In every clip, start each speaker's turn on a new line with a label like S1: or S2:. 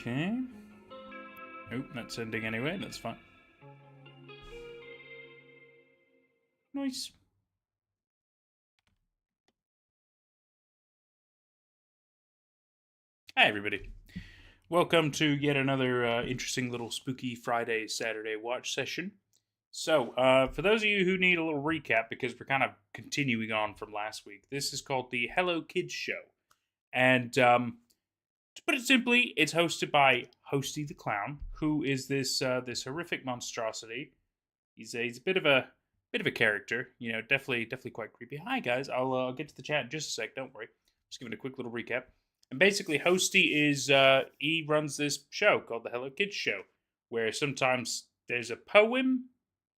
S1: Okay. Nope, not sending anyway. That's fine. Nice. Hi, everybody. Welcome to yet another interesting little spooky Friday, Saturday watch session. So, for those of you who need a little recap, because we're kind of continuing on from last week, this is called the Hello Kids Show. And to put it simply, it's hosted by Hosty the Clown, who is this horrific monstrosity. He's a bit of a character, you know, definitely quite creepy. Hi guys, I'll get to the chat in just a sec. Don't worry, just giving a quick little recap. And basically, Hosty is he runs this show called the Hello Kids Show, where sometimes there's a poem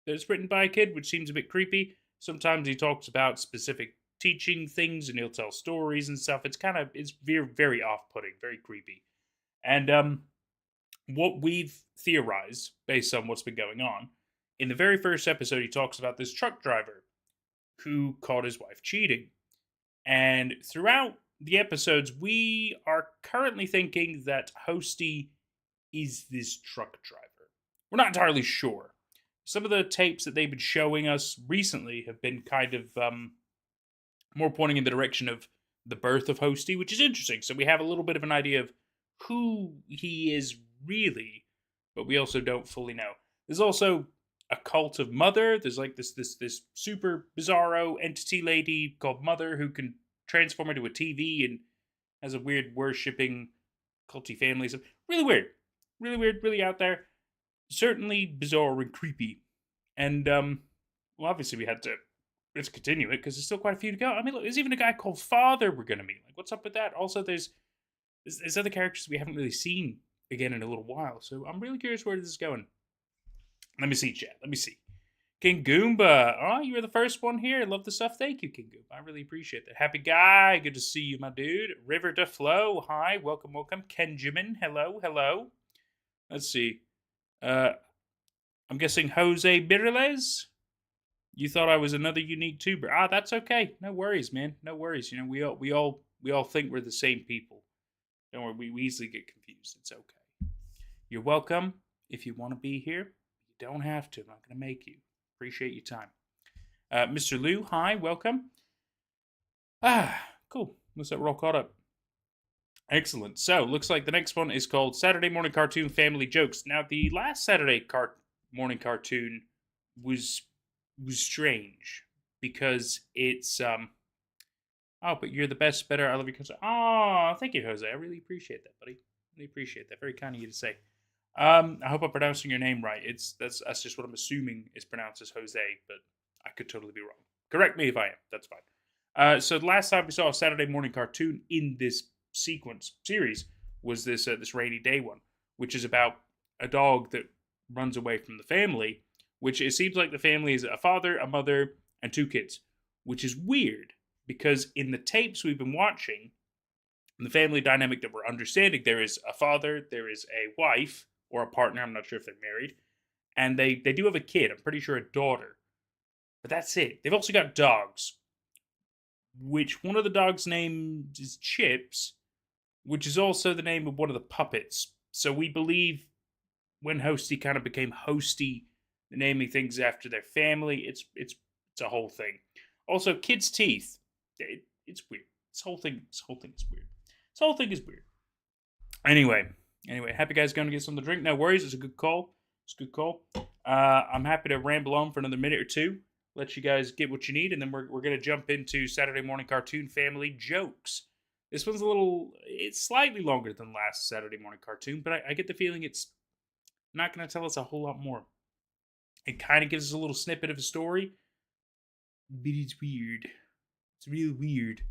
S1: that's written by a kid, which seems a bit creepy. Sometimes he talks about specific teaching things, and he'll tell stories and stuff. It's very very off-putting, very creepy. And what we've theorized based on what's been going on. In the very first episode, he talks about this truck driver who caught his wife cheating. And throughout the episodes, we are currently thinking that Hosty is this truck driver. We're not entirely sure. Some of the tapes that they've been showing us recently have been kind of more pointing in the direction of the birth of Hosty, which is interesting. So we have a little bit of an idea of who he is really, but we also don't fully know. There's also a cult of Mother. There's like this super bizarro entity lady called Mother who can transform into a TV and has a weird worshipping culty family. So really weird, really out there. Certainly bizarre and creepy. And well, obviously we had to let's continue it because there's still quite a few to go. I mean, look, there's even a guy called Father we're gonna meet. Like, what's up with that? Also, there's other characters we haven't really seen again in a little while. So I'm really curious where this is going. Let me see, chat. Let me see. King Goomba. Oh, you were the first one here. Love the stuff. Thank you, King Goomba. I really appreciate that. Happy Guy. Good to see you, my dude. River to Flow. Hi. Welcome. Kenjamin. Hello. Let's see. I'm guessing Jose Biriles. You thought I was another unique tuber. Ah, that's okay. No worries, man. No worries. You know, we all think we're the same people. Don't worry. We easily get confused. It's okay. You're welcome. If you want to be here, you don't have to. I'm not going to make you. Appreciate your time. Mr. Lou, hi, welcome. Cool. Looks like we're all caught up. Excellent. So, looks like the next one is called Saturday Morning Cartoon Family Jokes. Now, the last Saturday morning cartoon was strange because it's oh, but you're the best, better. I love your concern. Oh, thank you, Jose. I really appreciate that, buddy. Really appreciate that. Very kind of you to say. I hope I'm pronouncing your name right. That's just what I'm assuming is pronounced as Jose, but I could totally be wrong. Correct me if I am. That's fine. So the last time we saw a Saturday morning cartoon in this series was this rainy day one, which is about a dog that runs away from the family. Which it seems like the family is a father, a mother, and 2 kids, which is weird because in the tapes we've been watching, the family dynamic that we're understanding, there is a father, there is a wife. Or a partner, I'm not sure if they're married. And they do have a kid, I'm pretty sure a daughter. But that's it. They've also got dogs. Which one of the dogs' names is Chips, which is also the name of one of the puppets. So we believe when Hosty kind of became Hosty, naming things after their family, it's a whole thing. Also, kids' teeth. It's weird. This whole thing is weird. This whole thing is weird. Anyway, happy guys going to get something to drink. No worries, it's a good call. I'm happy to ramble on for another minute or two. Let you guys get what you need, and then we're going to jump into Saturday Morning Cartoon Family Jokes. This one's it's slightly longer than last Saturday Morning Cartoon, but I get the feeling it's not going to tell us a whole lot more. It kind of gives us a little snippet of a story, but it's weird. It's really weird.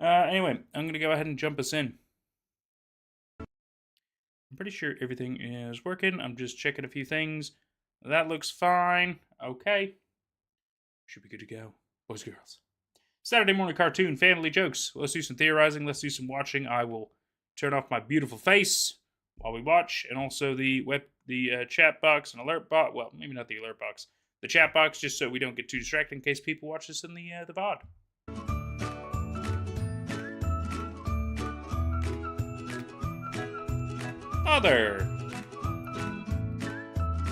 S1: Anyway, I'm going to go ahead and jump us in. I'm pretty sure everything is working. I'm just checking a few things. That looks fine. Okay. Should be good to go. Boys, girls. Saturday morning cartoon, family jokes. Let's do some theorizing. Let's do some watching. I will turn off my beautiful face while we watch. And also the chat box and alert box. Well, maybe not the alert box. The chat box, just so we don't get too distracted in case people watch this in the VOD. Mother.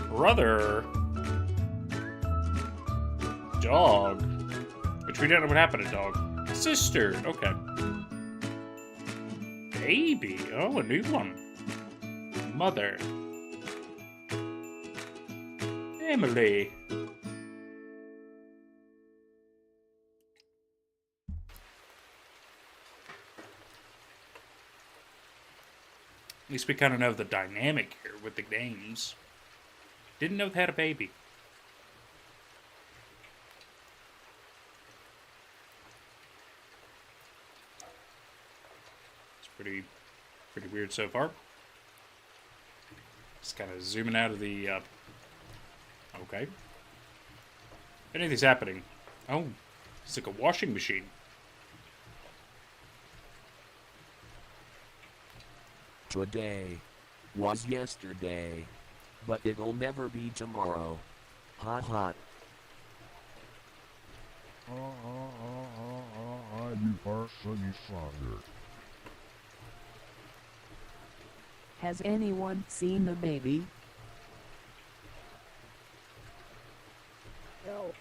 S1: Brother. Dog. Which we don't know what happened to dog. Sister. Okay. Baby. Oh, a new one. Mother. Emily. At least we kind of know the dynamic here with the names. Didn't know they had a baby. It's pretty weird so far. Just kind of zooming out of the, okay. If anything's happening. Oh, it's like a washing machine.
S2: Today was yesterday, but it'll never be tomorrow. Hot hot.
S3: You are sunny father.
S4: Has anyone seen the baby?
S5: Help.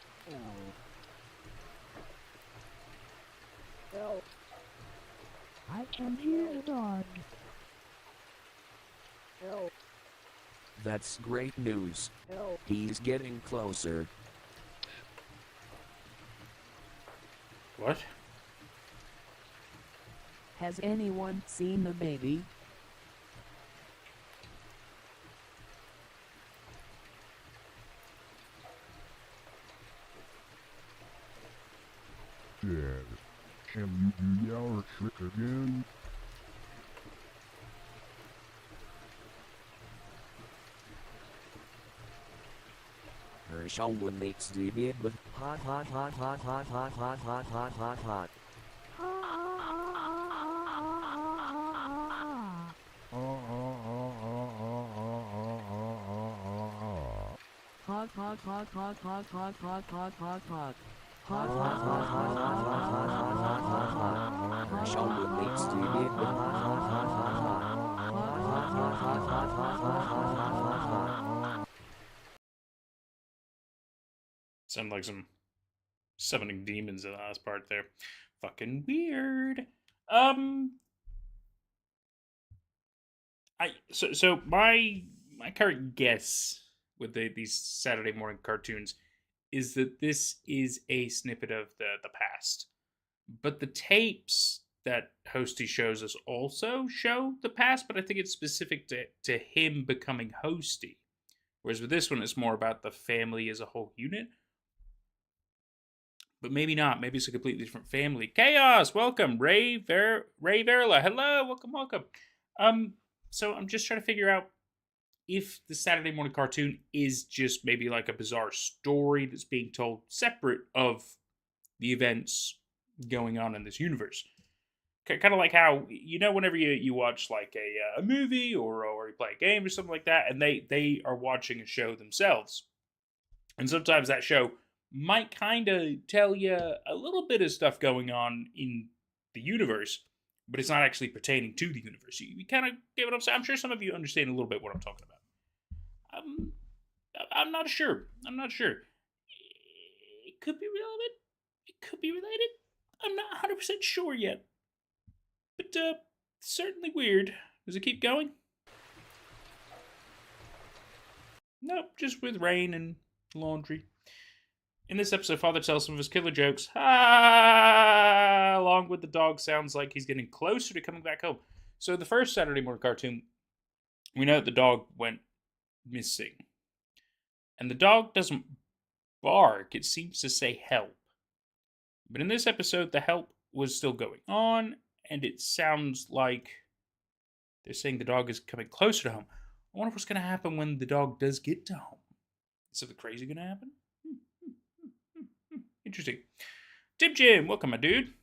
S5: Help. I can hear the dog. Help.
S2: That's great news.
S5: Help.
S2: He's getting closer.
S1: What?
S4: Has anyone seen the baby?
S3: Dad, can you do our trick again?
S2: Herschel makes the bid with hot hot hot hot hot hot hot hot hot hot hot.
S4: Hot, hot, hot, hot, hot, hot, hot, hot, hot, hot.
S2: Hot hot hot hot hot hot hot hot hot hot. Herschel makes the bid with hot hot hot hot hot. Hot hot hot hot hot hot hot hot hot hot.
S1: Sound like some summoning demons in the last part there. Fucking weird. So my current guess with these Saturday morning cartoons is that this is a snippet of the past. But the tapes that Hosty shows us also show the past, but I think it's specific to him becoming Hosty. Whereas with this one, it's more about the family as a whole unit. But maybe not. Maybe it's a completely different family. Chaos, welcome. Ray Verla, hello, welcome. So I'm just trying to figure out if the Saturday morning cartoon is just maybe like a bizarre story that's being told separate of the events going on in this universe. Kind of like how, whenever you watch like a movie or you play a game or something like that, and they are watching a show themselves. And sometimes that show might kind of tell you a little bit of stuff going on in the universe, but it's not actually pertaining to the universe. You kind of get what I'm saying? I'm sure some of you understand a little bit what I'm talking about. I'm not sure. It could be relevant. It could be related. I'm not 100% sure yet. But, certainly weird. Does it keep going? Nope, just with rain and laundry. In this episode, Father tells some of his killer jokes. Along with the dog, sounds like he's getting closer to coming back home. So the first Saturday morning cartoon, we know that the dog went missing. And the dog doesn't bark. It seems to say help. But in this episode, the help was still going on. And it sounds like they're saying the dog is coming closer to home. I wonder what's going to happen when the dog does get to home. Is something crazy going to happen? Interesting. Tim Jim, welcome, my dude.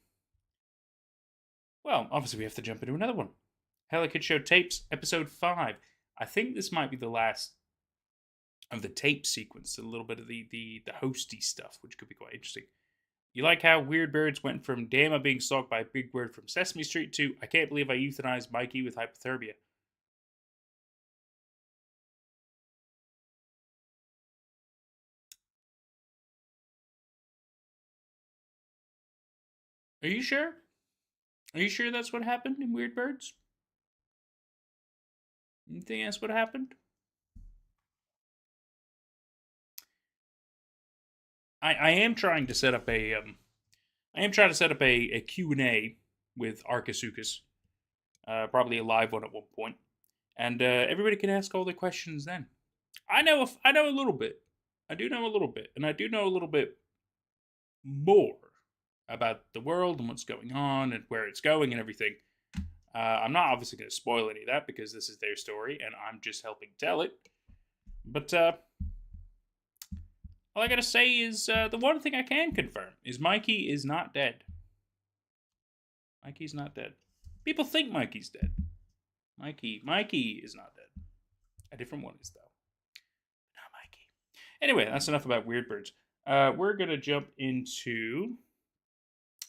S1: Well, obviously we have to jump into another one. Hella Kid Show Tapes, Episode 5. I think this might be the last of the tape sequence, a little bit of the hosty stuff, which could be quite interesting. You like how Weird Birds went from damn I'm being stalked by a big bird from Sesame Street to I can't believe I euthanized Mikey with hypothermia. Are you sure? Are you sure that's what happened in Weird Birds? You think that's what happened? I am trying to set up a Q&A with Arcasuchus. Probably a live one at one point. And everybody can ask all their questions then. I know a little bit. I do know a little bit, and I do know a little bit more about the world and what's going on and where it's going and everything. I'm not obviously going to spoil any of that because this is their story and I'm just helping tell it. But all I gotta say is the one thing I can confirm is Mikey is not dead. Mikey's not dead. People think Mikey's dead. Mikey is not dead. A different one is though. Not Mikey. Anyway, that's enough about Weird Birds. We're gonna jump into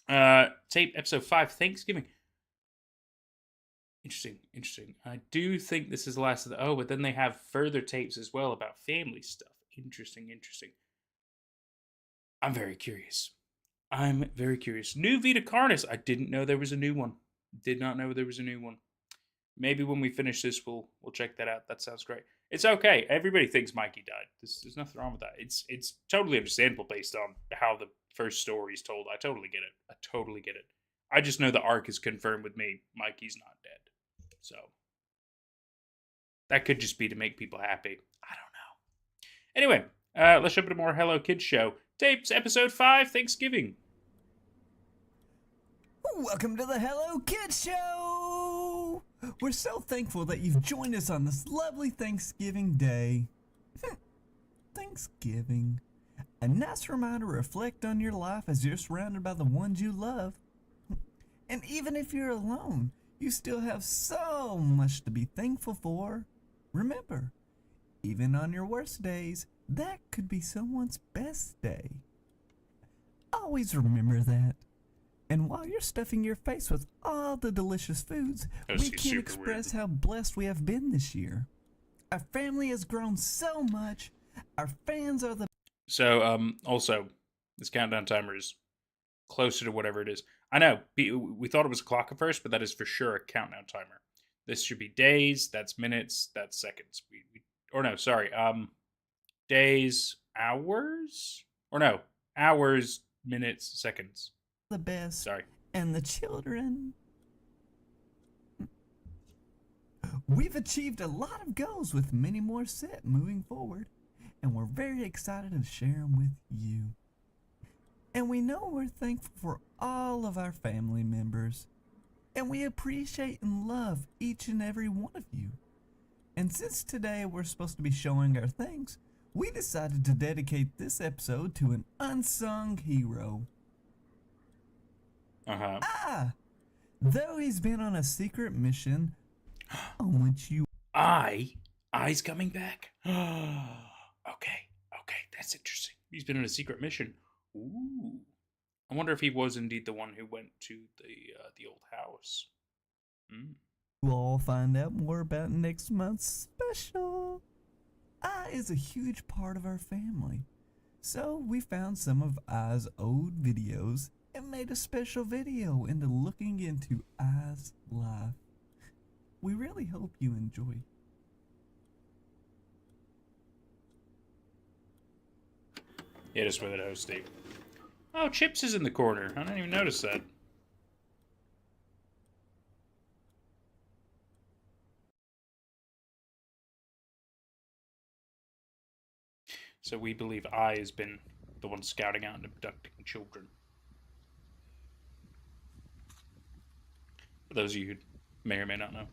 S1: tape episode 5, Thanksgiving. Interesting. I do think this is the last of the... Oh, but then they have further tapes as well about family stuff. Interesting. I'm very curious. New Vita Carnus. I didn't know there was a new one. Did not know there was a new one. Maybe when we finish this, we'll check that out. That sounds great. It's okay. Everybody thinks Mikey died. There's nothing wrong with that. It's totally understandable based on how the first story is told. I totally get it. I just know the arc is confirmed with me. Mikey's not dead. So that could just be to make people happy. I don't know. Anyway, let's jump into more Hello Kids Show. Tapes episode 5, Thanksgiving.
S6: Welcome to the Hello Kids Show! We're so thankful that you've joined us on this lovely Thanksgiving day. Thanksgiving. A nice reminder to reflect on your life as you're surrounded by the ones you love. And even if you're alone, you still have so much to be thankful for. Remember, even on your worst days, that could be someone's best day. Always remember that. And while you're stuffing your face with all the delicious foods, we can't express how blessed we have been this year. Our family has grown so much. Our fans are the...
S1: So, also, this countdown timer is closer to whatever it is. I know, we thought it was a clock at first, but that is for sure a countdown timer. This should be days, that's minutes, that's seconds. Days, hours? Or no, hours, minutes, seconds.
S6: The best.
S1: Sorry.
S6: And the children. We've achieved a lot of goals with many more set moving forward, and we're very excited to share them with you. And we know we're thankful for all of our family members, and we appreciate and love each and every one of you. And since today we're supposed to be showing our thanks, we decided to dedicate this episode to an unsung hero. Though he's been on a secret mission on which you...
S1: I's coming back? Okay, that's interesting. He's been on a secret mission. Ooh. I wonder if he was indeed the one who went to the old house.
S6: We'll all find out more about next month's special. Is a huge part of our family. So we found some of I's old videos and made a special video into looking into I's life. We really hope you enjoy.
S1: Hit us with it, Hosty. Oh, Chips is in the corner. I didn't even notice that. So we believe I has been the one scouting out and abducting children. For those of you who may or may not know.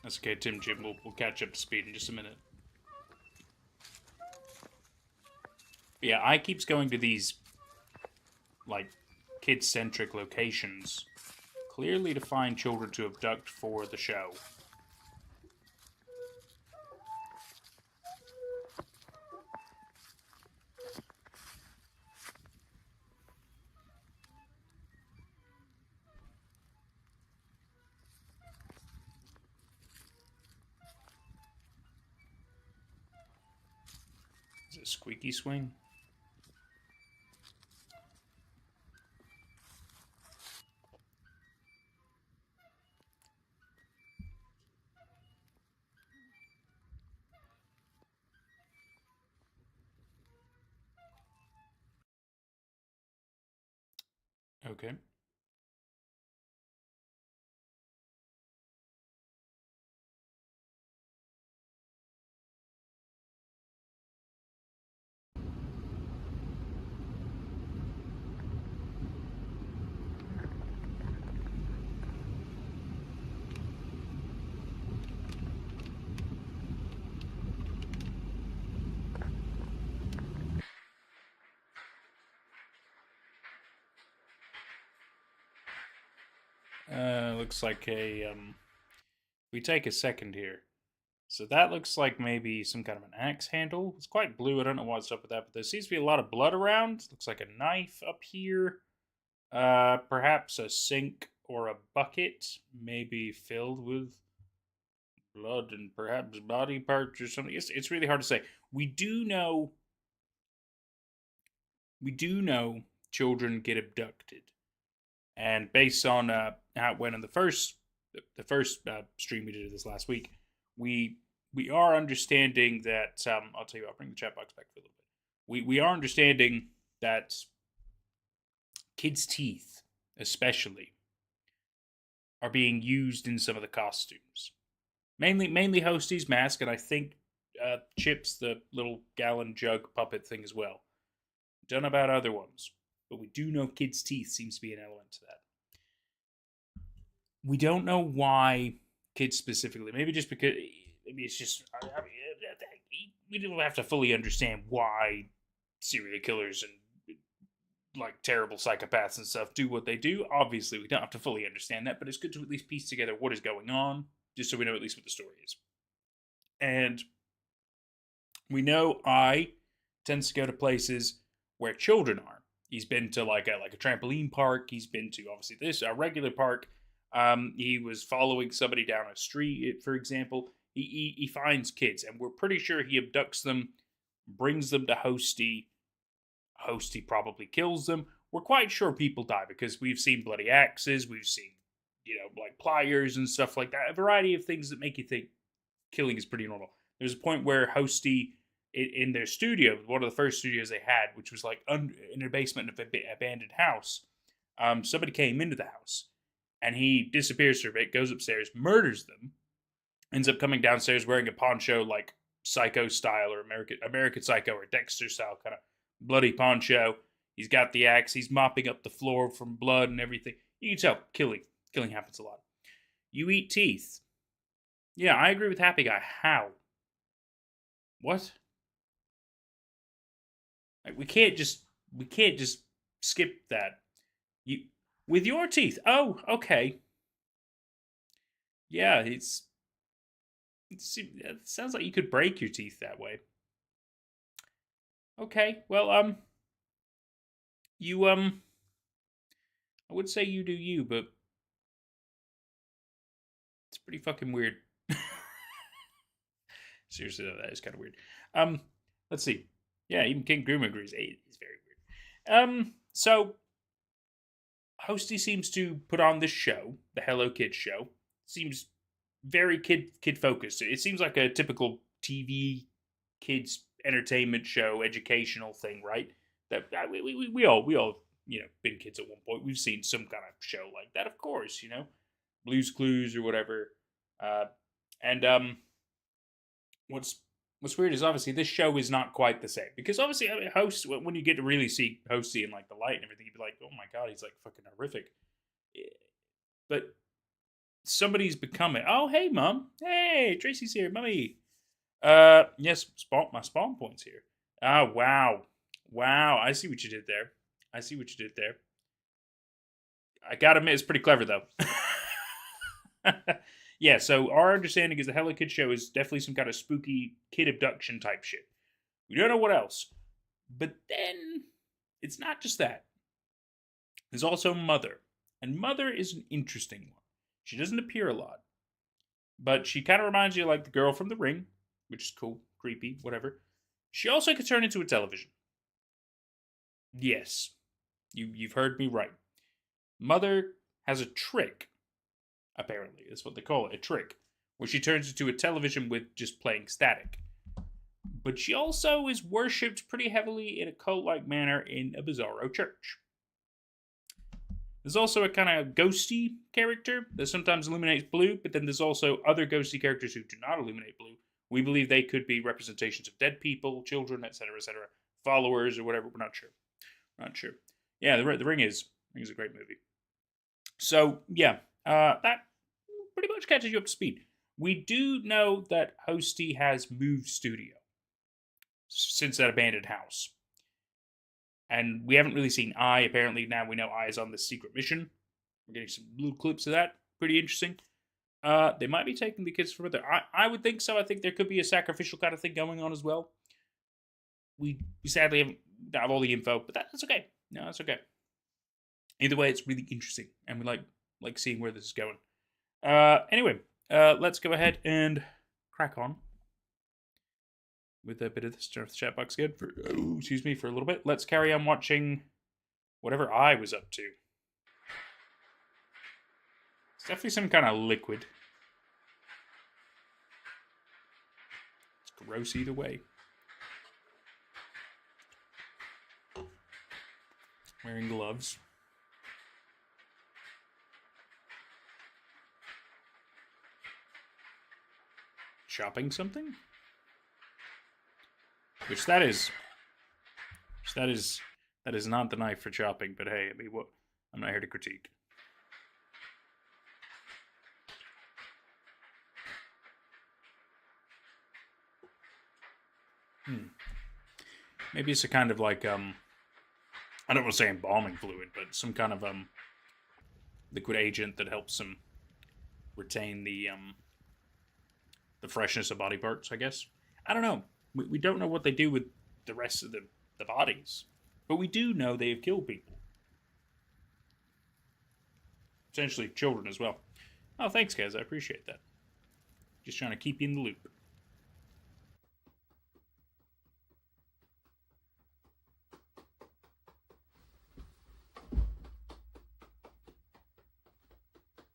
S1: That's okay, Tim Jim. We'll catch up to speed in just a minute. But yeah, I keeps going to these, like, kid-centric locations, clearly to find children to abduct for the show. a squeaky swing? Okay. Looks like we take a second here. So that looks like maybe some kind of an axe handle. It's quite blue. I don't know what's up with that, but there seems to be a lot of blood around. Looks like a knife up here. Perhaps a sink or a bucket, maybe filled with blood and perhaps body parts or something. It's really hard to say. We do know children get abducted, and based on how it went in the first stream we did this last week, we are understanding that I'll tell you, I'll bring the chat box back for a little bit. We are understanding that kids' teeth, especially, are being used in some of the costumes. Mainly Hostie's mask, and I think Chips, the little gallon jug puppet thing as well. Don't know about other ones, but we do know kids' teeth seems to be an element to that. We don't know why kids specifically. Maybe just because. Maybe it's just. We don't have to fully understand why serial killers and like terrible psychopaths and stuff do what they do. Obviously, we don't have to fully understand that, but it's good to at least piece together what is going on, just so we know at least what the story is. And we know I tends to go to places where children are. He's been to like a trampoline park. He's been to obviously a regular park. He was following somebody down a street, for example. He finds kids, and we're pretty sure he abducts them, brings them to Hostie. Hostie probably kills them. We're quite sure people die because we've seen bloody axes, we've seen, like pliers and stuff like that. A variety of things that make you think killing is pretty normal. There's a point where Hostie, in their studio, one of the first studios they had, which was like in the basement of an abandoned house, somebody came into the house, and he disappears for a bit, goes upstairs, murders them, ends up coming downstairs wearing a poncho like Psycho style or American Psycho or Dexter style kind of bloody poncho. He's got the axe. He's mopping up the floor from blood and everything. You can tell killing happens a lot. You eat teeth. Yeah, I agree with Happy Guy. How? What? Like, we can't just skip that. You with your teeth. Oh, okay. Yeah, it sounds like you could break your teeth that way. Okay, well, you I would say you do you, but it's pretty fucking weird. Seriously, though, that is kind of weird. Let's see. Yeah, even King Groom agrees. It's very weird. So Hostie seems to put on this show, the Hello Kids show. Seems very kid focused. It seems like a typical TV kids entertainment show, educational thing, right? That we all been kids at one point. We've seen some kind of show like that, of course. Blue's Clues or whatever. And what's weird is obviously this show is not quite the same because obviously Host, when you get to really see Hostie in like the light and everything, you'd be like, oh my god, he's like fucking horrific. But somebody's becoming. Oh hey mom, hey Tracy's here, mummy. Yes, my spawn point's here. Oh wow, I see what you did there. I gotta admit, it's pretty clever though. Yeah, so our understanding is the Hello Kid show is definitely some kind of spooky kid abduction type shit. We don't know what else. But then, it's not just that. There's also Mother. And Mother is an interesting one. She doesn't appear a lot. But she kind of reminds you of like the girl from The Ring, which is cool, creepy, whatever. She also could turn into a television. Yes, you've heard me right. Mother has a trick, apparently. That's what they call it, a trick, where she turns into a television with just playing static. But she also is worshipped pretty heavily in a cult-like manner in a bizarro church. There's also a kind of ghosty character that sometimes illuminates blue, but then there's also other ghosty characters who do not illuminate blue. We believe they could be representations of dead people, children, etc., etc., followers, or whatever. We're not sure. Not sure. Yeah, the Ring is a great movie. So yeah, that pretty much catches you up to speed. We do know that Hosty has moved studio since that abandoned house. And we haven't really seen I. Apparently now we know I is on this secret mission. We're getting some little clips of that. Pretty interesting. They might be taking the kids further. I would think so. I think there could be a sacrificial kind of thing going on as well. We sadly haven't have all the info, but that's okay. No, that's okay. Either way, it's really interesting, and we like seeing where this is going. Anyway, let's go ahead and crack on with a bit of this. Turn off the chat box again for for a little bit. Let's carry on watching whatever I was up to. It's definitely some kind of liquid. It's gross either way. Wearing gloves. Chopping something? That is not the knife for chopping, but hey, I mean, what? I'm not here to critique. Maybe it's a kind of like, I don't want to say embalming fluid, but some kind of, liquid agent that helps them retain the freshness of body parts, I guess. I don't know. We don't know what they do with the rest of the bodies. But we do know they have killed people. Potentially children as well. Oh, thanks, guys. I appreciate that. Just trying to keep you in the loop.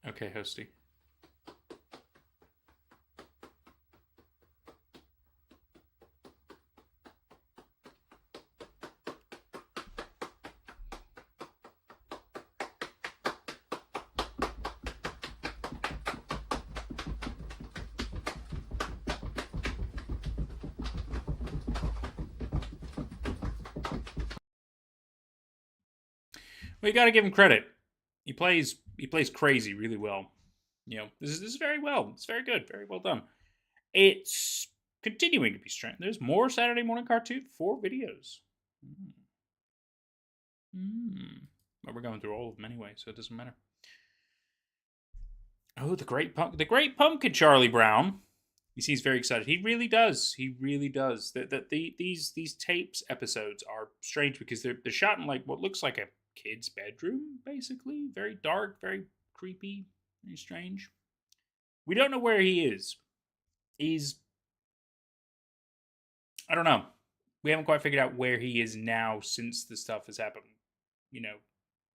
S1: Okay, Hosty. Well, you got to give him credit. He plays crazy really well. You know, this is very well. It's very good. Very well done. It's continuing to be strange. There's more Saturday morning cartoon, 4 videos. But we're going through all of them anyway, so it doesn't matter. Oh, the Great Pumpkin, Charlie Brown. You see, he's very excited. He really does. He really does. These tapes episodes are strange because they're shot in like what looks like a kid's bedroom, basically. Very dark, very creepy, very strange. We don't know where he is. I don't know. We haven't quite figured out where he is now since the stuff has happened. You know,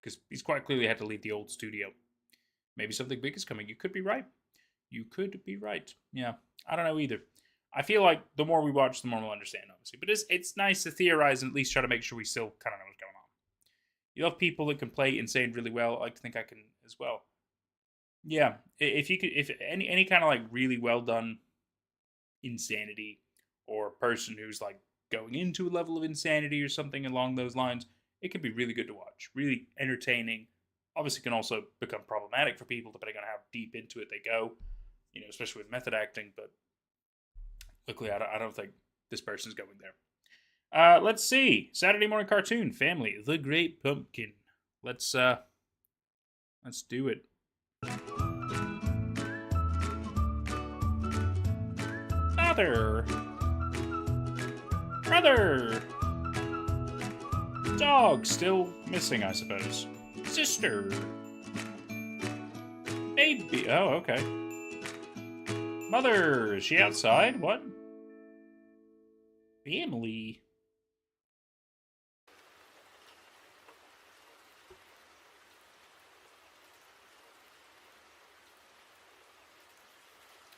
S1: because he's quite clearly had to leave the old studio. Maybe something big is coming. You could be right. You could be right. Yeah, I don't know either. I feel like the more we watch, the more we'll understand, obviously. But it's nice to theorize and at least try to make sure we still kind of know what's going on. You love people that can play insane really well. I like to think I can as well. Yeah, if any kind of like really well done insanity, or a person who's like going into a level of insanity or something along those lines, it can be really good to watch. Really entertaining. Obviously, can also become problematic for people depending on how deep into it they go. You know, especially with method acting. But luckily, I don't think this person's going there. Let's see. Saturday morning cartoon family, The Great Pumpkin. Let's do it. Father, brother, dog still missing, I suppose. Sister, baby. Oh, okay. Mother, is she outside? What? Family.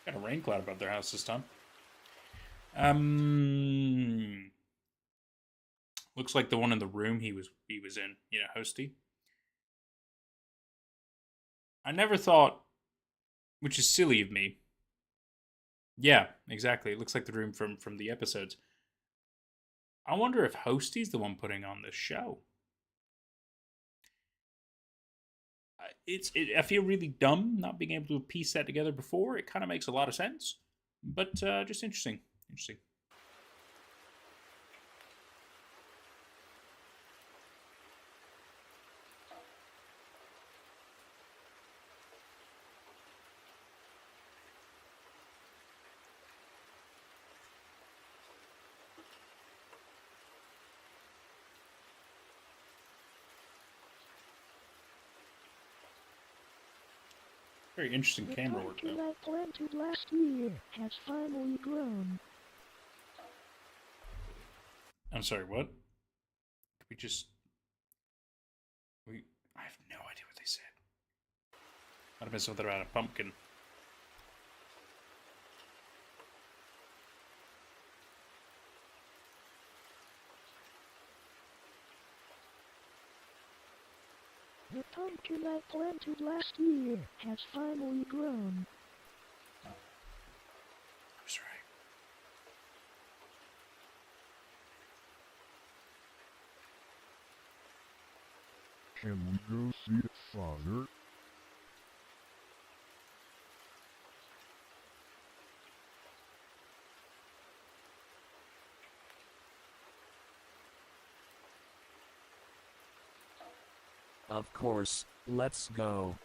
S1: Got a rain cloud above their house this time. Looks like the one in the room he was in, Hosty. I never thought, which is silly of me. Yeah, exactly. It looks like the room from the episodes. I wonder if Hosty's the one putting on this show. I feel really dumb not being able to piece that together before. It kind of makes a lot of sense, but just interesting. Interesting. Very interesting camera work, though.
S5: The pumpkin I planted last year has finally grown.
S1: I'm sorry, what? Could we just... I have no idea what they said. Might have been something about a pumpkin.
S5: The pumpkin I planted last year has finally grown.
S1: I was right.
S3: Can we go see it, Father?
S2: Of course, let's go.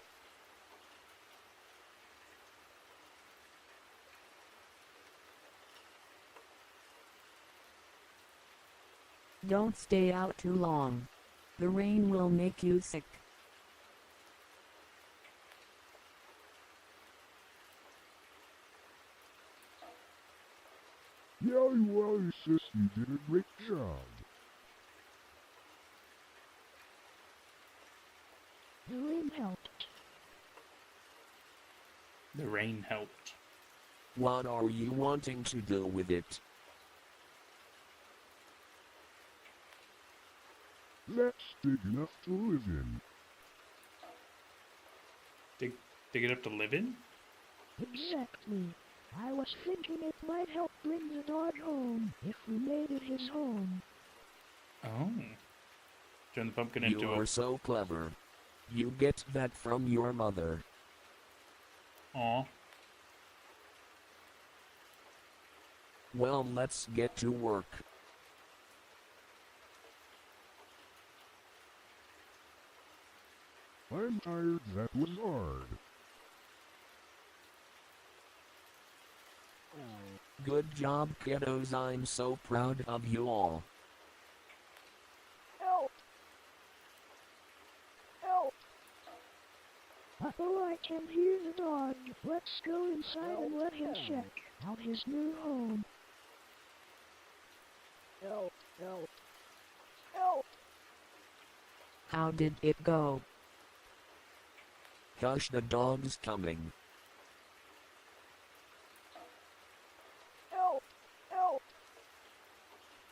S7: Don't stay out too long. The rain will make you sick.
S3: Yowie Wowie, sis, you did a great job.
S5: The rain helped.
S1: The rain helped.
S2: What are you wanting to do with it?
S3: That's big enough to live in.
S1: Dig it up to live in?
S5: Exactly. I was thinking it might help bring the dog home if we made it his home.
S1: Oh. Turn the pumpkin into
S2: You're so clever. You get that from your mother.
S1: Aw.
S2: Well, let's get to work.
S3: I'm tired, that was hard.
S2: Good job, kiddos. I'm so proud of you all.
S5: Help! Help! Oh, I can hear the dog. Let's go inside and let him check out his new home. Help! Help! Help!
S7: How did it go?
S2: Hush, the dog's coming.
S5: Help! Help!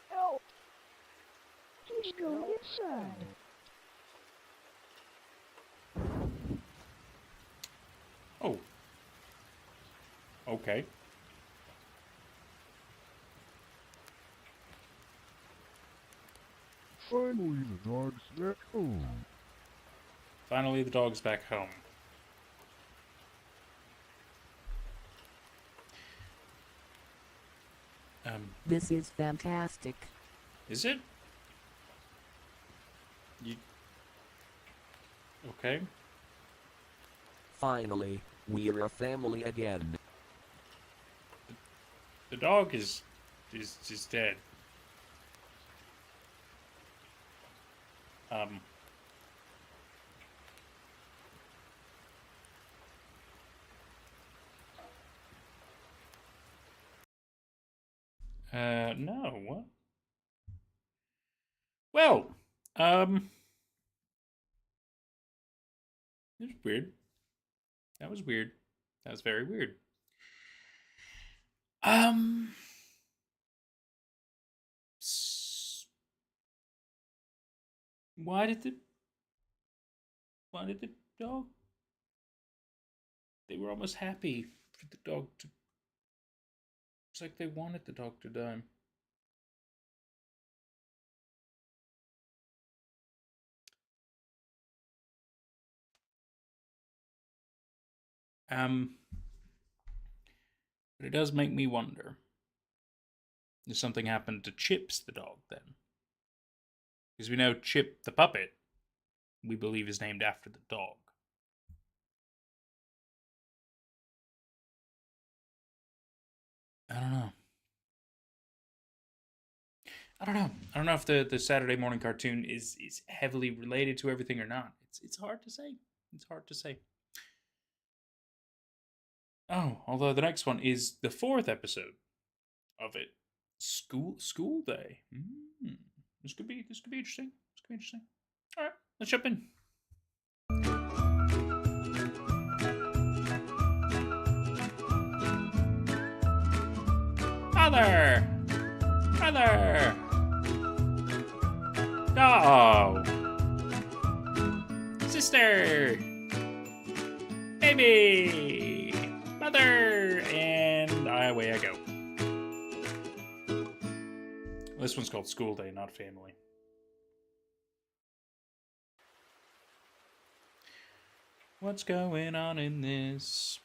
S5: Help! He's going inside.
S1: Oh. Okay.
S3: Finally, the dog's back home.
S1: Finally, the dog's back home.
S7: This is fantastic.
S1: Is it? Okay.
S2: Finally, we're a family again.
S1: The dog is dead. No, what? Well, it was weird. That was weird. That was very weird. Um, why did the dog? They were almost happy for the dog to. It's like they wanted the dog to die. Um, but it does make me wonder if something happened to Chips the dog then. Because we know Chip the puppet, we believe, is named after the dog. I don't know. I don't know. I don't know if the Saturday morning cartoon is heavily related to everything or not. It's hard to say. It's hard to say. Oh, although the next one is the 4th episode of it. School day. This could be interesting. This could be interesting. All right, let's jump in. Father, brother, dog, sister, baby, mother, and away I go. This one's called School Day, not Family. What's going on in this?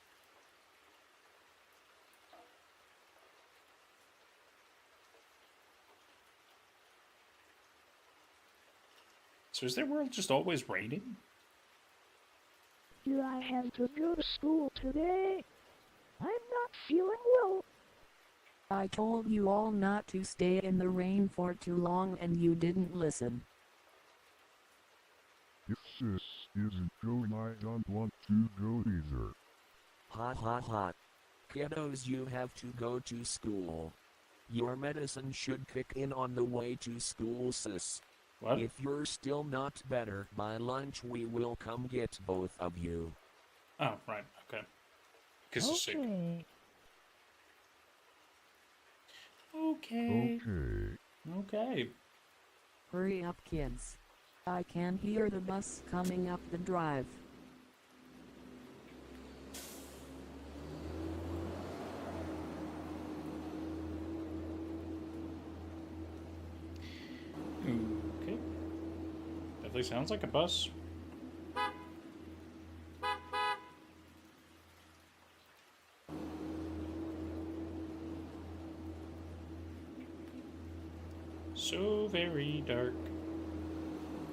S1: So is their world just always raining?
S5: Do I have to go to school today? I'm not feeling well.
S7: I told you all not to stay in the rain for too long and you didn't listen.
S3: If sis isn't going, I don't want to go either.
S2: Ha ha ha. Kiddos, you have to go to school. Your medicine should kick in on the way to school, sis.
S1: What?
S2: If you're still not better by lunch, we will come get both of you.
S1: Oh, right. Okay. Because you're sick.
S5: Okay.
S1: Okay.
S3: Okay.
S1: Okay.
S7: Hurry up, kids. I can hear the bus coming up the drive.
S1: Okay. Definitely sounds like a bus. So very dark.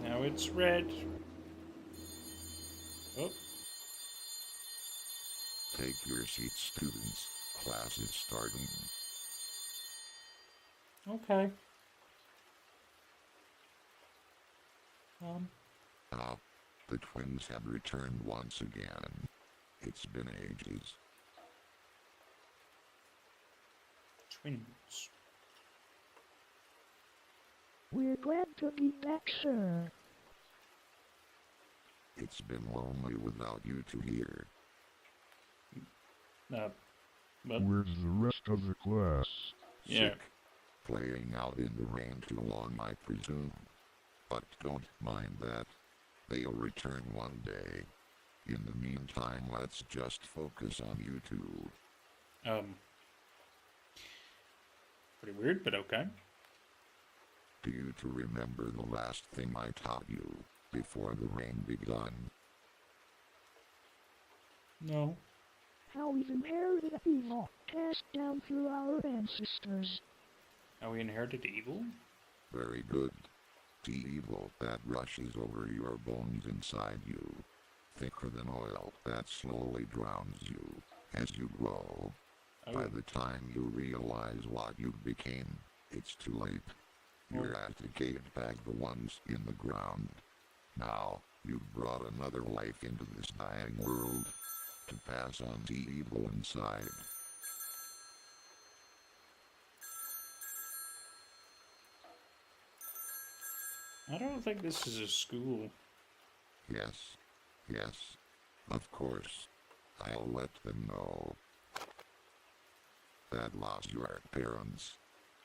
S1: Now it's red. Oh.
S8: Take your seats, students. Class is starting.
S1: Okay.
S8: Ah, the twins have returned once again. It's been ages.
S1: Twins.
S5: We're glad to be back, sir.
S8: It's been lonely without you two here.
S1: But
S3: Where's the rest of the class?
S1: yeah.
S8: Sick. Playing out in the rain too long, I presume. But don't mind that. They'll return one day. In the meantime, let's just focus on you two.
S1: Pretty weird, but okay.
S8: Do you two remember the last thing I taught you before the rain begun?
S1: No.
S5: How we've inherited evil, passed down through our ancestors.
S1: How we inherited evil?
S8: Very good. The evil that rushes over your bones inside you, thicker than oil that slowly drowns you as you grow.
S1: Oh.
S8: By the time you realize what you became, it's too late. You're at the gate back the ones in the ground. Now, you've brought another life into this dying world to pass on the evil inside.
S1: I don't think this is a school.
S8: Yes. Yes. Of course. I'll let them know. That lost your parents.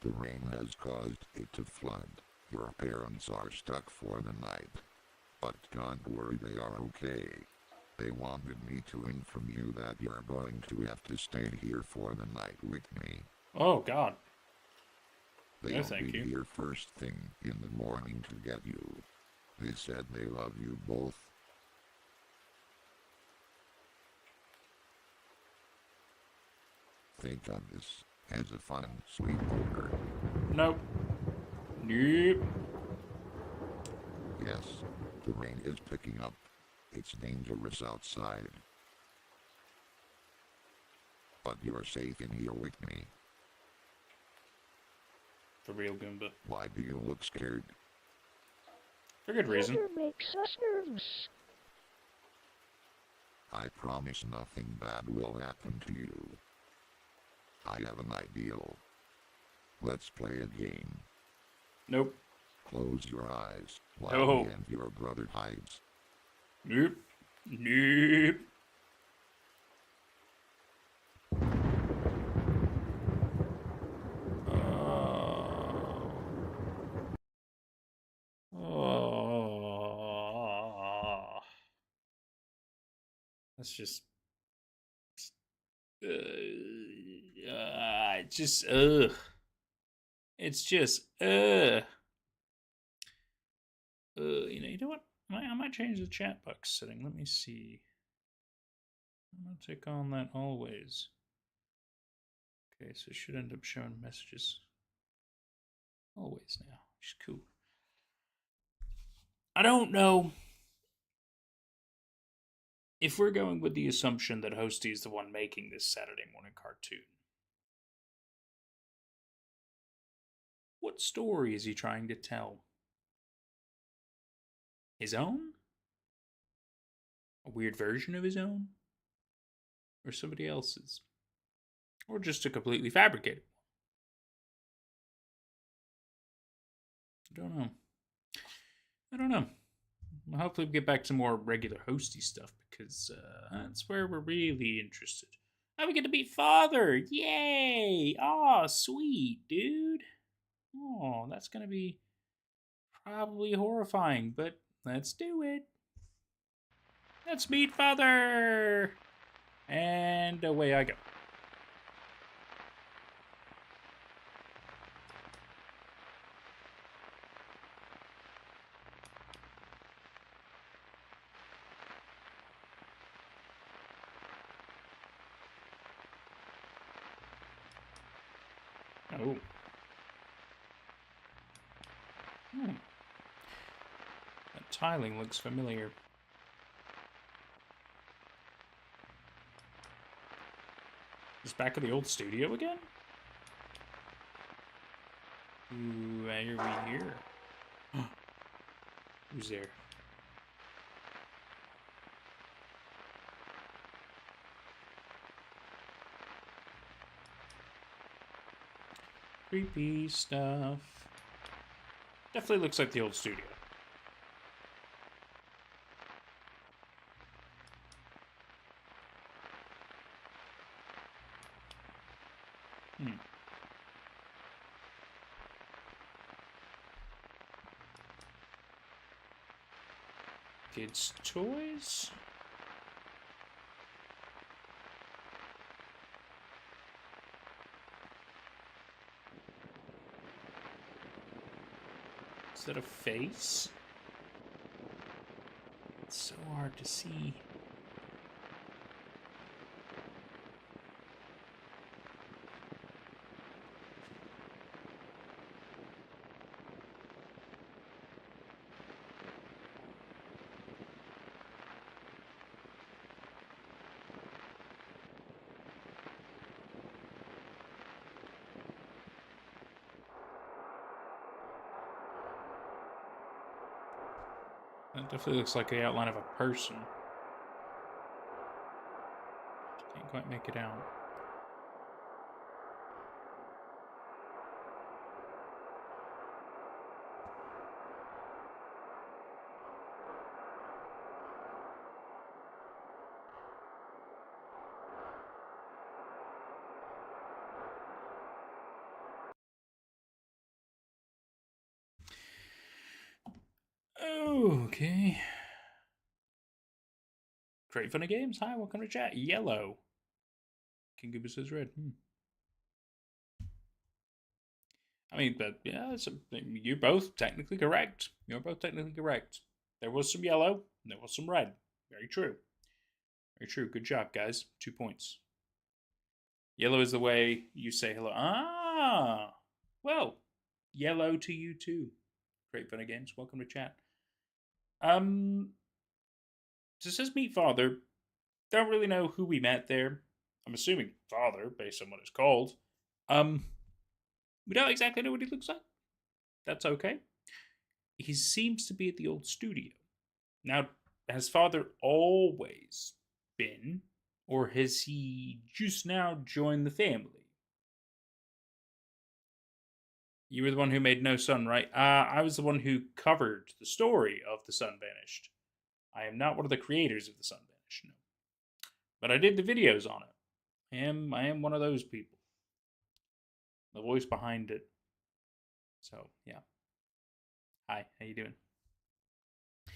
S8: The rain has caused it to flood. Your parents are stuck for the night. But don't worry, they are okay. They wanted me to inform you that you're going to have to stay here for the night with me.
S1: Oh, God.
S8: They'll
S1: thank
S8: be
S1: you.
S8: here first thing in the morning to get you. They said they love you both. Think of this as a fun sleepover.
S1: Nope. Nope.
S8: Yes, the rain is picking up. It's dangerous outside. But you're safe in here with me.
S1: For real, Goomba.
S8: Why do you look scared?
S1: For good reason.
S5: Thunder makes us nervous.
S8: I promise nothing bad will happen to you. I have an ideal. Let's play a game.
S1: Nope.
S8: Close your eyes while
S1: No.
S8: me and your brother hides.
S1: Nope. Nope. Oh. That's just. Just. Ugh. It's just. You know what? I might change the chat box setting. Let me see. I'm gonna take on that always. Okay, so it should end up showing messages always now, which is cool. I don't know if we're going with the assumption that Hosty is the one making this Saturday morning cartoon. What story is he trying to tell? His own? A weird version of his own? Or somebody else's? Or just a completely fabricated one? I don't know. Hopefully we get back to more regular Hosty stuff because that's where we're really interested. Oh, we get to meet Father! Yay! Aw, sweet, dude. Oh, that's gonna be probably horrifying, but let's do it. Let's meet Father! And away I go. Oh. That tiling looks familiar. Is back at the old studio again? Ooh, why are we here? Who's there? Creepy stuff. Definitely looks like the old studio. Kids' toys? Is that a face? It's so hard to see. That definitely looks like the outline of a person. Can't quite make it out. Okay. Great Funny Games. Hi, welcome to chat. Yellow. King Gooba says red. I mean, but yeah, you're both technically correct. You're both technically correct. There was some yellow, and there was some red. Very true. Very true. Good job, guys. 2 points. Yellow is the way you say hello. Ah! Well, yellow to you too. Great Funny Games. Welcome to chat. So it says meet father. Don't really know who we met there. I'm assuming father, based on what it's called. We don't exactly know what he looks like. That's okay. He seems to be at the old studio. Now, has father always been, or has he just now joined the family? You were the one who made No Sun, right? I was the one who covered the story of The Sun Vanished. I am not one of the creators of The Sun Vanished, no. But I did the videos on it. I am one of those people. The voice behind it. So, yeah. Hi, how you doing? I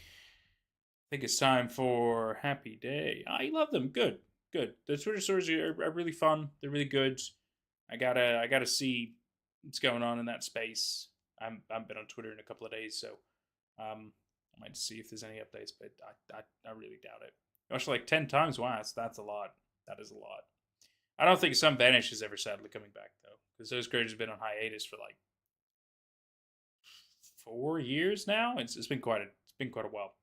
S1: think it's time for Happy Day. I love them. Good, good. The Twitter stories are really fun. They're really good. I gotta see what's going on in that space. I've been on Twitter in a couple of days, so I might see if there's any updates, but I really doubt it. Gosh, like 10 times. Wow, that's a lot. That is a lot. I don't think Some Vanish is ever sadly coming back though, because those creators have been on hiatus for like 4 years now. It's been quite a while.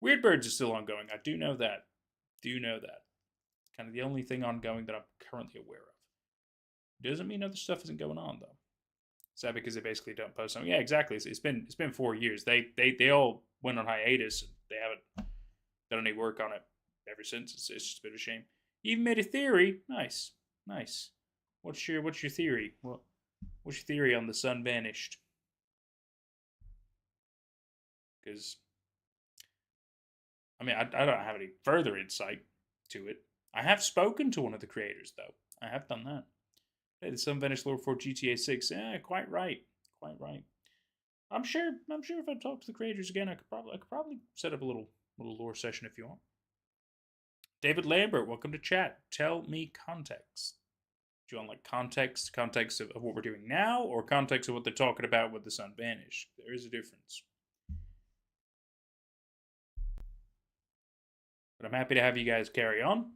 S1: Weird Birds is still ongoing. I do know that. Kind of the only thing ongoing that I'm currently aware of. Doesn't mean other stuff isn't going on though. Is that because they basically don't post something? Yeah, exactly. It's been 4 years. They all went on hiatus. And they haven't done any work on it ever since. It's just a bit of a shame. You even made a theory. Nice. What's your theory? What's your theory on The Sun Vanished? Because I mean, I don't have any further insight to it. I have spoken to one of the creators, though. I have done that. Hey, the Sun Vanished lore for GTA 6. Yeah, quite right. I'm sure if I talk to the creators again, I could probably set up a little lore session if you want. David Lambert, welcome to chat. Tell me context. Do you want like context of what we're doing now, or context of what they're talking about with the Sun Vanished? There is a difference. But I'm happy to have you guys carry on.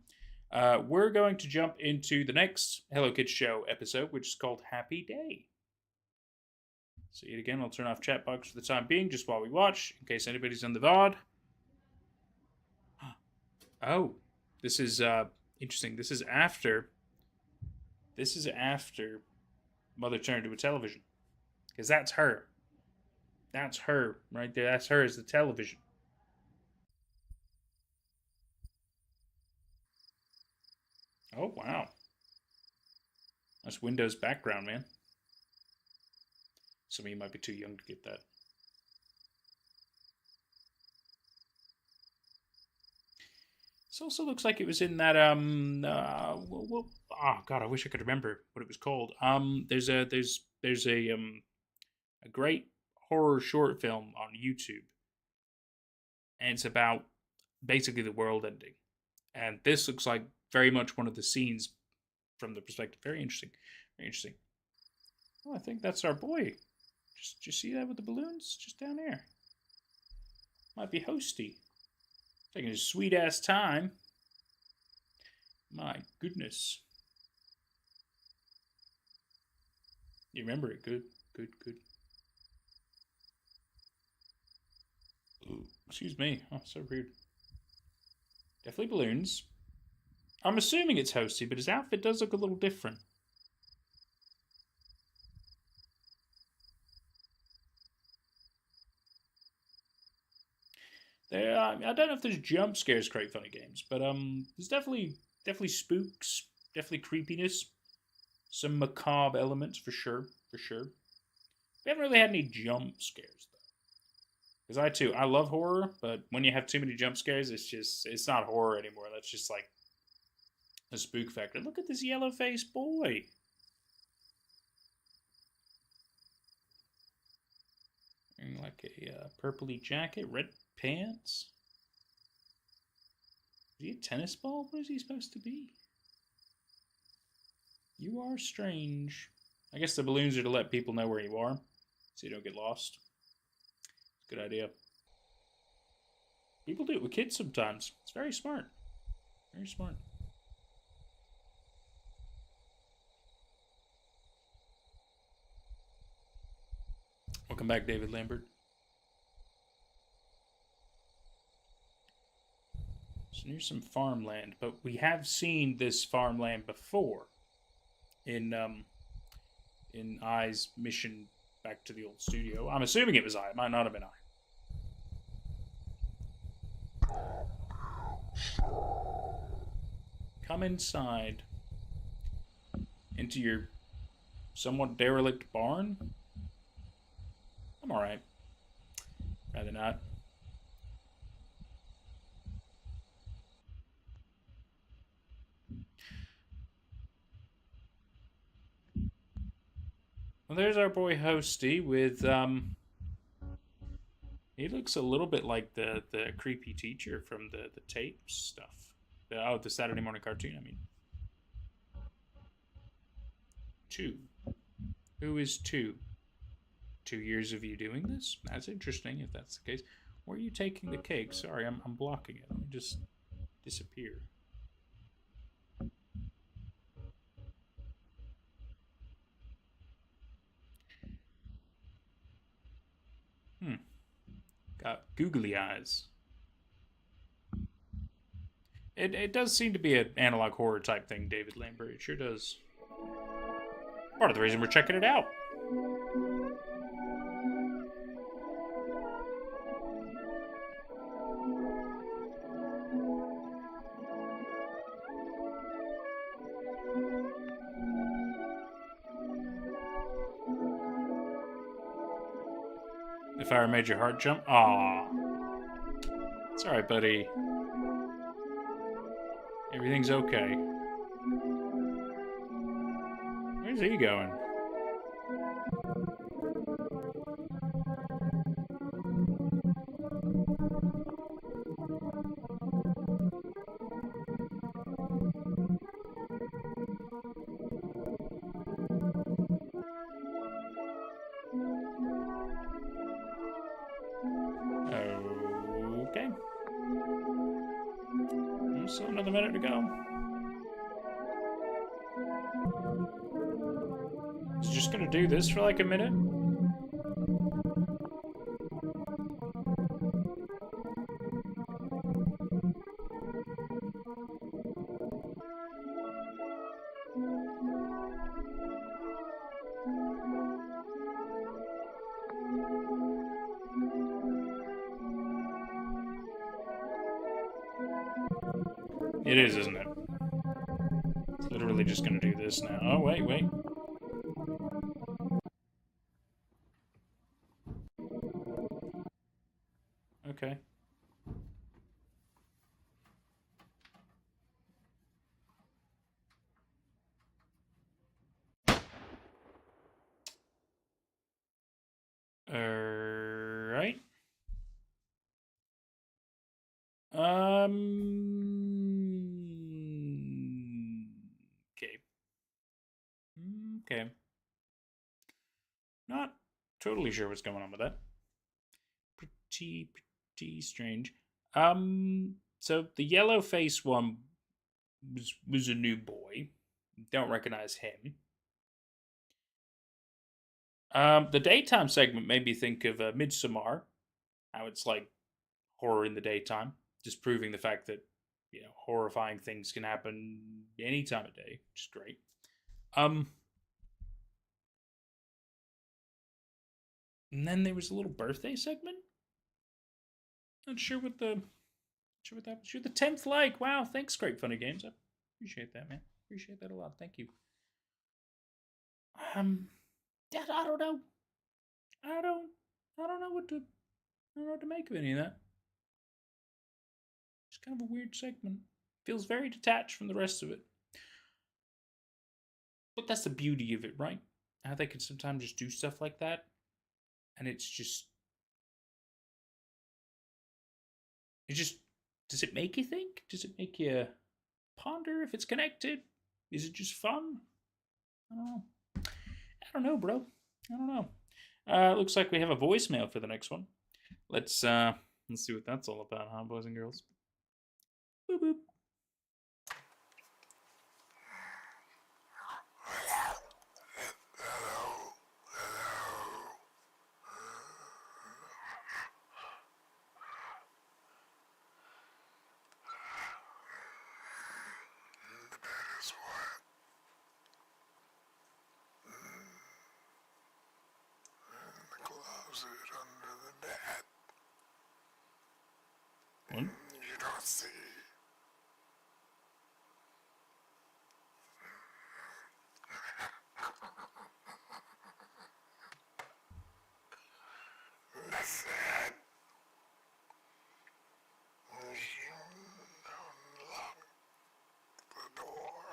S1: We're going to jump into the next Hello Kids Show episode, which is called Happy Day. See it again. I'll turn off chat box for the time being, just while we watch, in case anybody's on the VOD. Oh, this is interesting. This is after Mother turned to a television, because that's her. That's her right there. That's her as the television. Oh, wow. That's Windows background, man. Some of you might be too young to get that. This also looks like it was in that oh god, I wish I could remember what it was called. There's a great horror short film on YouTube, and it's about basically the world ending. And this looks like very much one of the scenes from the perspective. Very interesting. Oh, I think that's our boy. Just you see that with the balloons? Just down there. Might be Hosty. Taking his sweet ass time. My goodness. You remember it. Good. Ooh, excuse me. Oh, so rude. Definitely balloons. I'm assuming it's Hosty, but his outfit does look a little different. I don't know if there's jump scares, Great Funny Games, but there's definitely spooks, definitely creepiness, some macabre elements for sure. We haven't really had any jump scares though, because I love horror, but when you have too many jump scares, it's not horror anymore. That's just like a spook factor. Look at this yellow faced boy. Wearing like a purpley jacket, red pants. Is he a tennis ball? What is he supposed to be? You are strange. I guess the balloons are to let people know where you are, so you don't get lost. Good idea. People do it with kids sometimes. It's very smart. Very smart. Welcome back, David Lambert. So here's some farmland, but we have seen this farmland before in I's mission back to the old studio. I'm assuming it was I. It might not have been I. Come inside. Into your somewhat derelict barn? I'm alright. Rather not. Well, there's our boy Hosty with, he looks a little bit like the creepy teacher from the tapes stuff. The Saturday morning cartoon, I mean. 2. Who is 2? 2 years of you doing this? That's interesting if that's the case. Where are you taking the cake? Sorry, I'm blocking it. Let me just disappear. Got googly eyes. It does seem to be an analog horror type thing, David Lambert. It sure does. Part of the reason we're checking it out. The fire made your heart jump? Aww. It's alright, buddy. Everything's okay. Where's he going? Okay. Still another minute to go. Is just gonna do this for like a minute? It is, isn't it? It's literally just gonna do this now. Oh, wait. Okay. Alright. Okay. Okay. Not totally sure what's going on with that. Pretty strange. So the yellow face one was a new boy. Don't recognize him. The daytime segment made me think of Midsommar, how it's like horror in the daytime, just proving the fact that horrifying things can happen any time of day, which is great. And then there was a little birthday segment. Not sure what that was. You're the 10th like. Wow, thanks, Great Funny Games. I appreciate that, man. Appreciate that a lot. Thank you. I don't know. I don't know what to make of any of that. It's kind of a weird segment. Feels very detached from the rest of it. But that's the beauty of it, right? How they can sometimes just do stuff like that, and it's just It just, does it make you think? Does it make you ponder if it's connected? Is it just fun? I don't know. I don't know, bro. I don't know. Looks like we have a voicemail for the next one. Let's see what that's all about, huh, boys and girls? Boop boop.
S9: Close it under the bed.
S1: What?
S9: You don't see. Listen. Unlock the door.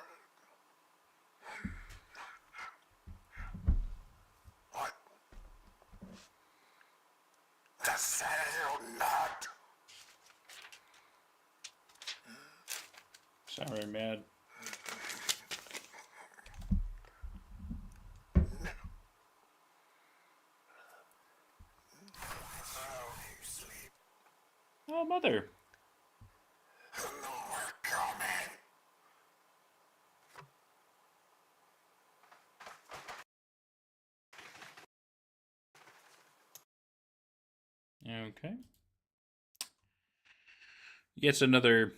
S9: What? The sale not.
S1: Sorry, mad. Oh, mother.
S9: No more coming.
S1: Okay. Gets another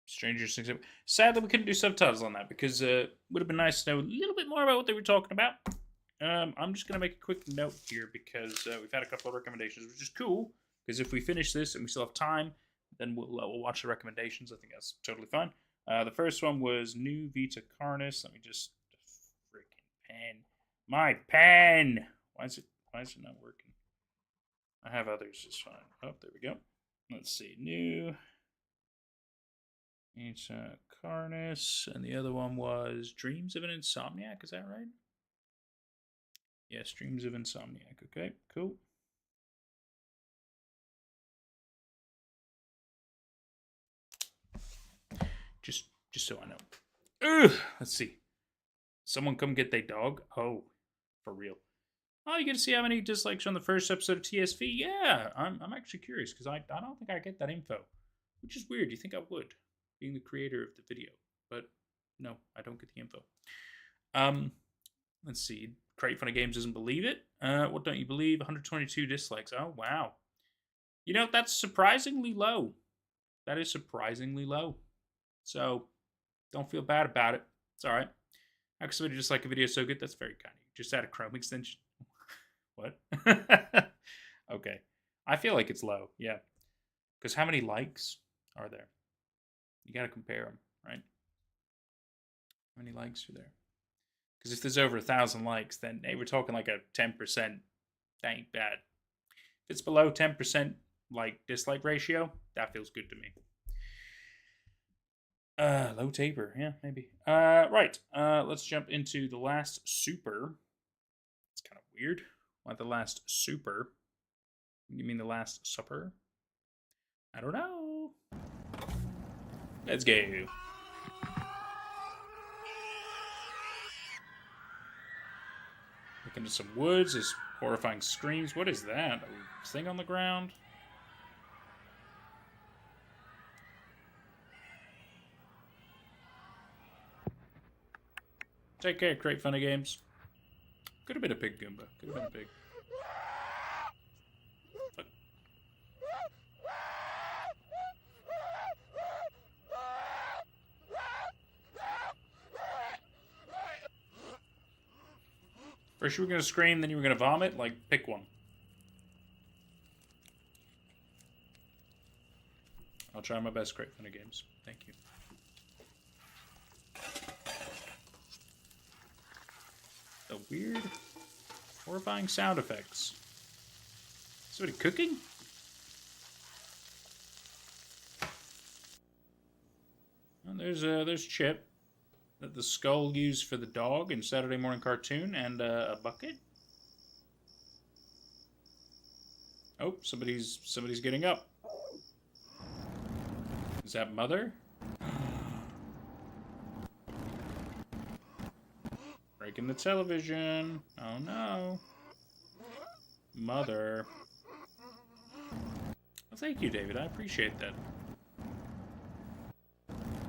S1: Stranger Things. Sadly, we couldn't do subtitles on that because it would have been nice to know a little bit more about what they were talking about. I'm just going to make a quick note here because we've had a couple of recommendations, which is cool. Because if we finish this and we still have time, then we'll watch the recommendations. I think that's totally fine. The first one was New Vita Carnis. Let me just freaking pen. My pen. Why is it not working? I have others. It's fine. Oh, there we go. Let's see. New Vita Carnis, and the other one was Dreams of an Insomniac. Is that right? Yes, Dreams of Insomniac. Okay, cool. Just so I know. Ugh, let's see. Someone come get their dog. Oh, for real. Oh, you get to see how many dislikes on the first episode of TSV. Yeah, I'm actually curious because I don't think I get that info, which is weird. You think I would, being the creator of the video, but no, I don't get the info. Let's see. Crate Funny Games doesn't believe it. What don't you believe? 122 dislikes. Oh wow. You know, that's surprisingly low. That is surprisingly low. So don't feel bad about it. It's all right. How can somebody just like a video so good? That's very kind of you. Just add a Chrome extension. What? Okay. I feel like it's low. Yeah. Because how many likes are there? You got to compare them, right? How many likes are there? Because if there's over 1,000 likes, then hey, we're talking like a 10%. That ain't bad. If it's below 10% like dislike ratio, that feels good to me. Low taper, yeah, maybe. Right. Let's jump into the last super. It's kind of weird. What, the last super? You mean the last supper? I don't know. Let's go. Look into some woods. There's horrifying screams. What is that? A thing on the ground? Take care, Crate Funny Games. Could have been a pig Goomba. Could have been a pig. Look. First you were going to scream, then you were going to vomit? Like, pick one. I'll try my best, Crate Funny Games. Thank you. The weird, horrifying sound effects. Somebody cooking? And there's Chip, that the skull used for the dog in Saturday Morning Cartoon, and a bucket. Oh, somebody's getting up. Is that Mother? Breaking the television. Oh no. Mother. Well, thank you, David. I appreciate that.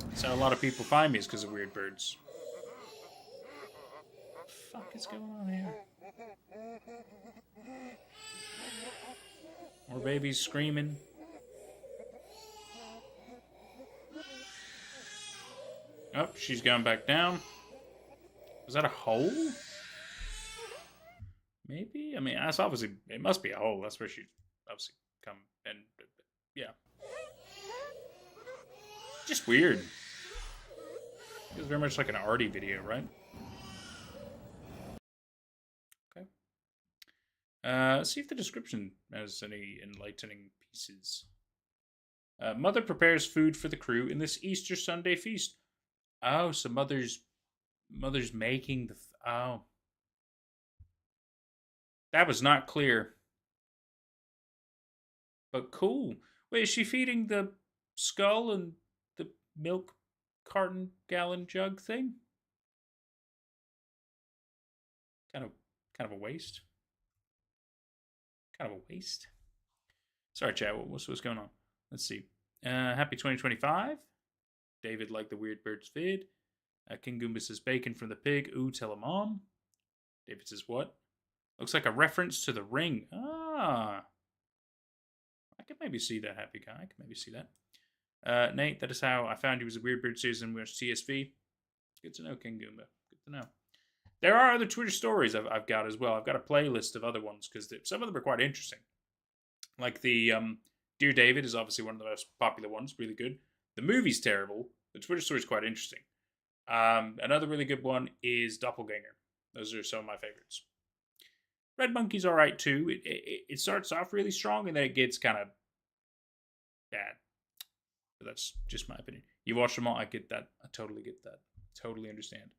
S1: That's how a lot of people find me, is because of weird birds. What the fuck is going on here? More babies screaming. Oh, she's going back down. Was that a hole? Maybe? I mean, that's obviously... It must be a hole. That's where she obviously come and... Yeah. Just weird. It's very much like an arty video, right? Okay. Let's see if the description has any enlightening pieces. Mother prepares food for the crew in this Easter Sunday feast. Oh, so Mother's making the... Oh. That was not clear. But cool. Wait, is she feeding the skull and the milk carton gallon jug thing? Kind of a waste. Kind of a waste. Sorry, chat. What's going on? Let's see. Happy 2025. David liked the Weird Birds vid. King Goomba says bacon from the pig. Ooh, tell a mom. David says what? Looks like a reference to The Ring. Ah. I could maybe see that, Happy Guy. I could maybe see that. Nate, that is how I found you was a Weird Bird series and watched TSV. Good to know, King Goomba. Good to know. There are other Twitter stories I've got as well. I've got a playlist of other ones because some of them are quite interesting. Like the Dear David is obviously one of the most popular ones. Really good. The movie's terrible. The Twitter story is quite interesting. Another really good one is Doppelganger. Those are some of my favorites. Red Monkey's alright too. It starts off really strong and then it gets kind of bad. But that's just my opinion. You watch them all, I get that. I totally get that. Totally understand.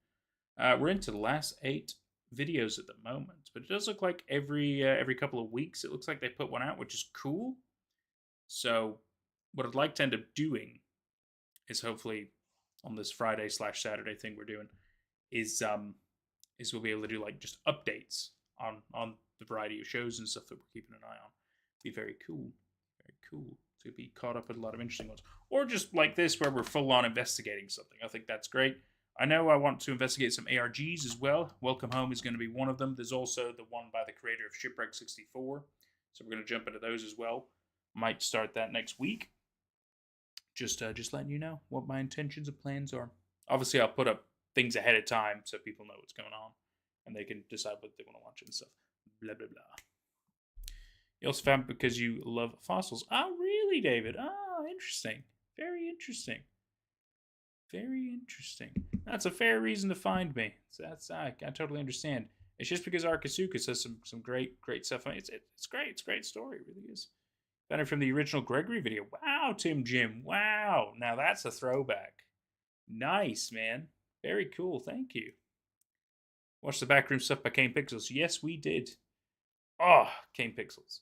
S1: We're into the last 8 videos at the moment, but it does look like every couple of weeks it looks like they put one out, which is cool. So what I'd like to end up doing is hopefully on this Friday/Saturday thing we're doing is we'll be able to do like just updates on the variety of shows and stuff that we're keeping an eye on. Be very cool. Very cool. To be caught up with a lot of interesting ones. Or just like this where we're full on investigating something. I think that's great. I know I want to investigate some ARGs as well. Welcome Home is going to be one of them. There's also the one by the creator of Shipwreck 64. So we're going to jump into those as well. Might start that next week. Just letting you know what my intentions and plans are. Obviously, I'll put up things ahead of time so people know what's going on. And they can decide what they want to watch and stuff. Blah, blah, blah. You also found because you love fossils. Oh, really, David? Oh, interesting. Very interesting. Very interesting. That's a fair reason to find me. So I totally understand. It's just because Arkasuka says some great stuff. It's great. It's a great story. It really is. Found it from the original Gregory video. Wow, Tim Jim. Wow. Now that's a throwback. Nice, man. Very cool. Thank you. Watch the backroom stuff by Kane Pixels. Yes, we did. Oh, Kane Pixels.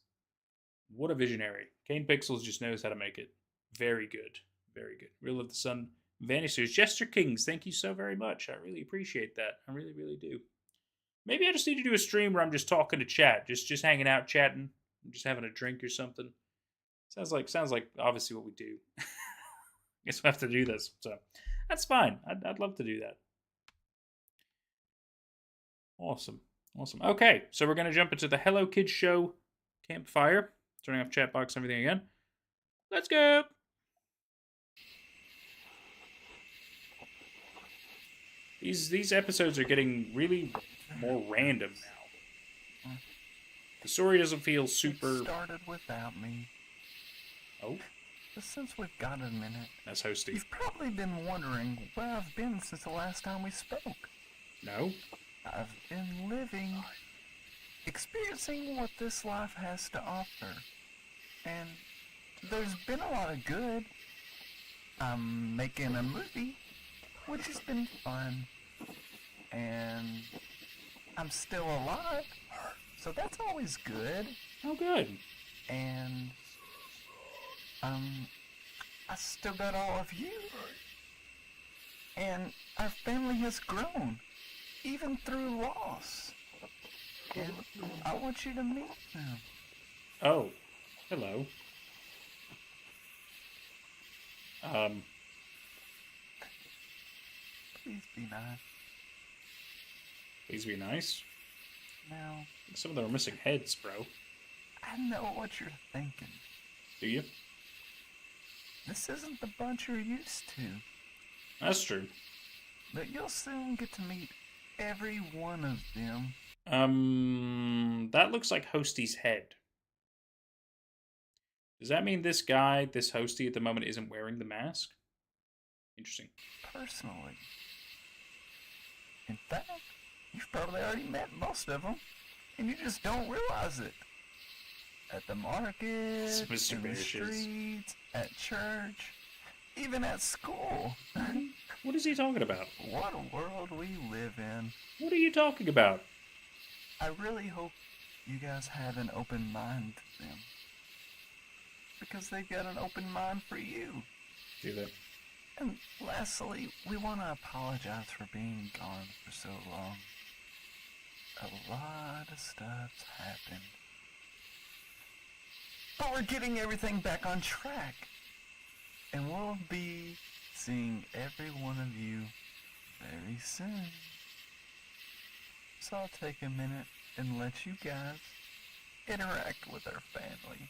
S1: What a visionary. Kane Pixels just knows how to make it. Very good. Very good. Real of the Sun. Vanishers. Jester Kings, thank you so very much. I really appreciate that. I really, really do. Maybe I just need to do a stream where I'm just talking to chat. Just hanging out, chatting. Just having a drink or something. Sounds like obviously what we do. Guess we have to do this. So that's fine. I'd love to do that. Awesome. Awesome. Okay, so we're going to jump into the Hello Kids Show campfire. Turning off chat box and everything again. Let's go. These episodes are getting really more random now. The story doesn't feel super...
S10: It started without me.
S1: Oh?
S10: But since we've got a minute...
S1: That's hosty.
S10: You've probably been wondering where I've been since the last time we spoke.
S1: No?
S10: I've been living, experiencing what this life has to offer. And there's been a lot of good. I'm making a movie, which has been fun. And I'm still alive, so that's always good.
S1: Oh, good.
S10: And I still got all of you. And our family has grown, even through loss. And I want you to meet them.
S1: Oh, hello.
S10: Please be nice.
S1: Please be nice.
S10: Now,
S1: Some of them are missing heads, bro.
S10: I know what you're thinking.
S1: Do you?
S10: This isn't the bunch you're used to.
S1: That's true.
S10: But you'll soon get to meet every one of them.
S1: That looks like Hosty's head. Does that mean this guy, this Hosty at the moment, isn't wearing the mask? Interesting.
S10: Personally. In fact, you've probably already met most of them, and you just don't realize it. At the market,
S1: Mr.
S10: in the
S1: Bearshes.
S10: streets, at church, even at school.
S1: What is he talking about?
S10: What a world we live in.
S1: What are you talking about?
S10: I really hope you guys have an open mind to them. Because they've got an open mind for you.
S1: Do that.
S10: And lastly, we want to apologize for being gone for so long. A lot of stuff's happened. But we're getting everything back on track. And we'll be seeing every one of you very soon. So I'll take a minute and let you guys interact with our family.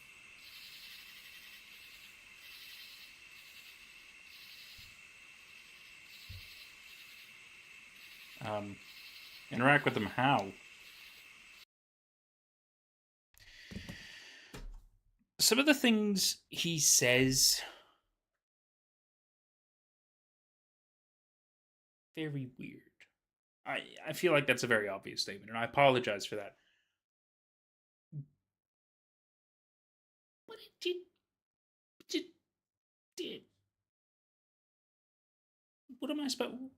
S1: Interact with them how? Some of the things he says, very weird. I feel like that's a very obvious statement, and I apologize for that. What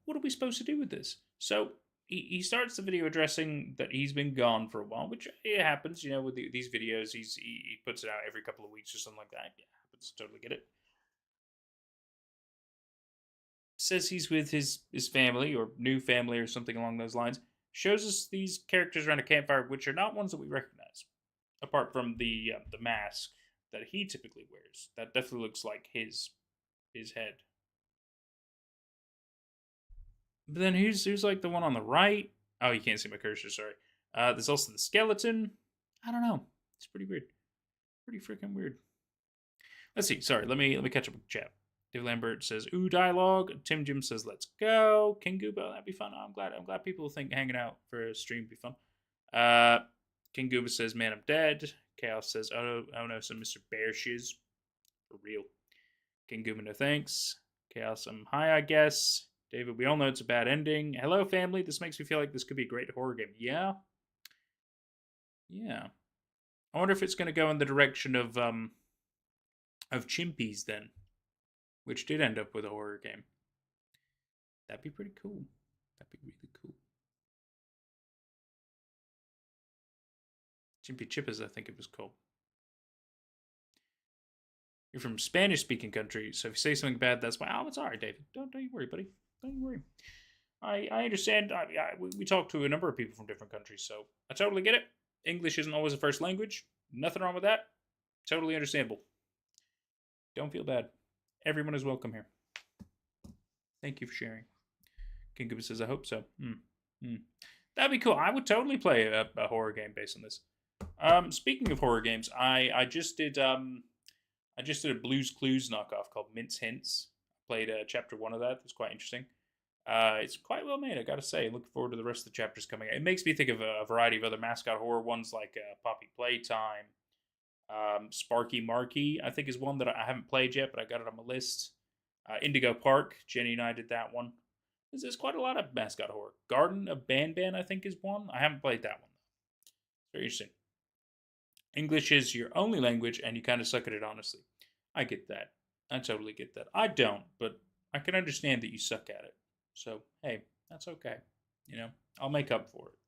S1: what are we supposed to do with this? So he starts the video addressing that he's been gone for a while, which it happens, you know, with these videos. He puts it out every couple of weeks or something like that. Yeah, happens. Totally get it. Says he's with his family or new family or something along those lines. Shows us these characters around a campfire, which are not ones that we recognize, apart from the mask that he typically wears. That definitely looks like his head. But then who's like the one on the right? Oh, you can't see my cursor. Sorry. There's also the skeleton. I don't know. It's pretty weird. Pretty freaking weird. Let's see. Sorry. Let me catch up with chat. Dave Lambert says, "Ooh, dialogue." Tim Jim says, "Let's go." King Gooba, that'd be fun. I'm glad people think hanging out for a stream would be fun. King Gooba says, "Man, I'm dead." Chaos says, "Oh no, some Mr. Bear shiz for real." King Gooba, no thanks. Chaos, I'm high, I guess. David, we all know it's a bad ending. Hello, family. This makes me feel like this could be a great horror game. Yeah. Yeah. I wonder if it's going to go in the direction of Chimpies then, which did end up with a horror game. That'd be pretty cool. That'd be really cool. Chimpy Chippers, I think it was called. You're from Spanish-speaking country, so if you say something bad, that's why. Oh, it's all right, David. Don't you worry, buddy. Don't you worry. I understand. We talk to a number of people from different countries, so I totally get it. English isn't always a first language. Nothing wrong with that. Totally understandable. Don't feel bad. Everyone is welcome here. Thank you for sharing. King Gooba says, "I hope so." That'd be cool. I would totally play a horror game based on this. Speaking of horror games, I just did a Blue's Clues knockoff called Mince Hints. I played chapter 1 of that. It was quite interesting. It's quite well made, I gotta say. Looking forward to the rest of the chapters coming out. It makes me think of a variety of other mascot horror ones like Poppy Playtime. Sparky Marky, I think, is one that I haven't played yet, but I got it on my list. Indigo Park, Jenny and I did that one. There's quite a lot of mascot horror. Garden of Banban, I think, is one. I haven't played that one, though. Very interesting. English is your only language, and you kind of suck at it, honestly. I get that. I totally get that. I don't, but I can understand that you suck at it. So, hey, that's okay. You know, I'll make up for it.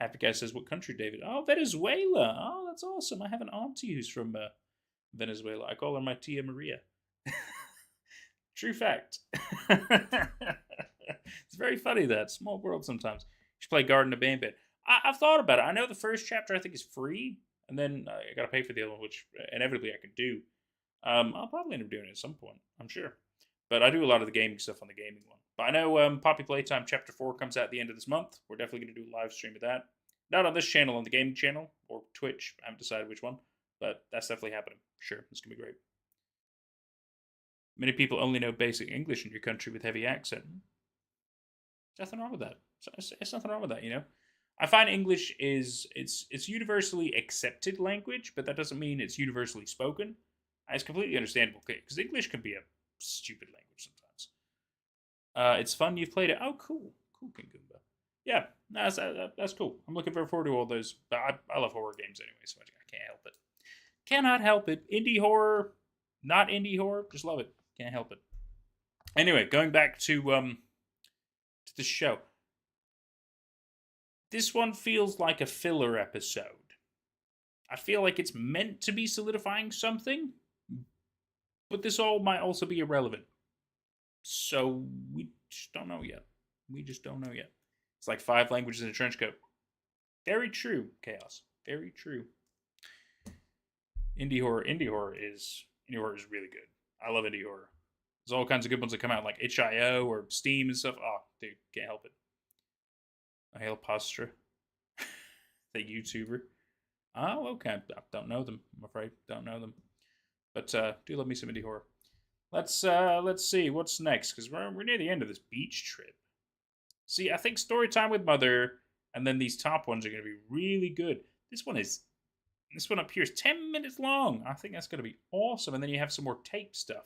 S1: Happy Guy says, "What country, David?" Oh, Venezuela. Oh, that's awesome. I have an auntie who's from Venezuela. I call her my Tia Maria. True fact. It's very funny that small world sometimes. You should play Garden of Bambit. I've thought about it. I know the first chapter I think is free, and then I gotta pay for the other one, which inevitably I can do. I'll probably end up doing it at some point, I'm sure. But I do a lot of the gaming stuff on the gaming one. But I know Poppy Playtime Chapter 4 comes out at the end of this month. We're definitely going to do a live stream of that. Not on this channel, on the gaming channel, or Twitch. I haven't decided which one. But that's definitely happening. Sure, it's going to be great. Many people only know basic English in your country with heavy accent. There's nothing wrong with that. It's nothing wrong with that, you know? I find English is it's universally accepted language, but that doesn't mean it's universally spoken. It's completely understandable, because English can be a stupid language sometimes. It's fun. You've played it. Oh, cool. Cool, King Goomba. Yeah, that's cool. I'm looking forward to all those. But I love horror games anyway, so I can't help it. Cannot help it. Indie horror, not indie horror. Just love it. Can't help it. Anyway, going back to the show. This one feels like a filler episode. I feel like it's meant to be solidifying something, but this all might also be irrelevant. So we just don't know yet. We just don't know yet. It's like 5 languages in a trench coat. Very true, Chaos. Very true. Indie horror is really good. I love indie horror. There's all kinds of good ones that come out, like itch.io or Steam and stuff. Oh, dude, can't help it. Hail Postra. The YouTuber. Oh, okay. I don't know them, I'm afraid. Don't know them. But do love me some indie horror. Let's see what's next, because we're near the end of this beach trip. See, I think story time with Mother, and then these top ones are going to be really good. This one up here is 10 minutes long. I think that's going to be awesome. And then you have some more tape stuff.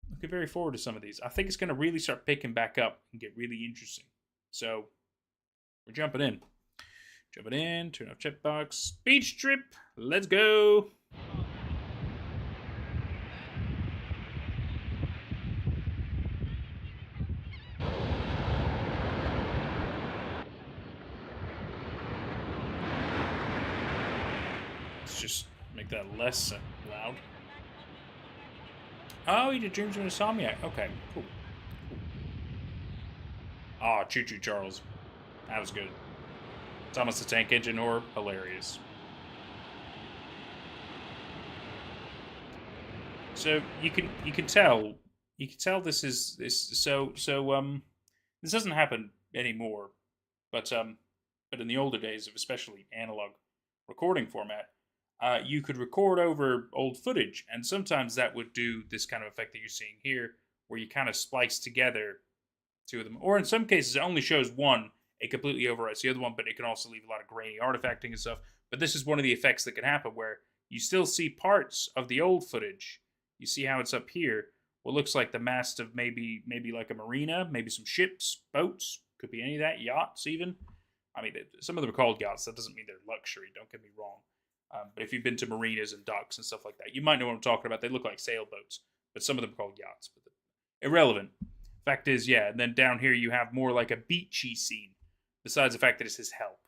S1: Looking very forward to some of these. I think it's going to really start picking back up and get really interesting. So we're jumping in. Turn off chat box. Beach trip. Let's go. Let's just make that less loud. Oh, he did Dreams of an Insomniac. Okay, cool. Ah, Choo Choo Charles. That was good. Thomas the Tank Engine horror, hilarious. So you can tell this is this this doesn't happen anymore, but in the older days of especially analog recording format, you could record over old footage, and sometimes that would do this kind of effect that you're seeing here, where you kind of splice together 2 of them, or in some cases it only shows one. It completely overwrites the other one, but it can also leave a lot of grainy artifacting and stuff. But this is one of the effects that can happen where you still see parts of the old footage. You see how it's up here. What looks like the mast of maybe like a marina, maybe some ships, boats, could be any of that, yachts even. I mean, some of them are called yachts. That doesn't mean they're luxury, don't get me wrong. But if you've been to marinas and docks and stuff like that, you might know what I'm talking about. They look like sailboats, but some of them are called yachts. But irrelevant. Fact is, yeah, and then down here you have more like a beachy scene. Besides the fact that it's his help.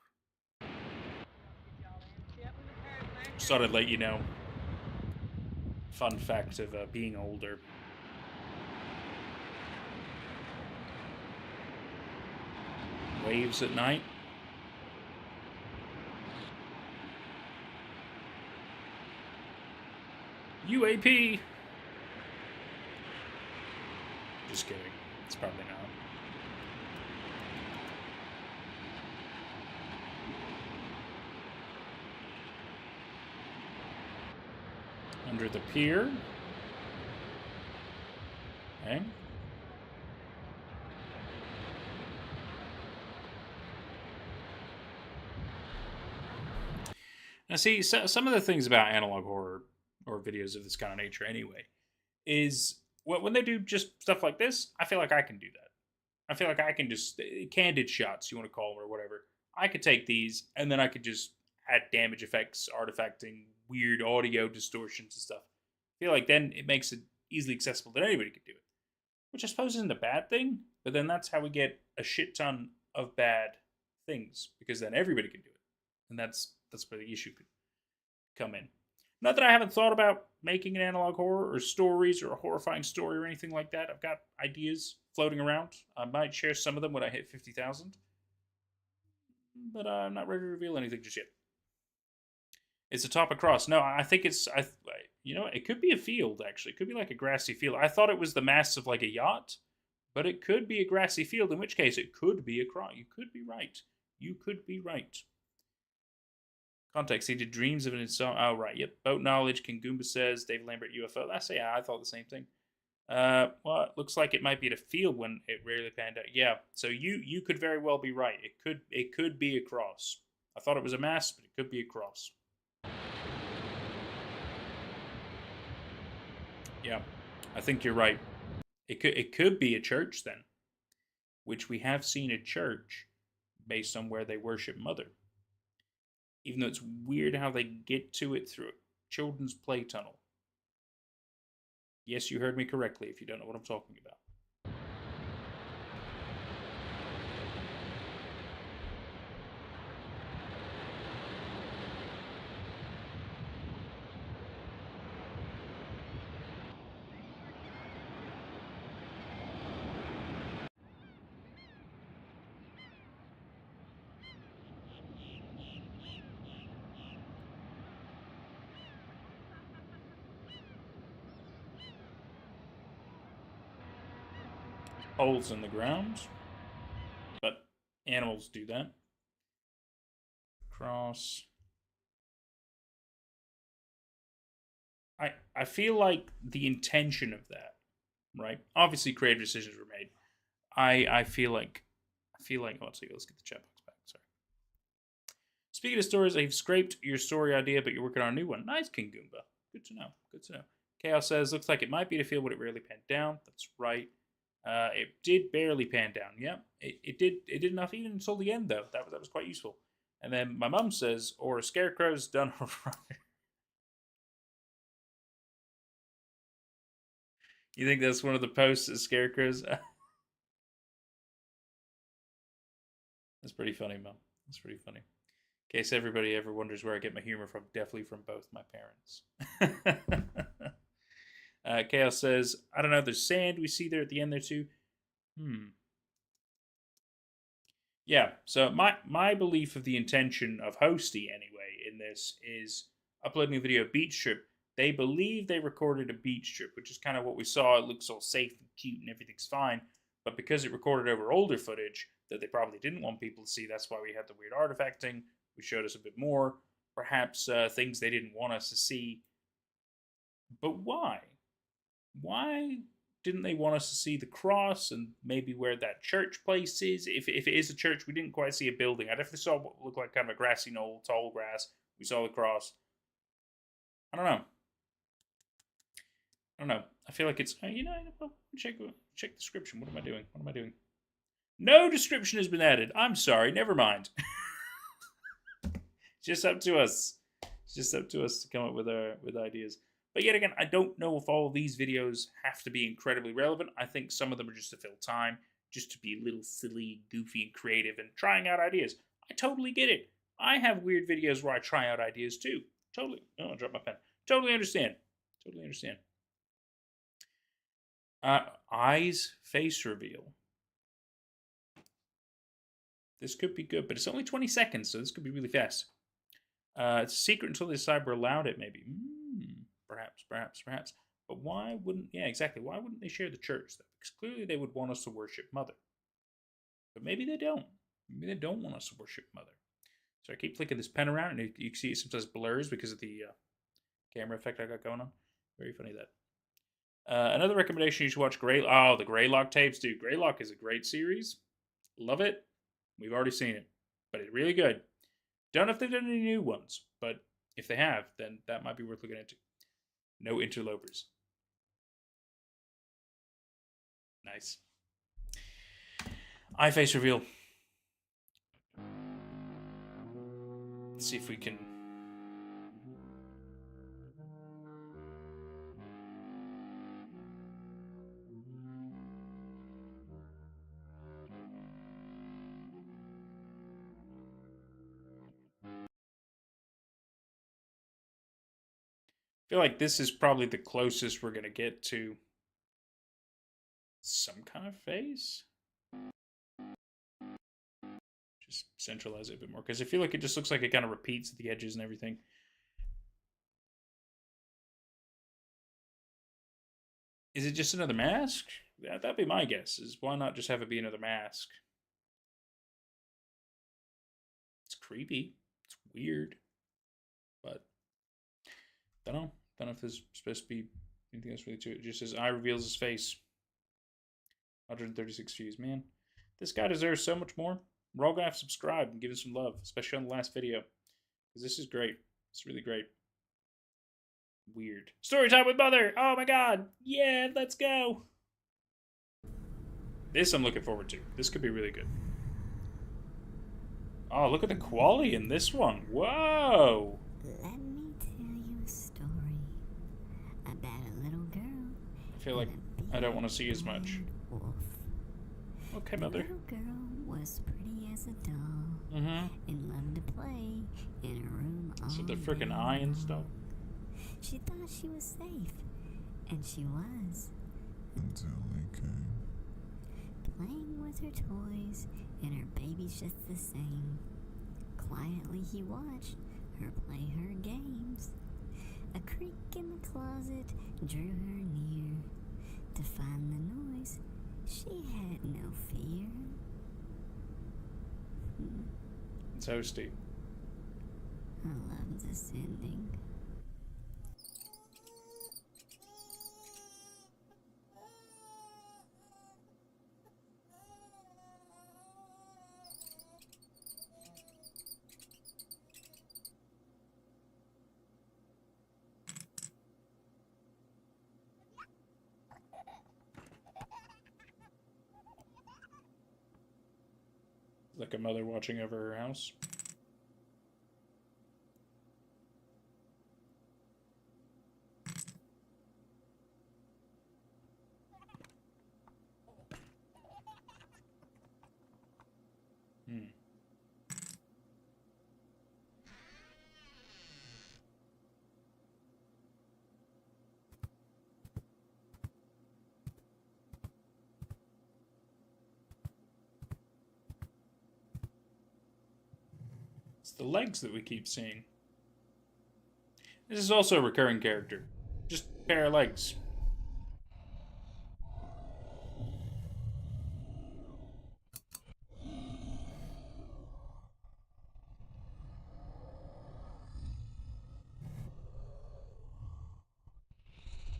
S1: Just thought I'd let you know. Fun fact of being older. Waves at night. UAP! Just kidding. It's probably not. Under the pier. Okay. Now, see, some of the things about analog horror, or videos of this kind of nature anyway, is when they do just stuff like this, I feel like I can do that. I feel like I can just, candid shots, you want to call them, or whatever. I could take these, and then I could just add damage effects, artifacting, weird audio distortions and stuff. I feel like then it makes it easily accessible that anybody could do it. Which I suppose isn't a bad thing, but then that's how we get a shit ton of bad things, because then everybody can do it. And that's where the issue could come in. Not that I haven't thought about making an analog horror or stories or a horrifying story or anything like that. I've got ideas floating around. I might share some of them when I hit 50,000, but I'm not ready to reveal anything just yet. It's a top across. No, I think it's it could be a field actually. It could be like a grassy field. I thought it was the mast of like a yacht, but it could be a grassy field. In which case, it could be a cross. You could be right. You could be right. Context. He did dreams of an insane. Oh right, yep. Boat knowledge. King Goomba says. Dave Lambert UFO. That's yeah. I thought the same thing. Well, it looks like it might be at a field when it rarely panned out. Yeah. So you could very well be right. It could be a cross. I thought it was a mast, but it could be a cross. Yeah, I think you're right. It could be a church then, which we have seen a church based on where they worship Mother. Even though it's weird how they get to it through a children's play tunnel. Yes, you heard me correctly if you don't know what I'm talking about. Holes in the ground, but animals do that. Cross. I feel like the intention of that, right? Obviously, creative decisions were made. I feel like let's see. Let's get the chat box back. Sorry. Speaking of stories, I've scraped your story idea, but you're working on a new one. Nice, King Goomba. Good to know. Good to know. Chaos says, looks like it might be to feel what it rarely panned down. That's right. It did barely pan down. Yeah, it did. It did enough even until the end, though. That was quite useful. And then my mum says, or a scarecrow's done right. You think that's one of the posts of scarecrows? That's pretty funny, Mum. That's pretty funny. In case everybody ever wonders where I get my humor from, definitely from both my parents. Chaos says, I don't know, there's sand we see there at the end there too. Yeah, so my belief of the intention of Hosty anyway in this is uploading a video of beach trip. They believe they recorded a beach trip, which is kind of what we saw. It looks all safe and cute and everything's fine. But because it recorded over older footage that they probably didn't want people to see, that's why we had the weird artifacting, which showed us a bit more. Perhaps things they didn't want us to see. But why? Why didn't they want us to see the cross and maybe where that church place is? If it is a church, we didn't quite see a building. I definitely saw what looked like kind of a grassy knoll, tall grass. We saw the cross. I don't know. I don't know. I feel like it's check the description. What am I doing? What am I doing? No description has been added. I'm sorry. Never mind. It's just up to us. It's just up to us to come up with ideas. But yet again, I don't know if all of these videos have to be incredibly relevant. I think some of them are just to fill time, just to be a little silly, goofy, and creative, and trying out ideas. I totally get it. I have weird videos where I try out ideas too. Totally. Oh, I dropped my pen. Totally understand. Totally understand. Eyes face reveal. This could be good, but it's only 20 seconds, so this could be really fast. It's a secret until they decide we're allowed it, maybe. Perhaps. But why wouldn't, yeah, exactly. Why wouldn't they share the church, though? Because clearly they would want us to worship Mother. But maybe they don't. Maybe they don't want us to worship Mother. So I keep flicking this pen around, and you can see it sometimes blurs because of the camera effect I got going on. Very funny that. Another recommendation, you should watch the Greylock tapes, dude. Greylock is a great series. Love it. We've already seen it. But it's really good. Don't know if they've done any new ones, but if they have, then that might be worth looking into. No interlopers. Nice. Eye face reveal. Let's see if we can. feel like this is probably the closest we're gonna get to some kind of face. Just centralize it a bit more, because I feel like it just looks like it kind of repeats at the edges and everything. Is it just another mask? That'd be my guess. Is why not just have it be another mask? It's creepy. It's weird. But don't know. Don't know if there's supposed to be anything else really to it. It just says eye reveals his face. 136 views. Man, this guy deserves so much more. We're all gonna have to subscribe and give him some love, especially on the last video. Because this is great. It's really great. Weird. Story time with Mother! Oh my god! Yeah, let's go! This I'm looking forward to. This could be really good. Oh, look at the quality in this one. Whoa!
S11: Let me tell you a story about a little girl.
S1: I feel like I don't want to see as much.
S11: Wolf.
S1: Okay,
S11: The
S1: Mother.
S11: little girl was pretty as a doll
S1: Mm-hmm.
S11: and loved to play in a room all
S1: So the
S11: day
S1: freaking eye and
S11: long.
S1: stuff.
S11: She thought she was safe, and she was.
S3: Until he came.
S11: Playing with her toys, and her baby's just the same. Quietly he watched her play her games. A creak in the closet drew her near. To find the noise, she had no fear.
S1: It's hosty.
S11: I love this ending.
S1: Like a mother watching over her house. It's the legs that we keep seeing. This is also a recurring character. Just a pair of legs.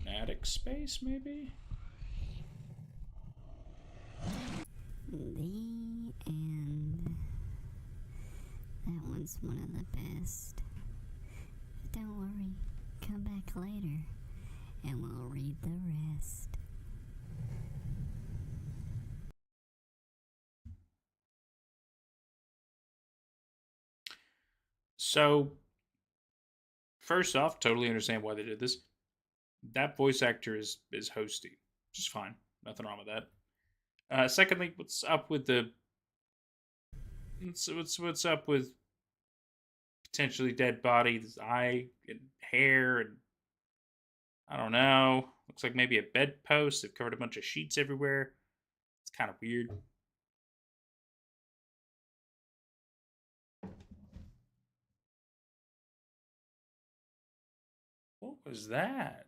S1: An attic space, maybe?
S11: The end. That one's one of the best. But don't worry, come back later and we'll read the rest.
S1: So, first off, totally understand why they did this. That voice actor is hosty. Just fine. Nothing wrong with that. Secondly, what's up with the... What's up with potentially dead bodies, eye and hair, and I don't know. Looks like maybe a bedpost. They've covered a bunch of sheets everywhere. It's kind of weird. What was that?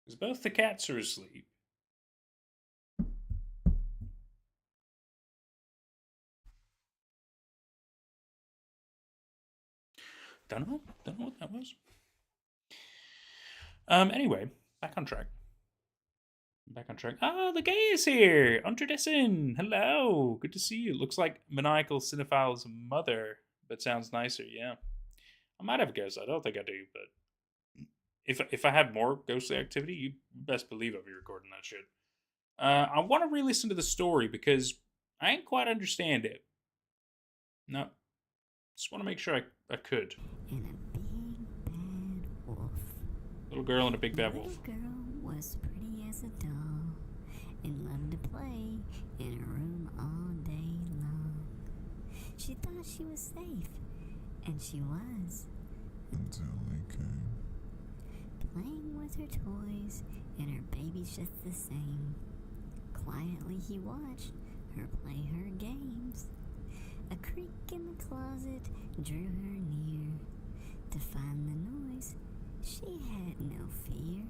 S1: Because both the cats are asleep. Don't know what that was. Anyway, back on track. Ah, the gay is here! Unterdessen! Hello! Good to see you. Looks like maniacal cinephile's mother, but sounds nicer, yeah. I might have a ghost. I don't think I do, but if I had more ghostly activity, you best believe I'll be recording that shit. I want to re-listen to the story because I ain't quite understand it. No. Just want to make sure I could.
S11: And a big bad wolf.
S1: Little girl and a big bad
S11: The
S1: wolf.
S11: little girl was pretty as a doll and loved to play in a room all day long. She thought she was safe, and she was.
S3: until he came.
S11: Playing with her toys, and her baby's just the same. Quietly he watched her play her games. A creak in the closet drew her near. To find the noise, she had no fear.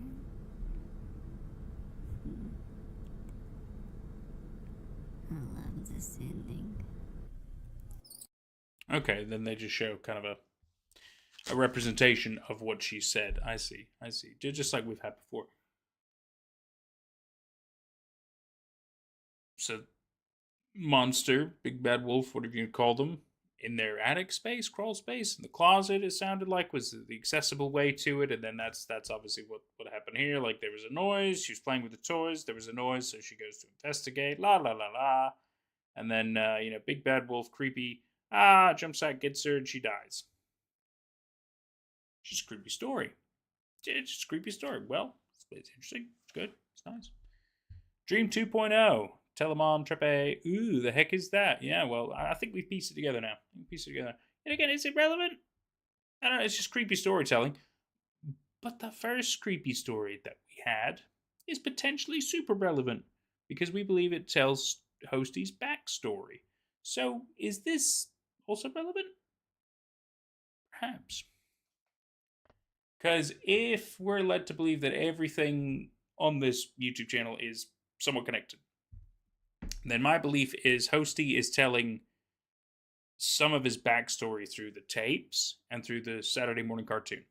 S11: I love this ending.
S1: Okay, then they just show kind of a representation of what she said. I see. Just like we've had before. So, monster, big bad wolf, whatever you call them, in their attic space, crawl space, in the closet, it sounded like was the accessible way to it. And then that's obviously what happened here. Like, there was a noise, she was playing with the toys, there was a noise, so she goes to investigate, la la la la. And then, big bad wolf, creepy, jumps out, gets her, and she dies. Just a creepy story. It's just a creepy story. Well, it's interesting. It's good. It's nice. Dream 2.0. Telemom Trepe. Ooh, the heck is that? Yeah, well, I think we've pieced it together now. And again, is it relevant? I don't know. It's just creepy storytelling. But the first creepy story that we had is potentially super relevant because we believe it tells Hosty's backstory. So, is this also relevant? Perhaps. Because if we're led to believe that everything on this YouTube channel is somewhat connected, then my belief is Hosty is telling some of his backstory through the tapes and through the Saturday morning cartoon.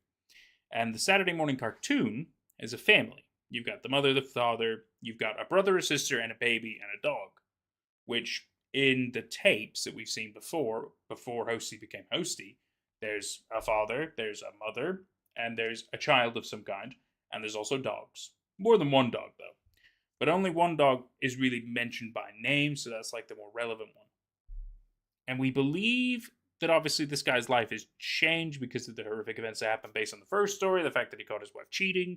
S1: And the Saturday morning cartoon is a family. You've got the mother, the father, you've got a brother, a sister, and a baby, and a dog. Which, in the tapes that we've seen before Hosty became Hosty, there's a father, there's a mother, and there's a child of some kind, and there's also dogs. More than one dog, though. But only one dog is really mentioned by name, so that's like the more relevant one. And we believe that obviously this guy's life has changed because of the horrific events that happened based on the first story, the fact that he caught his wife cheating.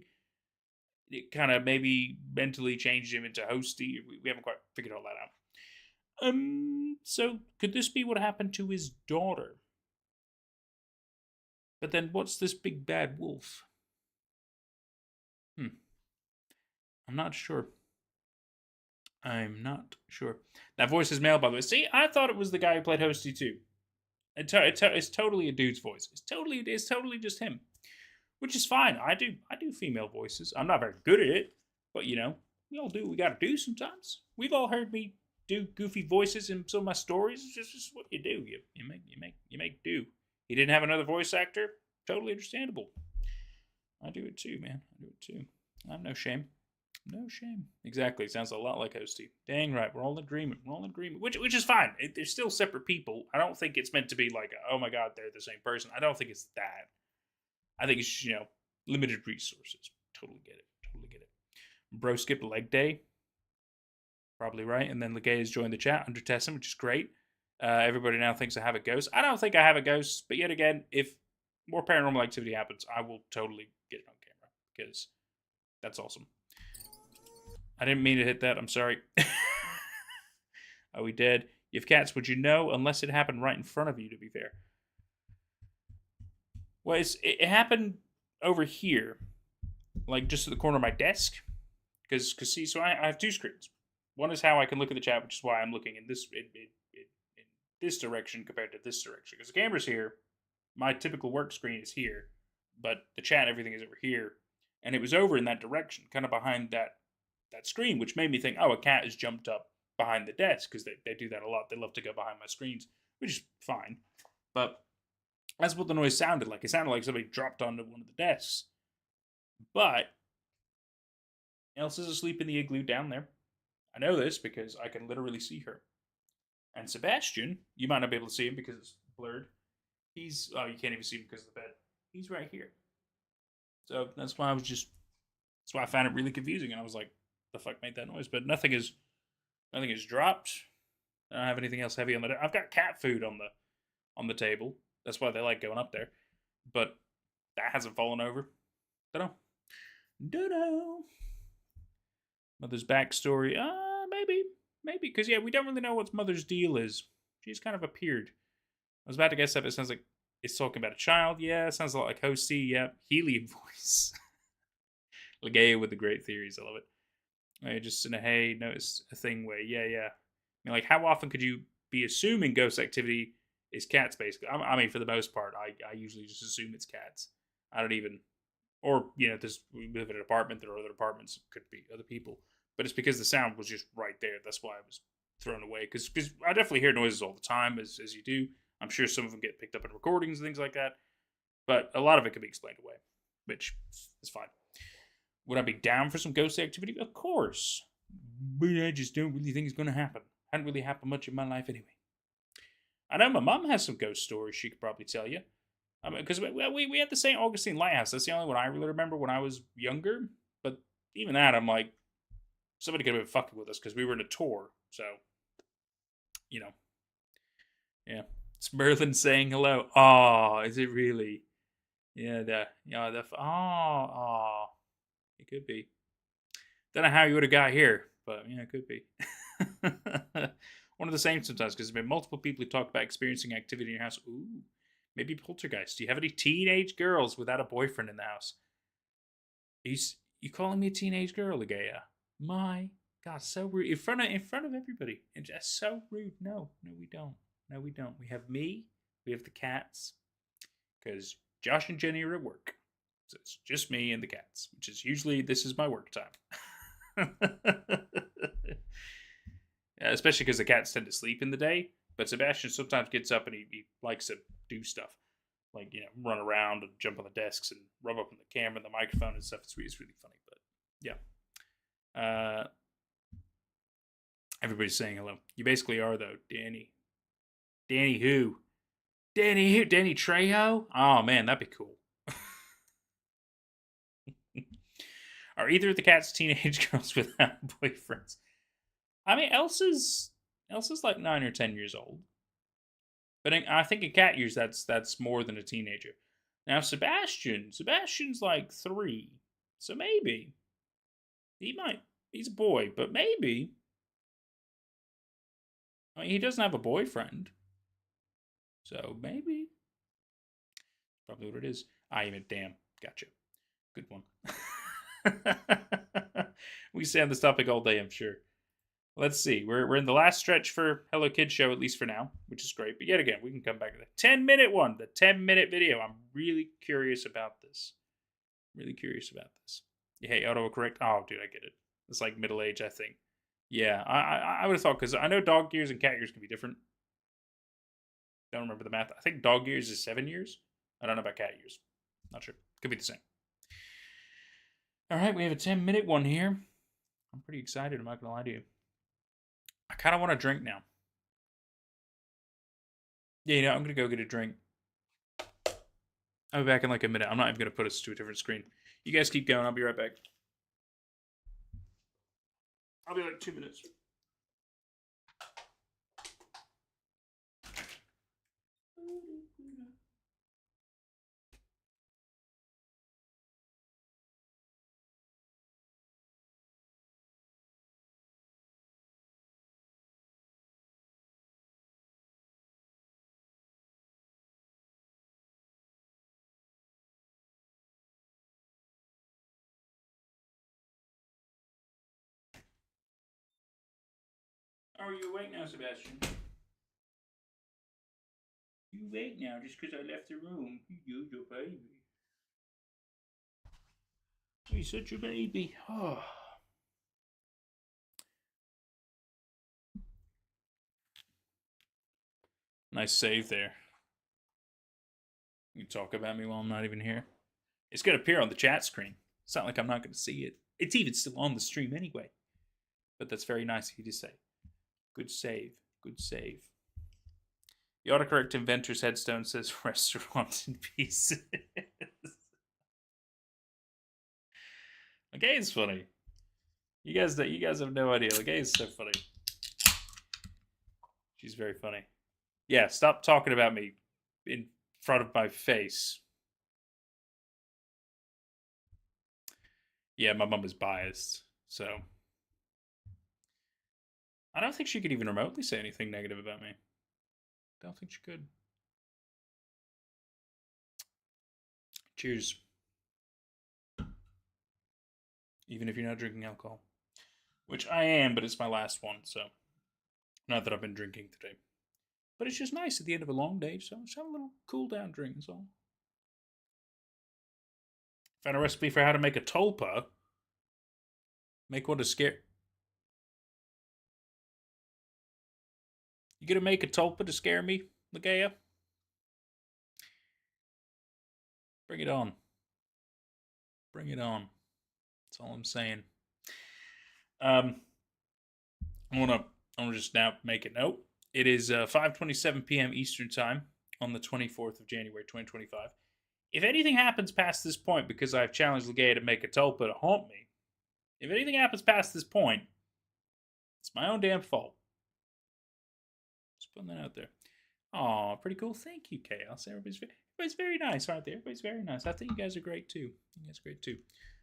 S1: It kind of maybe mentally changed him into Hosty. We haven't quite figured all that out. So could this be what happened to his daughter? But then what's this big bad wolf? I'm not sure. That voice is male, by the way. See, I thought it was the guy who played Hosty too. It's totally a dude's voice. It's totally just him, which is fine. I do female voices. I'm not very good at it, but we all do what we got to do sometimes. We've all heard me do goofy voices in some of my stories. It's just what you do. You make do. He didn't have another voice actor. Totally understandable. I do it too, man. I do it too. I'm no shame. No shame. Exactly. Sounds a lot like Hosty. Dang right. We're all in agreement. Which is fine. They're still separate people. I don't think it's meant to be like, oh my god, they're the same person. I don't think it's that. I think it's just, limited resources. Totally get it. Bro skipped leg day. Probably right. And then Legay has joined the chat under Tessin, which is great. Everybody now thinks I have a ghost. I don't think I have a ghost. But yet again, if more paranormal activity happens, I will totally get it on camera. Because that's awesome. I didn't mean to hit that. I'm sorry. Oh, we did. You have cats, would you know? Unless it happened right in front of you, to be fair. Well, it happened over here. Like, just at the corner of my desk. Because see, so I have two screens. One is how I can look at the chat, which is why I'm looking in this direction compared to this direction. Because the camera's here. My typical work screen is here. But the chat, everything is over here. And it was over in that direction, kind of behind that screen, which made me think, oh, a cat has jumped up behind the desk, because they do that a lot. They love to go behind my screens, which is fine. But that's what the noise sounded like. It sounded like somebody dropped onto one of the desks. But Elsa's asleep in the igloo down there. I know this because I can literally see her. And Sebastian, you might not be able to see him because it's blurred. You can't even see him because of the bed. He's right here. So that's why I found it really confusing. And I was like, the fuck made that noise? But nothing is dropped. I don't have anything else heavy on the. I've got cat food on the table. That's why they like going up there. But that hasn't fallen over. Dunno. Mother's backstory. Maybe. Because we don't really know what Mother's deal is. She's kind of appeared. I was about to guess that, but it sounds like It's talking about a child. Yeah, sounds a lot like Host C. Yep. Helium voice. Legea with the great theories. I love it. Just in a hey, notice a thing way. Yeah, yeah. I mean, like, how often could you be assuming ghost activity is cats, basically? I mean, for the most part, I usually just assume it's cats. I don't even, or, we live in an apartment, there are other apartments, it could be other people. But it's because the sound was just right there. That's why I was thrown away. Because I definitely hear noises all the time, as you do. I'm sure some of them get picked up in recordings and things like that. But a lot of it can be explained away, which is fine. Would I be down for some ghost activity? Of course. But I just don't really think it's going to happen. Hadn't really happened much in my life anyway. I know my mom has some ghost stories she could probably tell you. I mean, because we had the St. Augustine Lighthouse. That's the only one I really remember when I was younger. But even that, I'm like, somebody could have been fucking with us because we were in a tour. So, yeah. It's Merlin saying hello. Oh, is it really? Yeah, it could be. Don't know how you would have got here, but yeah, it could be. One of the same sometimes, because there's been multiple people who talk about experiencing activity in your house. Ooh, maybe poltergeist. Do you have any teenage girls without a boyfriend in the house? You calling me a teenage girl, Ligea? My God, so rude in front of everybody. And just so rude. No, we don't. No, we don't. We have me. We have the cats. Because Josh and Jenny are at work. So it's just me and the cats, which is usually this is my work time. Especially because the cats tend to sleep in the day. But Sebastian sometimes gets up and he likes to do stuff. Like, run around and jump on the desks and rub up on the camera and the microphone and stuff. It's really funny. But yeah. Everybody's saying hello. You basically are, though, Danny. Danny who? Danny who? Danny Trejo? Oh, man, that'd be cool. Are either of the cats teenage girls without boyfriends? I mean, Elsa's like 9 or 10 years old. But I think in cat years, that's more than a teenager. Now, Sebastian's like 3. So maybe. He's a boy, but maybe. I mean, he doesn't have a boyfriend. So maybe. Probably what it is. I mean, damn. Gotcha. Good one. We stay on this topic all day, I'm sure. Let's see. We're in the last stretch for Hello Kids Show, at least for now, which is great. But yet again, we can come back to the 10-minute one, the 10-minute video. I'm really curious about this. You hate autocorrect? Oh, dude, I get it. It's like middle age, I think. Yeah, I would have thought, because I know dog years and cat years can be different. Don't remember the math. I think dog years is 7 years. I don't know about cat years. Not sure. Could be the same. All right, we have a 10-minute one here. I'm pretty excited. I'm not going to lie to you. I kind of want a drink now. Yeah, I'm going to go get a drink. I'll be back in like a minute. I'm not even going to put us to a different screen. You guys keep going. I'll be right back. I'll be like 2 minutes. Are you awake now, Sebastian? You awake now just because I left the room. You're your baby. You're such a baby. Oh. Nice save there. You talk about me while I'm not even here. It's going to appear on the chat screen. It's not like I'm not going to see it. It's even still on the stream anyway. But that's very nice of you to say. Good save. Good save. The autocorrect inventor's headstone says restaurant in pieces. Okay, it's funny. You guys have no idea. Legay is so funny. She's very funny. Yeah, stop talking about me in front of my face. Yeah, my mom is biased, so I don't think she could even remotely say anything negative about me. Don't think she could. Cheers. Even if you're not drinking alcohol. Which I am, but it's my last one, so. Not that I've been drinking today. But it's just nice at the end of a long day, so just have a little cool down drink, that's all. Found a recipe for how to make a tulpa. Make one to scare. You gonna make a tulpa to scare me, Ligea? Bring it on. Bring it on. That's all I'm saying. I wanna just now make a note. It is 5:27 p.m. Eastern Time on the 24th of January, 2025. If anything happens past this point, because I've challenged Ligea to make a tulpa to haunt me, if anything happens past this point, it's my own damn fault. Just putting that out there. Aw, pretty cool. Thank you, Chaos. Everybody's very nice, aren't they? Everybody's very nice. I think you guys are great too.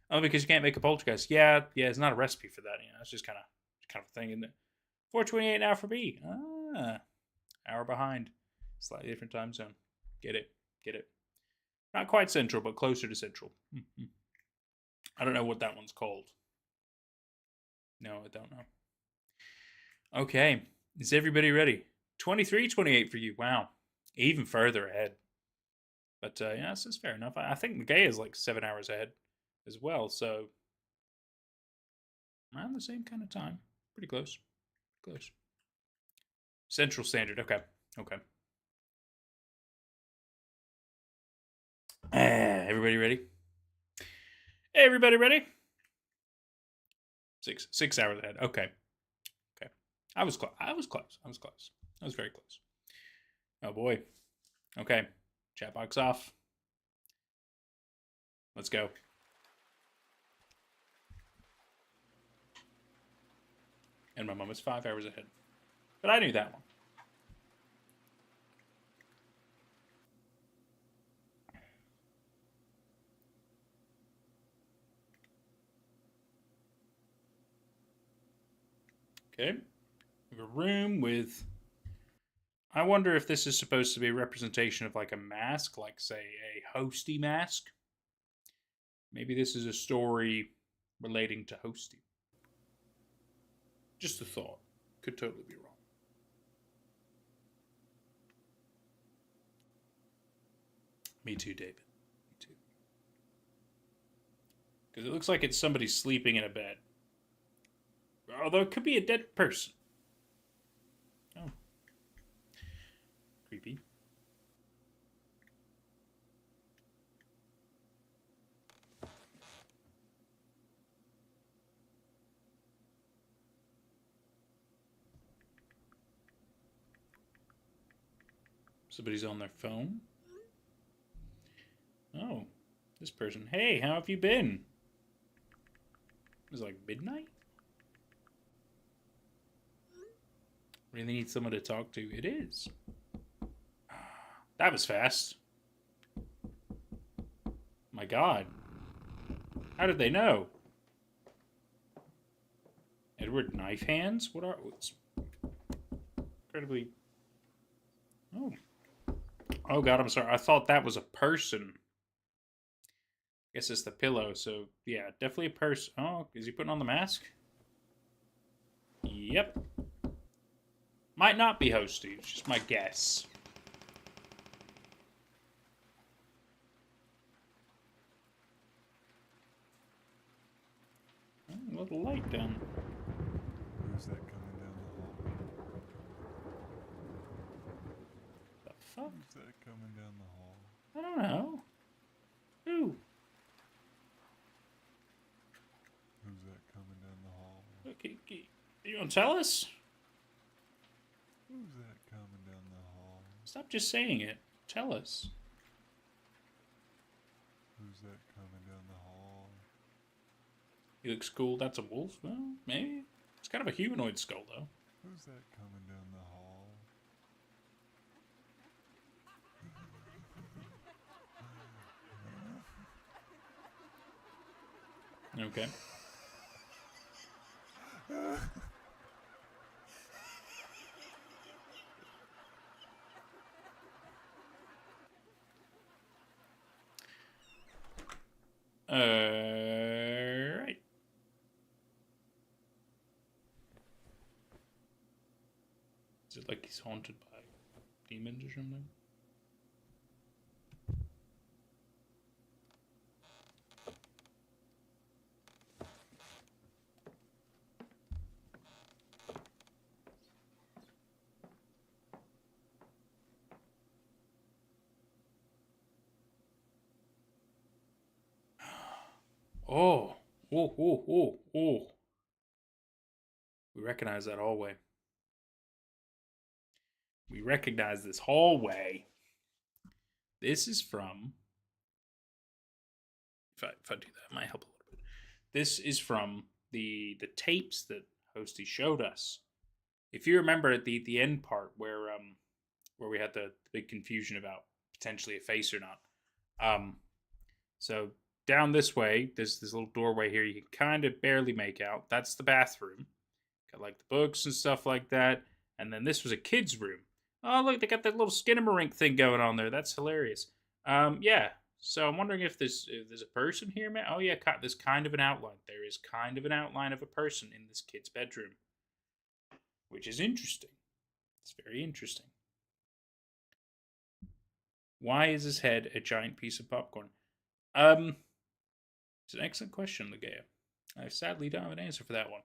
S1: Oh, because you can't make a poltergeist. Yeah, it's not a recipe for that. It's just kind of a thing, isn't it? 4:28 now for B. Hour behind. Slightly different time zone. Get it. Not quite central, but closer to central. I don't know what that one's called. No, I don't know. Okay. Is everybody ready? 23:28 for you. Wow. Even further ahead. But, yeah, this is fair enough. I think Ligea is like 7 hours ahead as well, so around the same kind of time. Pretty close. Central Standard. Okay. Everybody ready? Everybody ready? 6 hours ahead. Okay. I was close. I was very close. Oh boy. Okay. Chat box off. Let's go. And my mom is 5 hours ahead. But I knew that one. Okay. We have a room with... I wonder if this is supposed to be a representation of like a mask, like say a hosty mask. Maybe this is a story relating to hosty. Just a thought. Could totally be wrong. Me too, David. Me too. Because it looks like it's somebody sleeping in a bed. Although it could be a dead person. Oh. Creepy. Somebody's on their phone. Oh, this person. Hey, how have you been? It was like midnight? Really need someone to talk to. It is. That was fast. My God. How did they know? Edward Knife Hands? What are... It's incredibly... Oh. Oh God, I'm sorry. I thought that was a person. I guess it's the pillow, so yeah, definitely a person. Oh, is he putting on the mask? Yep. Might not be hosty, it's just my guess. Oh, a little light down.
S12: Who's that coming down the hall?
S1: The fuck?
S12: Who's that coming down the hall?
S1: I don't know. Who?
S12: Who's that coming down the hall?
S1: Okay, you want to tell us?
S12: Who's that coming down the hall?
S1: Stop just saying it. Tell us.
S12: Who's that coming down the hall?
S1: He looks cool. That's a wolf? Well, maybe. It's kind of a humanoid skull, though.
S12: Who's that coming down the hall?
S1: Okay. Is it like he's haunted by demons or something? Oh, oh, oh, oh, oh. We recognize that hallway. We recognize this hallway. This is from. If I do that, it might help a little bit. This is from the tapes that Hosty showed us. If you remember at the end part where we had the big confusion about potentially a face or not. So down this way, there's this little doorway here you can kind of barely make out. That's the bathroom. Got like the books and stuff like that. And then this was a kid's room. Oh, look, they got that little skinamarink thing going on there. That's hilarious. Yeah. So I'm wondering if there's a person here, man. Oh, yeah, there's kind of an outline. There is kind of an outline of a person in this kid's bedroom. Which is interesting. It's very interesting. Why is his head a giant piece of popcorn? It's an excellent question, Legea. I sadly don't have an answer for that one.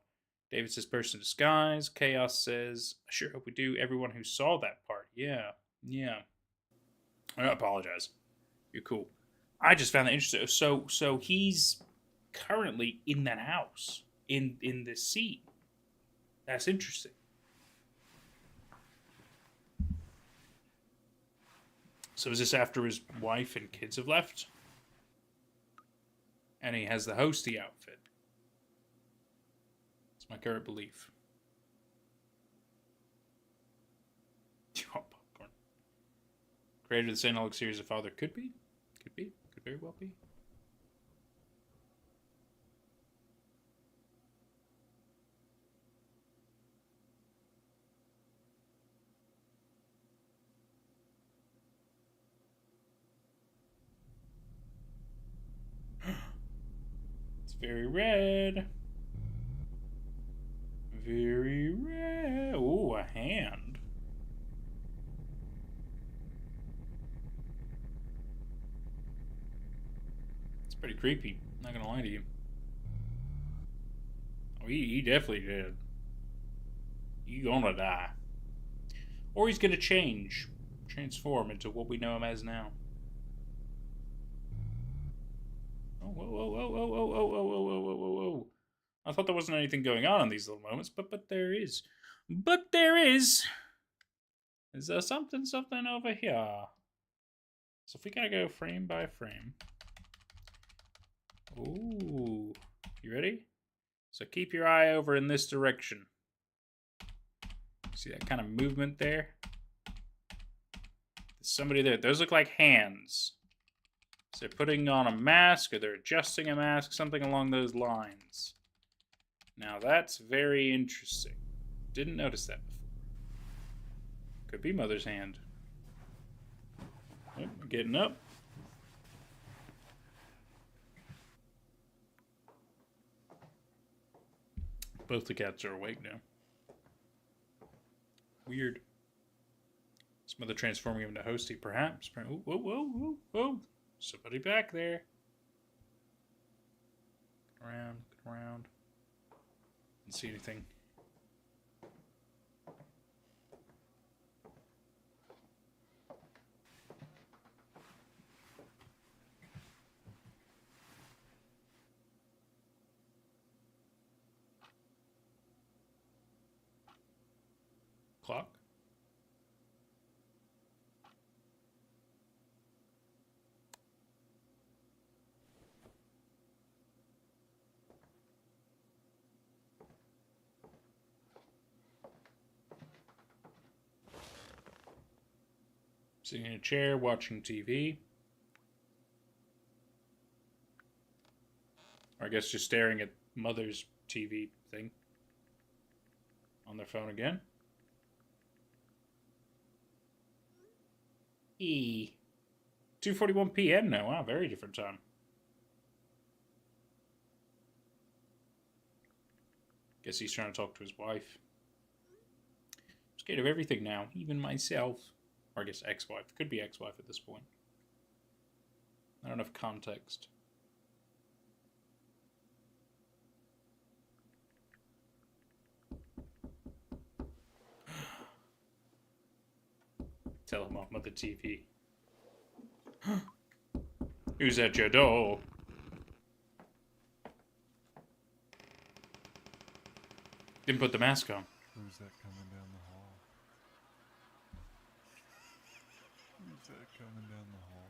S1: David says person in disguise. Chaos says, I sure hope we do. Everyone who saw that part. Yeah. I apologize. You're cool. I just found that interesting. So he's currently in that house. In this scene. That's interesting. So is this after his wife and kids have left? And he has the hosty outfit. It's my current belief. You want popcorn? Creator of the St. Alex series of Father could be. Could very well be. It's very red. Very red. Ooh, a hand. It's pretty creepy. Not gonna lie to you. Oh, he definitely did. You gonna die. Or he's gonna transform into what we know him as now. Oh, whoa, whoa, whoa, whoa, whoa, whoa, whoa, whoa, whoa, whoa, whoa. I thought there wasn't anything going on in these little moments, but there is. But there is. Is there something over here? So if we gotta go frame by frame. Ooh. You ready? So keep your eye over in this direction. See that kind of movement there? There's somebody there. Those look like hands. So they're putting on a mask or they're adjusting a mask, something along those lines. Now that's very interesting. Didn't notice that before. Could be Mother's hand. Oh, we're getting up. Both the cats are awake now. Weird. Is Mother transforming him into Hosty, perhaps? Whoa, whoa, whoa, whoa. Somebody back there. Get around. Didn't see anything. Clock? Sitting in a chair, watching TV. Or I guess just staring at Mother's TV thing. On their phone again. 2:41 p.m. now. Wow, very different time. Guess he's trying to talk to his wife. Just Scared of everything now, even myself. Or I guess ex-wife. Could be ex-wife at this point. I don't have context. Tell him off the TV. Who's at your door? Didn't put the mask on.
S12: Who's that coming down the hall? Who's that coming down the hall?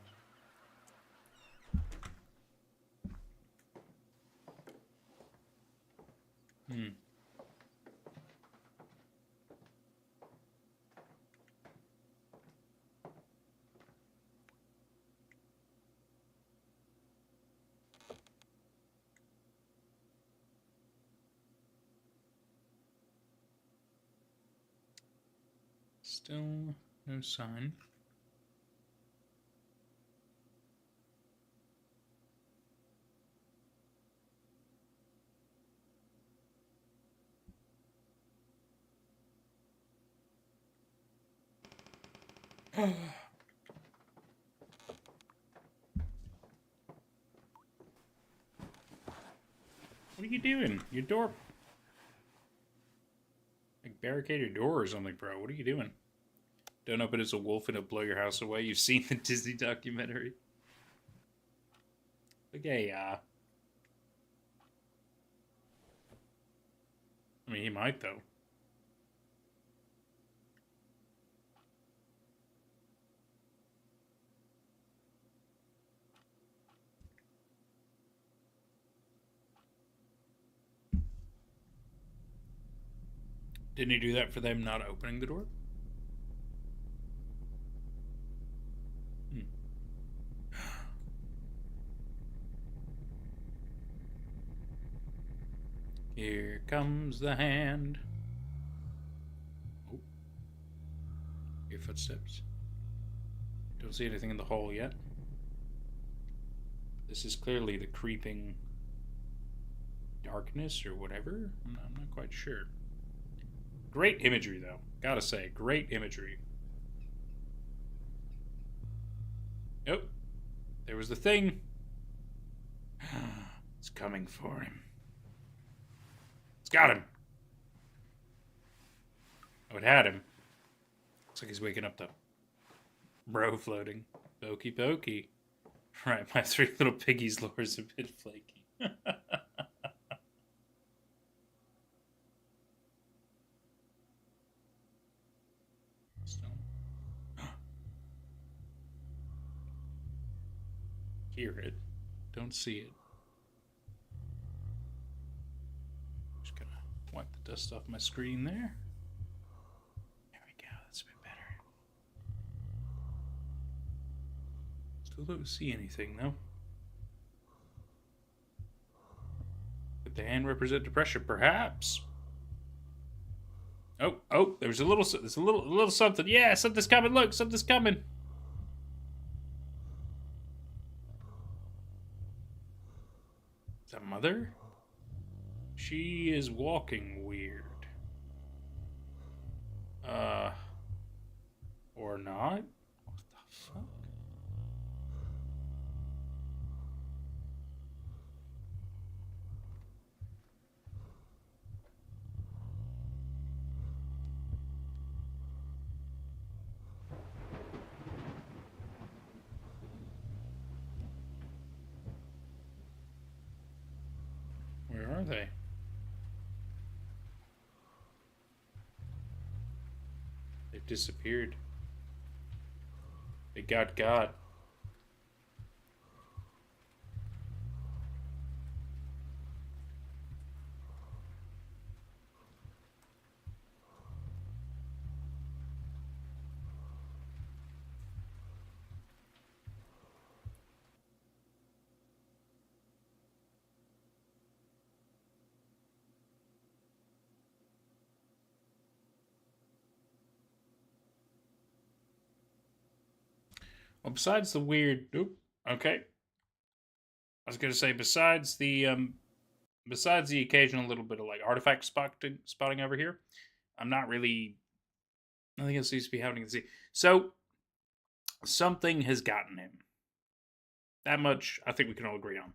S1: Still no sign. What are you doing? Your door... Like, barricade your door or something, bro. What are you doing? Don't open as a wolf and it'll blow your house away. You've seen the Disney documentary. Okay, I mean, he might, though. Didn't he do that for them not opening the door? Here comes the hand. Oh. Your footsteps. Don't see anything in the hall yet. This is clearly the creeping darkness or whatever. I'm not quite sure. Great imagery, though. Gotta say, great imagery. Oh, there was the thing. It's coming for him. It's got him. Oh, it had him. Looks like he's waking up, though. Bro floating. Pokey pokey. Right, my three little piggies lore is a bit flaky. Hear it. Don't see it. Just gonna wipe the dust off my screen there. There we go. That's a bit better. Still don't see anything, though. Could the hand represent depression? Perhaps. Oh, there's a little something. Yeah, something's coming. Look, something's coming. Is that Mother? She is walking weird. Or not? What the fuck? Where are they? They've disappeared. They got God. Well, besides the weird... Oop, okay. I was going to say, besides the occasional little bit of, like, artifact spotting over here, I'm not really Nothing else seems to be happening. So something has gotten him. That much I think we can all agree on.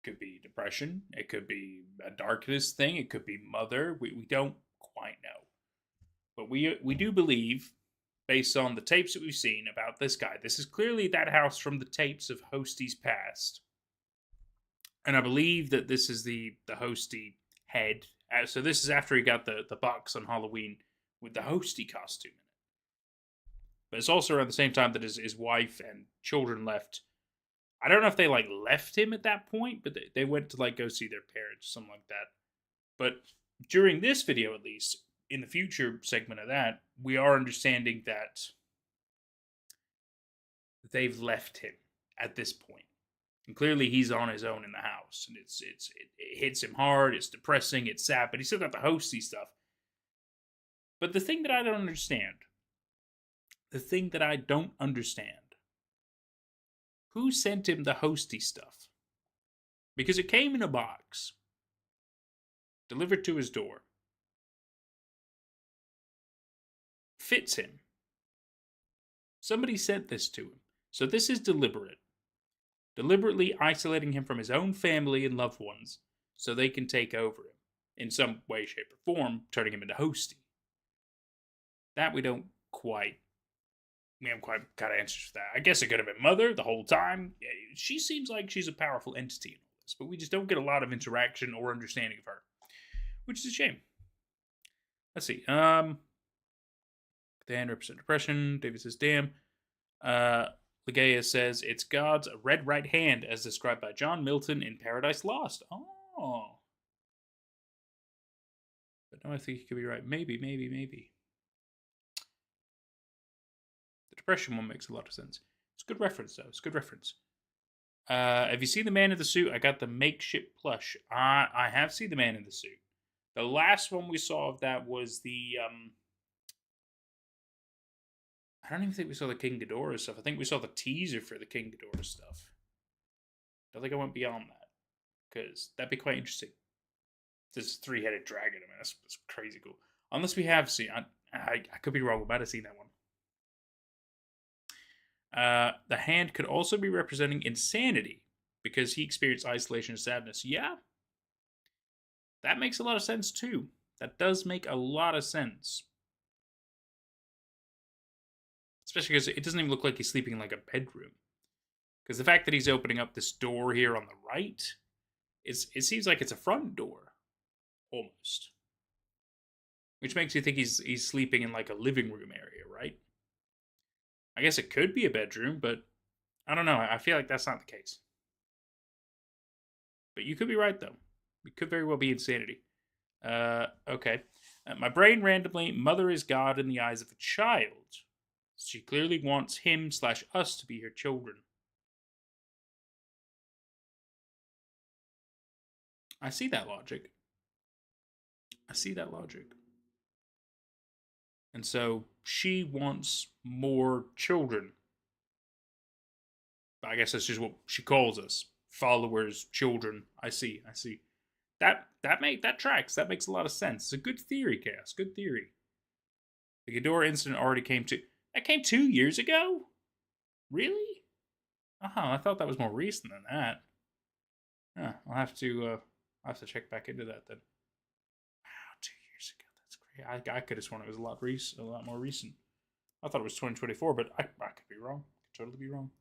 S1: Could be depression. It could be a darkness thing. It could be mother. We don't quite know. But we do believe, based on the tapes that we've seen about this guy, this is clearly that house from the tapes of Hostie's past. And I believe that this is the Hostie head. So this is after he got the box on Halloween with the Hostie costume in it. But it's also around the same time that his wife and children left. I don't know if they like left him at that point, but they went to like go see their parents, something like that. But during this video, at least, in the future segment of that, we are understanding that they've left him at this point. And clearly he's on his own in the house. And it hits him hard, it's depressing, it's sad, but he still got the hosty stuff. But the thing that I don't understand, who sent him the hosty stuff? Because it came in a box, delivered to his door. Fits him. Somebody sent this to him. So this is deliberate. Deliberately isolating him from his own family and loved ones so they can take over him in some way, shape, or form, turning him into hosty. That we haven't quite got answers for that. I guess it could have been Mother the whole time. She seems like she's a powerful entity in all this, but we just don't get a lot of interaction or understanding of her, which is a shame. Let's see. The hand represents depression. David says, damn. Legea says, it's God's red right hand as described by John Milton in Paradise Lost. Oh. But no, I think he could be right. Maybe. The depression one makes a lot of sense. It's a good reference, though. It's a good reference. Have you seen the man in the suit? I got the makeshift plush. I have seen the man in the suit. The last one we saw of that was the, I don't even think we saw the King Ghidorah stuff. I think we saw the teaser for the King Ghidorah stuff. I don't think I went beyond that. Because that'd be quite interesting. This three-headed dragon. I mean, that's crazy cool. Unless we have seen... I could be wrong. We might have seen that one. The hand could also be representing insanity. Because he experienced isolation and sadness. Yeah. That makes a lot of sense, too. That does make a lot of sense. Especially because it doesn't even look like he's sleeping in like a bedroom. Because the fact that he's opening up this door here on the right, it seems like it's a front door. Almost. Which makes you think he's sleeping in like a living room area, right? I guess it could be a bedroom, but I don't know. I feel like that's not the case. But you could be right, though. It could very well be insanity. Okay. My brain randomly, Mother is God in the eyes of a child. She clearly wants him/us to be her children. I see that logic. And so she wants more children. I guess that's just what she calls us. Followers, children. I see. That tracks. That makes a lot of sense. It's a good theory, Cass. Good theory. The Ghidorah incident already came to... That came 2 years ago? Really? I thought that was more recent than that. I'll have to check back into that then. Wow, 2 years ago. That's great. I could have sworn it was a lot more recent. I thought it was 2024, but I could be wrong. Could totally be wrong.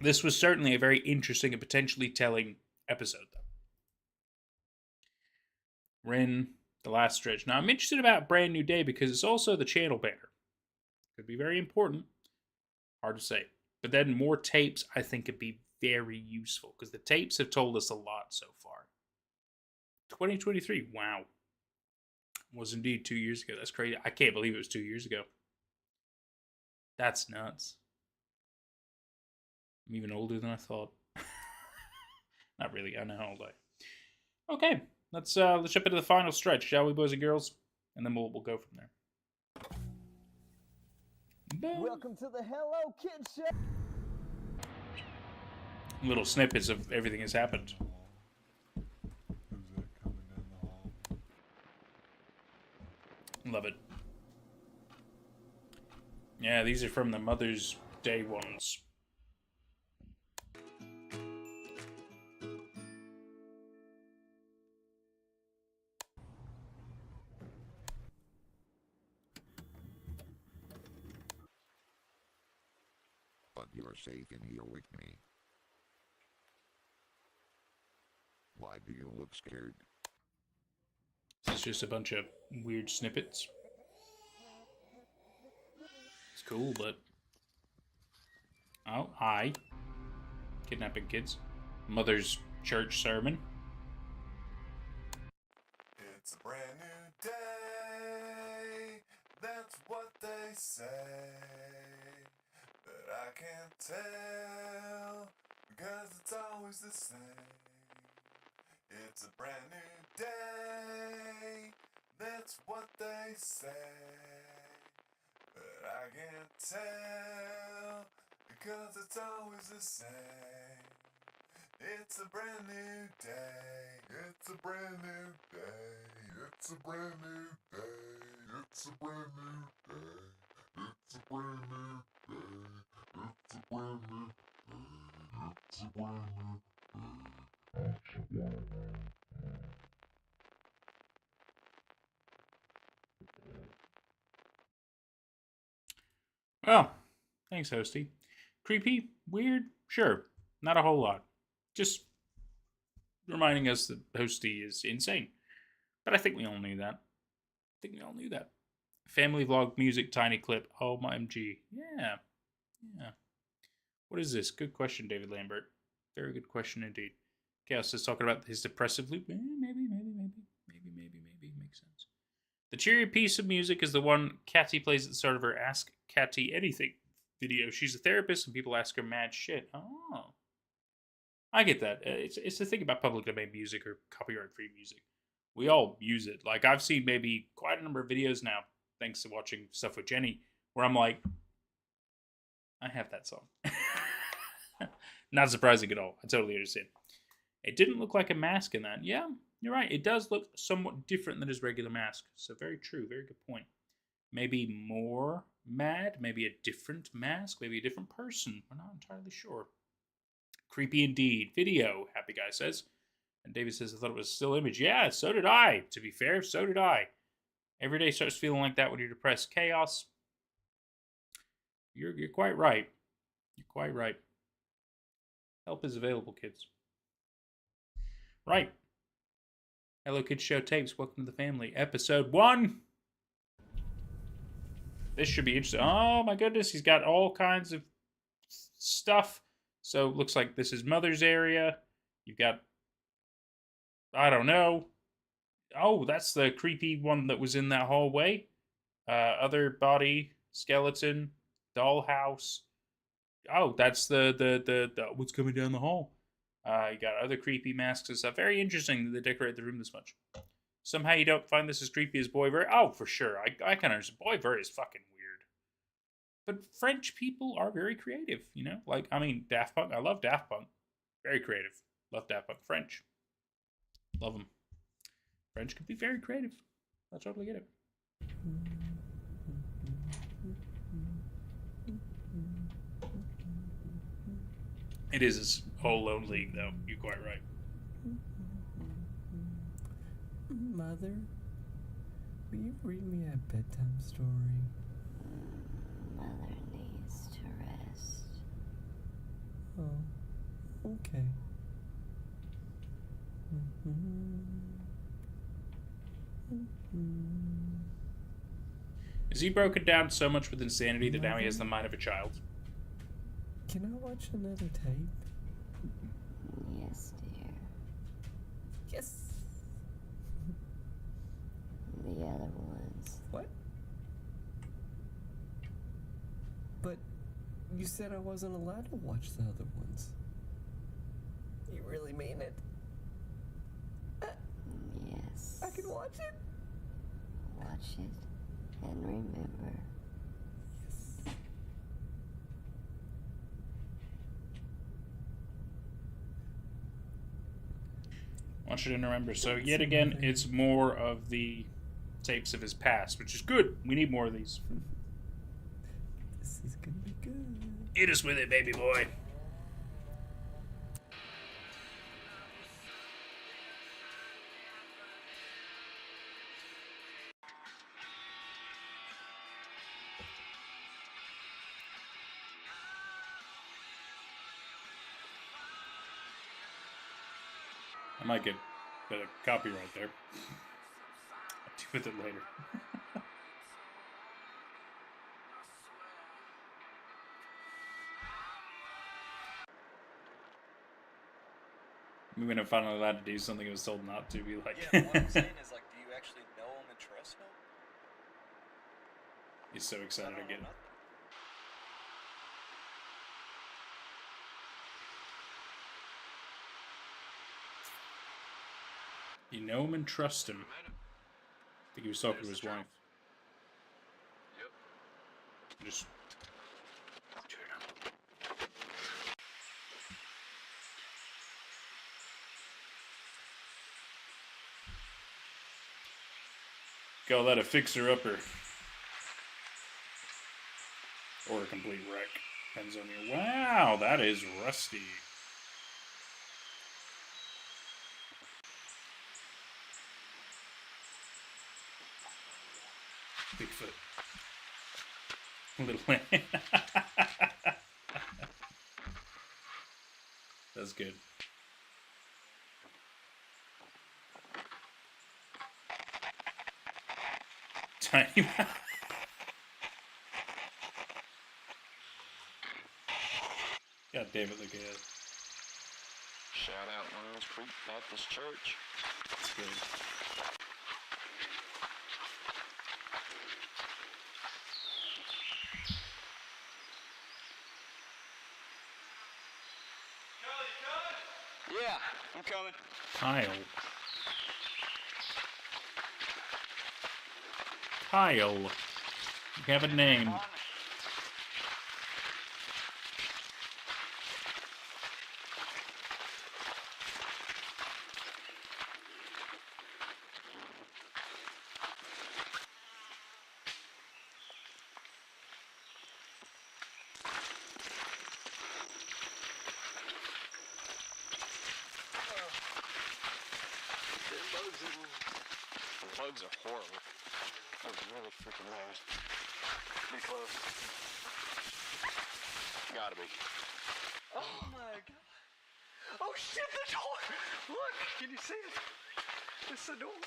S1: This was certainly a very interesting and potentially telling episode, though. Rin, the last stretch. Now, I'm interested about Brand New Day because it's also the channel banner. Could be very important. Hard to say. But then more tapes, I think, could be very useful because the tapes have told us a lot so far. 2023, wow. Was indeed 2 years ago. That's crazy. I can't believe it was 2 years ago. That's nuts. I'm even older than I thought. Not really. I know how old I am. Okay, let's jump into the final stretch, shall we, boys and girls? And then we'll go from there. Boom.
S13: Welcome to the Hello Kid Show.
S1: Little snippets of everything has happened.
S12: Who's that coming down the hall?
S1: Love it. Yeah, these are from the Mother's Day ones.
S8: But you're safe in here with me. Why do you look scared?
S1: It's just a bunch of weird snippets. It's cool, but... Oh, hi. Kidnapping kids. Mother's church sermon.
S12: It's a brand new day, that's what they say. But I can't tell, because it's always the same. It's a brand new day, that's what they say. But I can't tell, because it's always the same. It's a brand new day. It's a brand new day. It's a brand new day. It's a brand new day. It's a brand new day. It's a brand new day. It's a brand new
S1: Oh, thanks, Hosty. Creepy? Weird? Sure. Not a whole lot. Just reminding us that Hosty is insane. But I think we all knew that. Family vlog music tiny clip. Oh my MG. Yeah. What is this? Good question, David Lambert. Very good question indeed. Chaos is talking about his depressive loop. Maybe. Makes sense. The cheery piece of music is the one Catty plays at the start of her Ask Catty Anything video. She's a therapist and people ask her mad shit. Oh. I get that. It's the thing about public domain music or copyright-free music. We all use it. Like, I've seen maybe quite a number of videos now, thanks to watching stuff with Jenny, where I'm like, I have that song. Not surprising at all. I totally understand. It didn't look like a mask in that. Yeah, you're right. It does look somewhat different than his regular mask. So very true. Very good point. Maybe more mad. Maybe a different mask. Maybe a different person. We're not entirely sure. Creepy indeed. Video, Happy Guy says. And David says, I thought it was a still image. Yeah, so did I. To be fair, so did I. Every day starts feeling like that when you're depressed. Chaos. You're quite right. You're quite right. Help is available, kids. Right. Hello Kids Show Tapes. Welcome to the family. Episode 1. This should be interesting. Oh my goodness. He's got all kinds of stuff. So looks like this is Mother's area. You've got, I don't know. Oh, that's the creepy one that was in that hallway. Other body, skeleton, dollhouse. Oh, that's the what's coming down the hall. You got other creepy masks and stuff. Very interesting that they decorate the room this much. Somehow you don't find this as creepy as Boy Ver. Oh, for sure. I can understand. Boy Ver is fucking weird. But French people are very creative, you know? Like, I mean, Daft Punk. I love Daft Punk. Very creative. Love Daft Punk. French. Love them. French can be very creative. I totally get it. It is his whole lone league, though. You're quite right.
S6: Mother, will you read me a bedtime story?
S11: Mother needs to rest.
S6: Oh, okay.
S1: Is he broken down so much with insanity that now he has the mind of a child?
S6: Can I watch another tape?
S11: Yes, dear.
S6: Yes.
S11: The other ones.
S6: What? But you said I wasn't allowed to watch the other ones. You really mean it?
S11: Yes.
S6: I can watch it?
S11: Watch it and remember.
S6: Yes.
S1: I want you to remember. So yet again, it's more of the tapes of his past, which is good. We need more of these.
S6: This is gonna be good.
S1: Hit us with it, baby boy. I might get a copyright there. I'll deal with it later. We're gonna finally allowed to do something I was told not to. Be like,
S10: Yeah, what I'm saying is, like, do you actually know him and trust him?
S1: he's so excited
S10: I don't
S1: again.
S10: know
S1: You know him and trust him. I think he was talking to his wife.
S10: Yep.
S1: Just. Call that a fixer-upper. Or a complete wreck. Depends on your... Wow, that is rusty. Bigfoot. Little... That's good. Tiny mouse. God damn it, look at it.
S14: Shout out Lions Creek Baptist Church.
S1: That's good.
S14: Yeah, I'm coming.
S1: Kyle. Kyle. You have a name.
S14: The bugs are horrible. That was really freaking loud. Be close. Gotta be.
S10: Oh my god. Oh shit, the door! Look, can you see it? It's the door.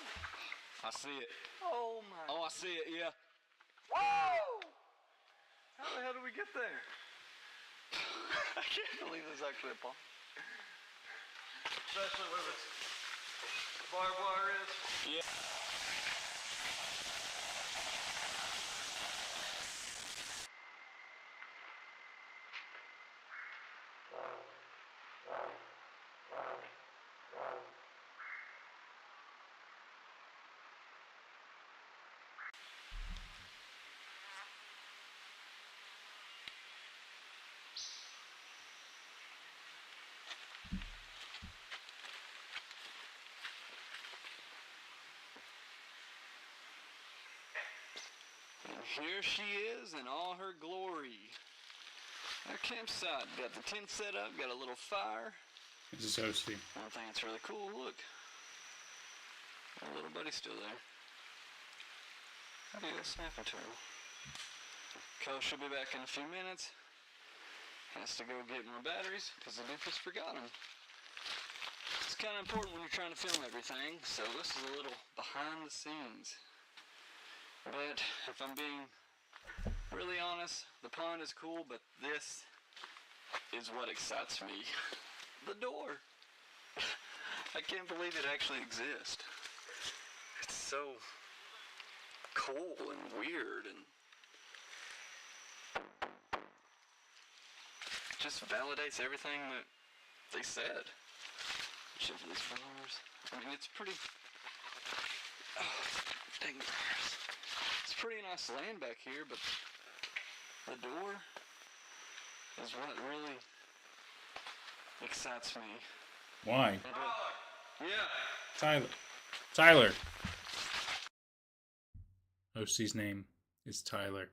S14: I see it.
S10: Oh my.
S14: Oh, I see it, yeah.
S10: Whoa! How the hell did we get there? I can't believe this actually a pond. Especially where this barbed wire is.
S14: Yeah. And here she is in all her glory. Our campsite. Got the tent set up, got a little fire.
S1: This is hosty.
S14: One thing that's really cool, look. Our little buddy's still there. Look at that snapping turtle. Cole should be back in a few minutes. Has to go get more batteries because the doofus forgot them. It's kind of important when you're trying to film everything, so this is a little behind the scenes. But if I'm being really honest, the pond is cool, but this is what excites me. The door. I can't believe it actually exists. It's so cool and weird, and it just validates everything that they said. Shit for these flowers. I mean, it's pretty... Oh, dang grass. It's pretty nice land back here, but the door is what really excites me.
S1: Why?
S14: Yeah.
S1: Tyler. Tyler. OC's name is Tyler.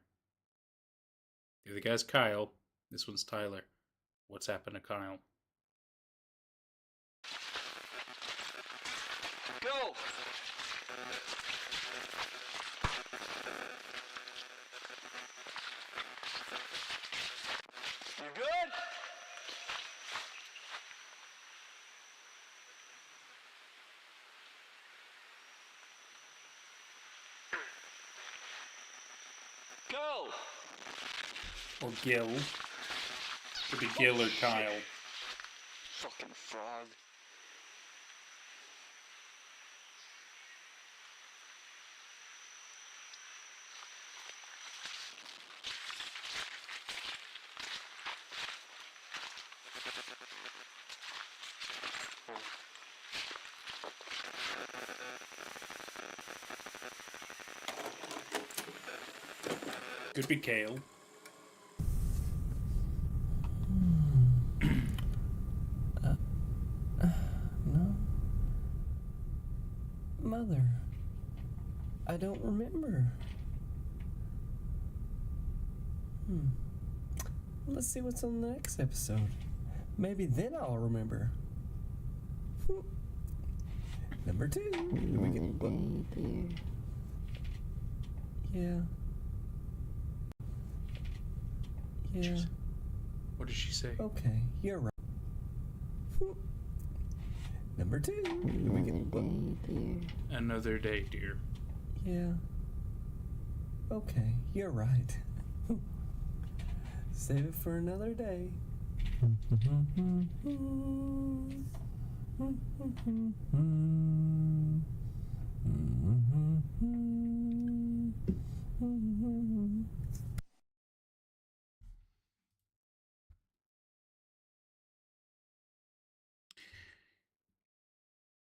S1: The other guy's Kyle. This one's Tyler. What's happened to Kyle?
S14: Go! You good? Go!
S1: Or Gil. Could be Gil or Kyle.
S14: Fucking frog.
S1: Could be Kale.
S15: No. Mother. I don't remember. Let's see what's on the next episode. Maybe then I'll remember. Number 2. Do we get what? Yeah. Yeah.
S1: What did she say?
S15: Okay, you're right. Number 2. Do we get what?
S1: Another day, dear.
S15: Yeah. Okay, you're right. Save it for another day.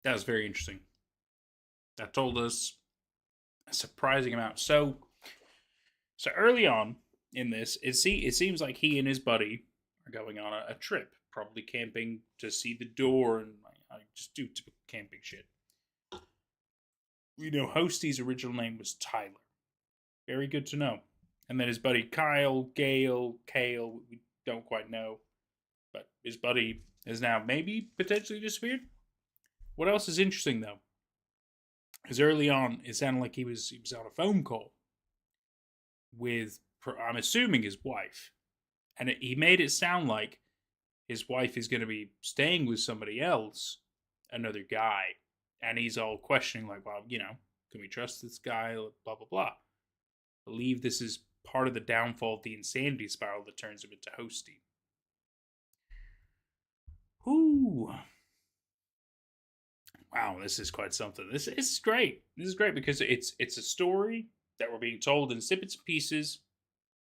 S1: That was very interesting. That told us a surprising amount. So early on in this, it seems like he and his buddy are going on a trip, probably camping to see the door and just do typical camping shit. We know Hosty's original name was Tyler. Very good to know. And then his buddy Kyle, Gale, Kale, we don't quite know. But his buddy has now maybe potentially disappeared. What else is interesting, though, is early on, it sounded like he was on a phone call with, I'm assuming, his wife. And he made it sound like his wife is going to be staying with somebody else, another guy. And he's all questioning, like, well, can we trust this guy? Blah, blah, blah. I believe this is part of the downfall of the insanity spiral that turns him into Hosty. Whoo. Wow, this is quite something. This is great. This is great because it's a story that we're being told in snippets and pieces,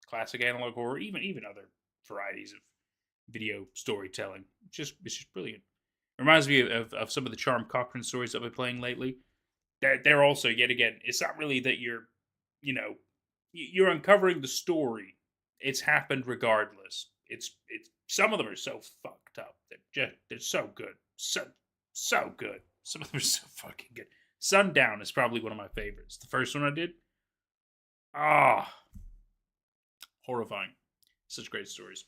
S1: classic analog horror, even other varieties of video storytelling. It's just brilliant. It reminds me of some of the Charm Cochran stories I've been playing lately. They're also, yet again, it's not really that you're uncovering the story. It's happened regardless. It's some of them are so fucked up. They're so good. So good. Some of them are so fucking good. Sundown is probably one of my favorites. The first one I did. Horrifying. Such great stories.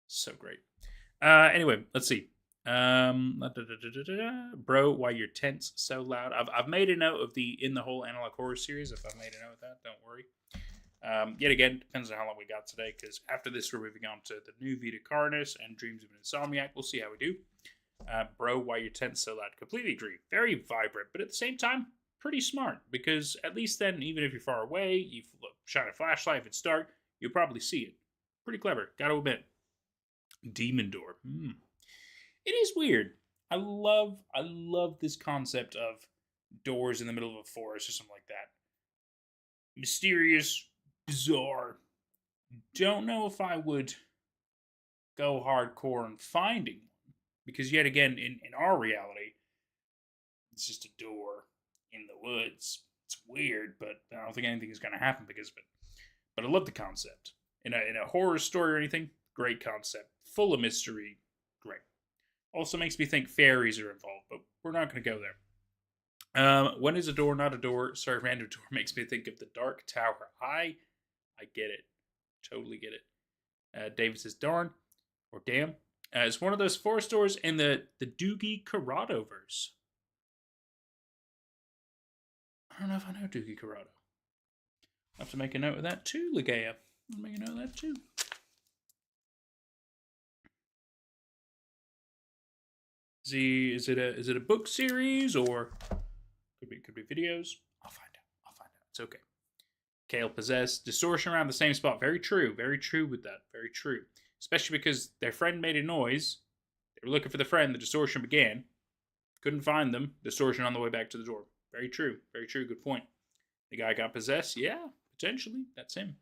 S1: So great. Anyway, let's see. Bro, why your tent's so loud? I've made a note of the In the Hole Analog Horror series. If I've made a note of that, don't worry. Yet again, depends on how long we got today, because after this, we're moving on to the new Vita Carnus and Dreams of an Insomniac. We'll see how we do. Bro, why your tent's so loud? Completely agree. Very vibrant, but at the same time, pretty smart, because at least then, even if you're far away, you shine a flashlight, if it's dark, you'll probably see it. Pretty clever, gotta admit. Demon Door. It is weird. I love this concept of doors in the middle of a forest or something like that. Mysterious, bizarre. Don't know if I would go hardcore on finding one. Because yet again, in our reality, it's just a door in the woods. It's weird, but I don't think anything is going to happen because of it. But I love the concept. In a horror story or anything, great concept. Full of mystery, great. Also makes me think fairies are involved, but we're not going to go there. When is a door not a door? Sorry, random door makes me think of the Dark Tower. I get it. Totally get it. David says, darn, or damn. It's one of those forest doors in the Doogie Corrado verse. I don't know if I know Doogie Corrado. I'll have to make a note of that too, Ligea. I'll make a note of that too. Is it a book series or could be videos? I'll find out. It's okay. Kale possessed distortion around the same spot. Very true. Very true with that. Very true. Especially because their friend made a noise. They were looking for the friend. The distortion began. Couldn't find them. Distortion on the way back to the door. Very true. Very true. Good point. The guy got possessed? Yeah, potentially. That's him.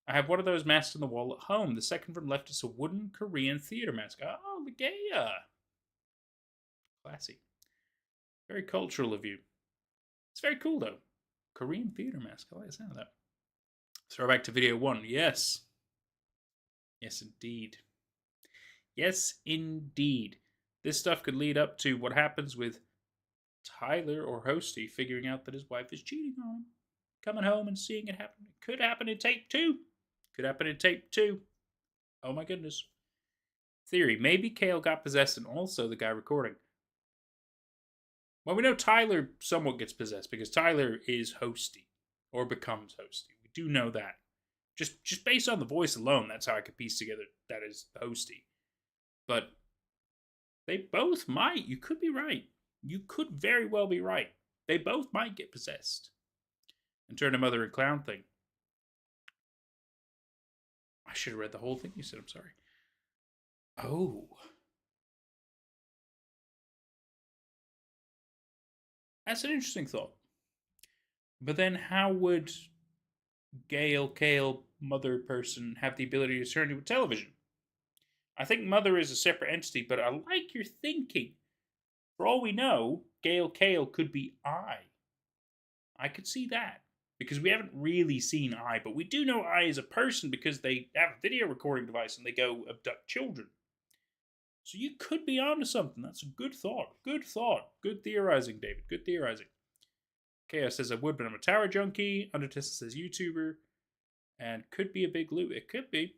S1: I have one of those masks on the wall at home. The second from left is a wooden Korean theater mask. Oh, Ligea. Classy. Very cultural of you. It's very cool, though. Korean theater mask. I like the sound of that. Throwback to video 1. Yes. Yes, indeed. Yes, indeed. This stuff could lead up to what happens with Tyler or Hosty figuring out that his wife is cheating on him. Coming home and seeing it happen. It could happen in tape 2. Could happen in tape 2. Oh my goodness. Theory. Maybe Kale got possessed and also the guy recording. Well, we know Tyler somewhat gets possessed because Tyler is Hosty. Or becomes Hosty. We do know that. Just based on the voice alone, that's how I could piece together that is Hosty. But they both might. You could be right. You could very well be right. They both might get possessed. And turn a mother and clown thing. I should have read the whole thing you said. I'm sorry. Oh. That's an interesting thought. But then how would Gail, Kale, mother person have the ability to turn into a television? I think mother is a separate entity, but I like your thinking. For all we know, Gail Kale could be I could see that. Because we haven't really seen but we do know is a person because they have a video recording device and they go abduct children. So you could be onto something. That's a good thought. Good thought. Good theorizing, David. Good theorizing. Chaos says I would, but I'm a tower junkie. Undertesta says YouTuber. And could be a big loot. It could be.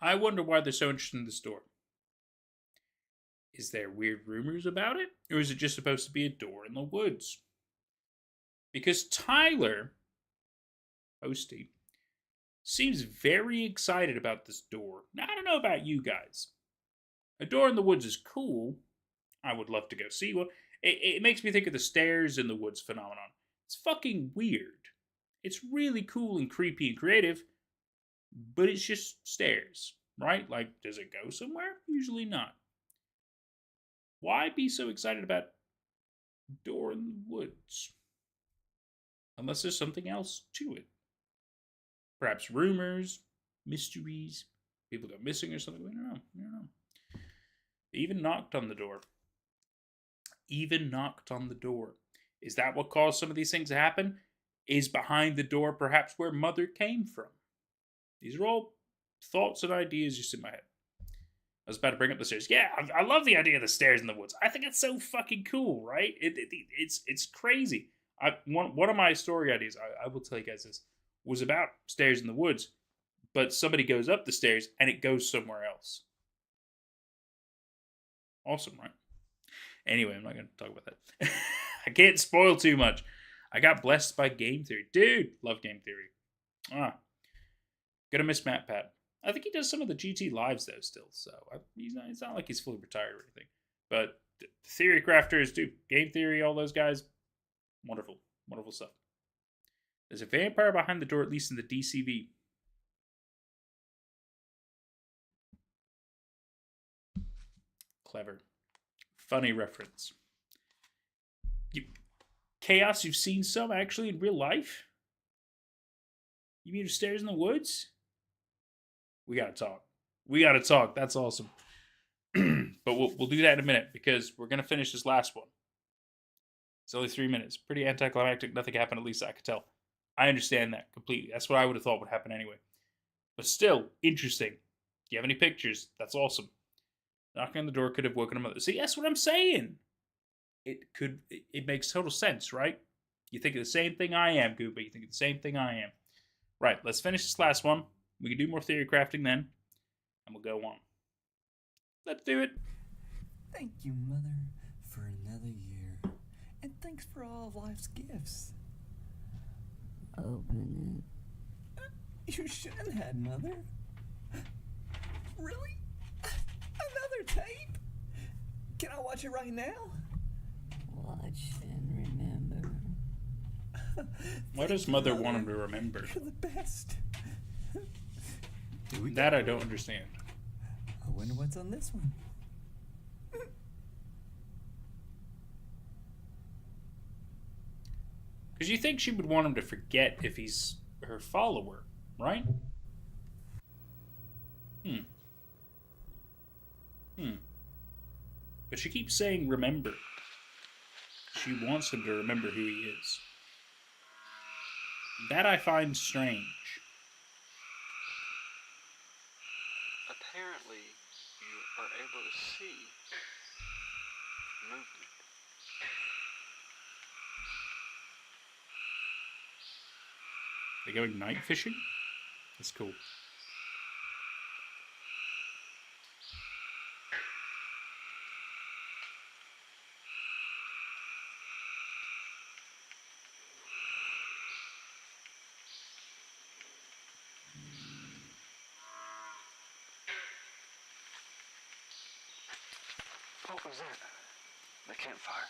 S1: I wonder why they're so interested in this door. Is there weird rumors about it? Or is it just supposed to be a door in the woods? Because Tyler, Hosty, seems very excited about this door. Now, I don't know about you guys. A door in the woods is cool. I would love to go see one. It makes me think of the stairs in the woods phenomenon. It's fucking weird. It's really cool and creepy and creative, but it's just stairs, right? Like, does it go somewhere? Usually not. Why be so excited about door in the woods? Unless there's something else to it. Perhaps rumors, mysteries, people go missing or something. We don't know. They even knocked on the door. Is that what caused some of these things to happen? Is behind the door perhaps where mother came from? These are all thoughts and ideas just in my head. I was about to bring up the stairs. Yeah, I love the idea of the stairs in the woods. I think it's so fucking cool, right? It's crazy. One of my story ideas, I will tell you guys this, was about stairs in the woods, but somebody goes up the stairs and it goes somewhere else. Awesome, right? Anyway, I'm not going to talk about that. I can't spoil too much. I got blessed by game theory. Dude, love game theory. Gonna miss Matt Pat. I think he does some of the GT lives though still, so it's not like he's fully retired or anything. But theory crafters, dude, game theory, all those guys, wonderful stuff. There's a vampire behind the door, at least in the DCV. Clever. Funny reference. Chaos, you've seen some actually in real life? You mean stairs in the woods? We gotta talk. That's awesome. But we'll do that in a minute because we're gonna finish this last one. It's only 3 minutes. Pretty anticlimactic. Nothing happened, at least I could tell. I understand that completely. That's what I would have thought would happen anyway. But still, interesting. Do you have any pictures? That's awesome. Knocking on the door could have woken him up. See, that's what I'm saying. it makes total sense, right? You think of the same thing I am, Gooba. You think of the same thing I am. Right, let's finish this last one. We can do more theory crafting then, and we'll go on. Let's do it.
S6: Thank you, Mother, for another year. And thanks for all of life's gifts.
S7: Open
S6: You should have had, Mother. Really? Another tape? Can I watch it right now?
S7: it. Watch and remember.
S1: Why does Mother want him to remember?
S6: You're the best.
S1: That I don't understand.
S6: I wonder what's on this one.
S1: Because you think she would want him to forget if he's her follower, right? But she keeps saying remember. She wants him to remember who he is. That I find strange.
S14: Apparently, you are able to see movement.
S1: They going night fishing? That's cool.
S14: What was that? The campfire.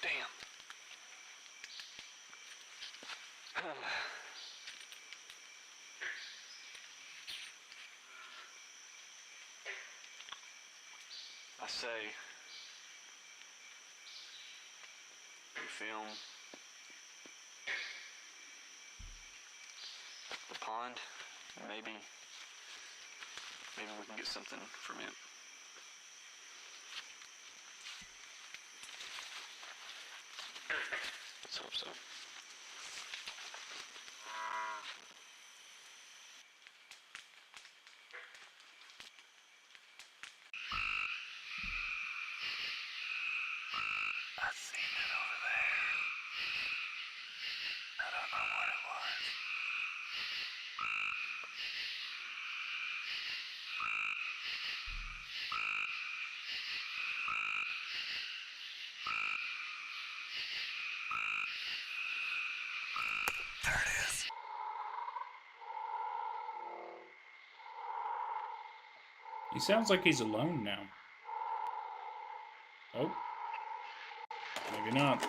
S14: Damn. I say, we film the pond. Maybe we can get something from it. Let's hope so. I seen it over there. I don't know what it was. There it is.
S1: He sounds like he's alone now. Oh. Maybe not.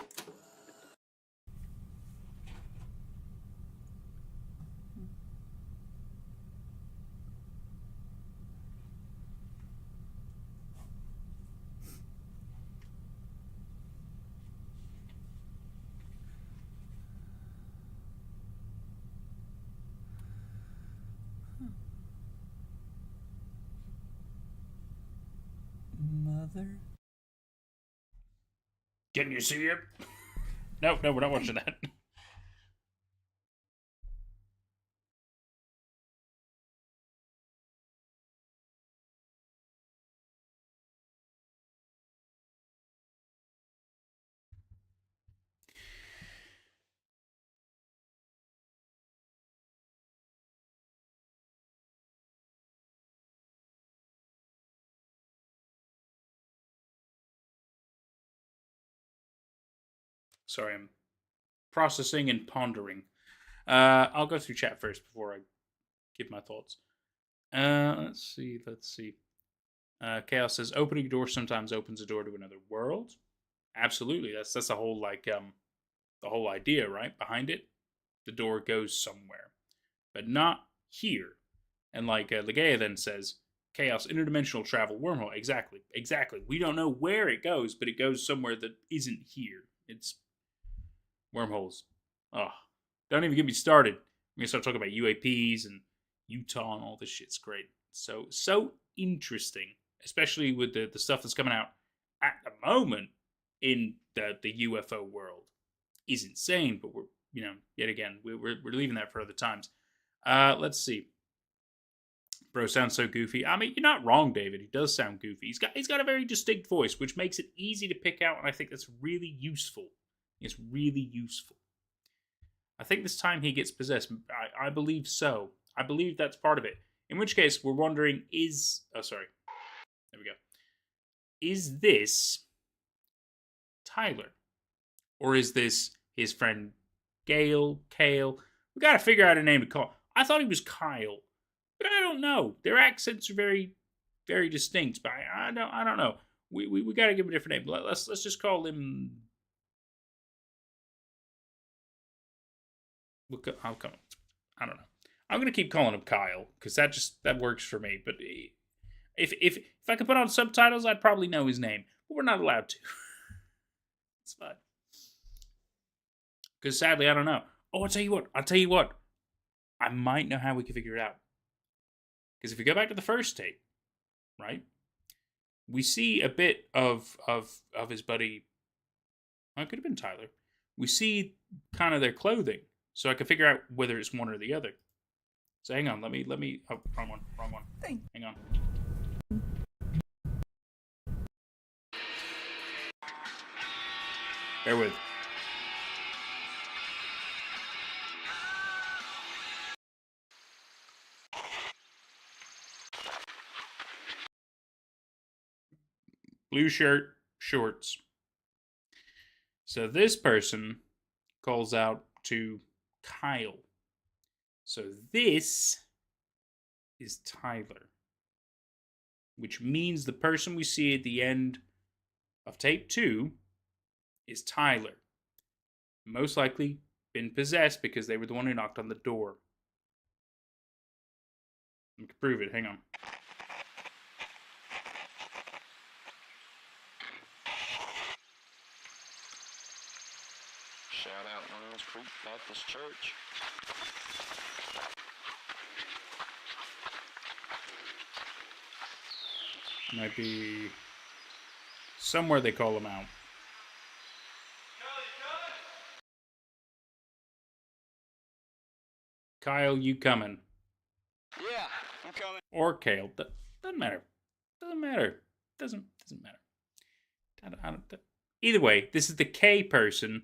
S6: Mother?
S1: Can you see it? No, we're not watching that. Sorry, I'm processing and pondering. I'll go through chat first before I give my thoughts. Let's see. Chaos says opening a door sometimes opens a door to another world. Absolutely, that's the whole the whole idea, right? Behind it, the door goes somewhere, but not here. And Legea then says, Chaos interdimensional travel wormhole. Exactly. We don't know where it goes, but it goes somewhere that isn't here. It's wormholes. Oh, don't even get me started. I'm gonna start talking about UAPs and Utah and all this shit's great. So interesting, especially with the stuff that's coming out at the moment in the UFO world. Is insane, but we're yet again we're leaving that for other times. Let's see. Bro sounds so goofy. I mean, you're not wrong, David. He does sound goofy. He's got a very distinct voice, which makes it easy to pick out, and I think that's really useful. It's really useful. I think this time he gets possessed. I believe so. I believe that's part of it. In which case, we're wondering, oh, sorry. There we go. Is this Tyler? Or is this his friend Gale, Kale? We gotta figure out a name to call. I thought he was Kyle. But I don't know. Their accents are very, very distinct. But I don't know. We got to give him a different name. Let's just call him. I'll come. I don't know. I'm gonna keep calling him Kyle because that works for me. But if I could put on subtitles, I'd probably know his name. But we're not allowed to. It's fine. Because sadly, I don't know. Oh, I'll tell you what. I might know how we can figure it out. Because if we go back to the first tape, right, we see a bit of his buddy. Oh, it could have been Tyler. We see kind of their clothing, so I can figure out whether it's one or the other. So hang on, let me. Oh, wrong one. Hang on. Bear with. Blue shirt, shorts. So this person calls out to Kyle. So this is Tyler. Which means the person we see at the end of tape 2 is Tyler. Most likely been possessed because they were the one who knocked on the door. I can prove it. Hang on.
S14: Shout out Lions Creek Baptist Church.
S1: Might be somewhere they call him out. Kyle, you coming?
S14: Yeah, I'm coming.
S1: Or Kale. Doesn't matter. Doesn't matter. Doesn't matter. I don't, either way, this is the K person,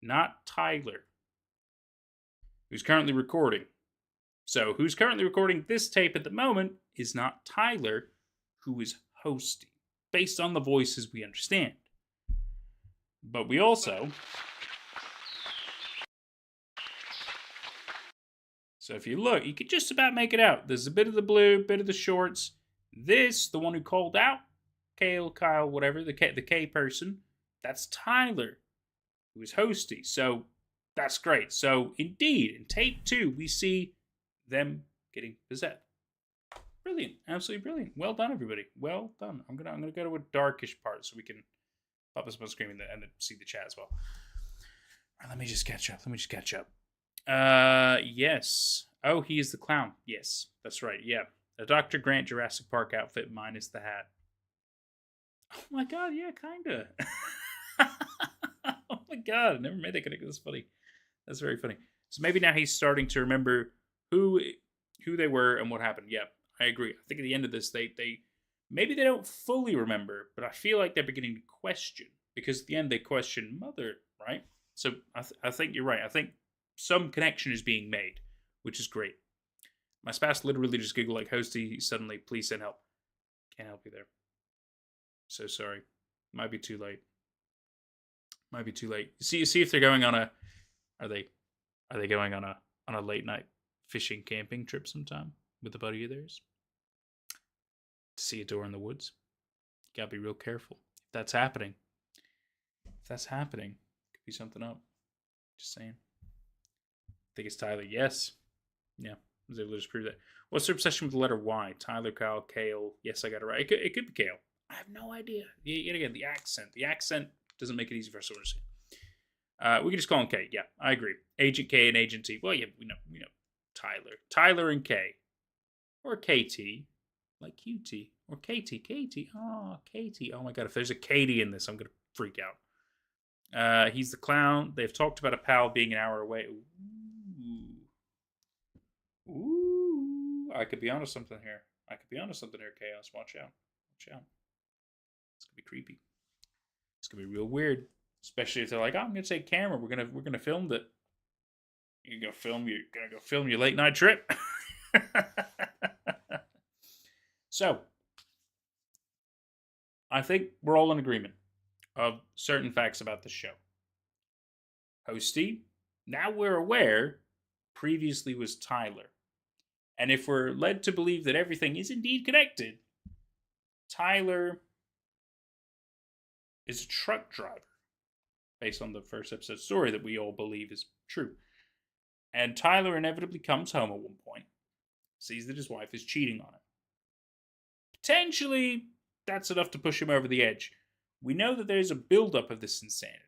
S1: not Tyler, who's currently recording. So, who's currently recording this tape at the moment is not Tyler, who is hosting, based on the voices we understand. But we also... So if you look, you can just about make it out. There's a bit of the blue, bit of the shorts. This, the one who called out, Kale, Kyle, whatever, the K person, that's Tyler, who is hosty. So that's great. So indeed, in tape 2, we see them getting possessed. Brilliant, absolutely brilliant. Well done, everybody. Well done. I'm gonna go to a darkish part so we can pop this on screen and then see the chat as well. All right, let me just catch up. Yes. Oh, he is the clown. Yes, that's right. Yeah, a Dr. Grant Jurassic Park outfit minus the hat. Oh my god, yeah, kinda. Oh my god, I never made that connection. That's funny. That's very funny. So maybe now he's starting to remember who they were and what happened. Yeah, I agree. I think at the end of this, they maybe they don't fully remember, but I feel like they're beginning to question, because at the end they question Mother, right? So I think you're right. I think some connection is being made, which is great. My spouse literally just giggled like, Hosty, suddenly, please send help. Can't help you there. So sorry. Might be too late. See if they're going on a... Are they going on a late night fishing camping trip sometime with a buddy of theirs? To see a door in the woods? You gotta be real careful. If that's happening, could be something up. Just saying. I think it's Tyler. Yes. Yeah. I was able to just prove that. What's their obsession with the letter Y? Tyler, Kyle, Kale. Yes, I got it right. It could be Kale. I have no idea. Yet again, the accent. The accent doesn't make it easy for us to understand. We can just call him K. Yeah, I agree. Agent K and Agent T. Well, yeah, we know Tyler. Tyler and K. Or KT. Like QT. Or KT. KT. Oh, KT. Oh my god, if there's a Katie in this, I'm going to freak out. He's the clown. They've talked about a pal being an hour away. Ooh. I could be onto something here. Chaos. Watch out. Watch out. It's gonna be creepy. It's gonna be real weird. Especially if they're like, oh, I'm gonna take camera. We're gonna film it. You're gonna go film your late night trip. So, I think we're all in agreement of certain facts about the show. Hosty, now we're aware, previously was Tyler. And if we're led to believe that everything is indeed connected, Tyler is a truck driver, based on the first episode story that we all believe is true. And Tyler inevitably comes home at one point, sees that his wife is cheating on him. Potentially, that's enough to push him over the edge. We know that there's a buildup of this insanity.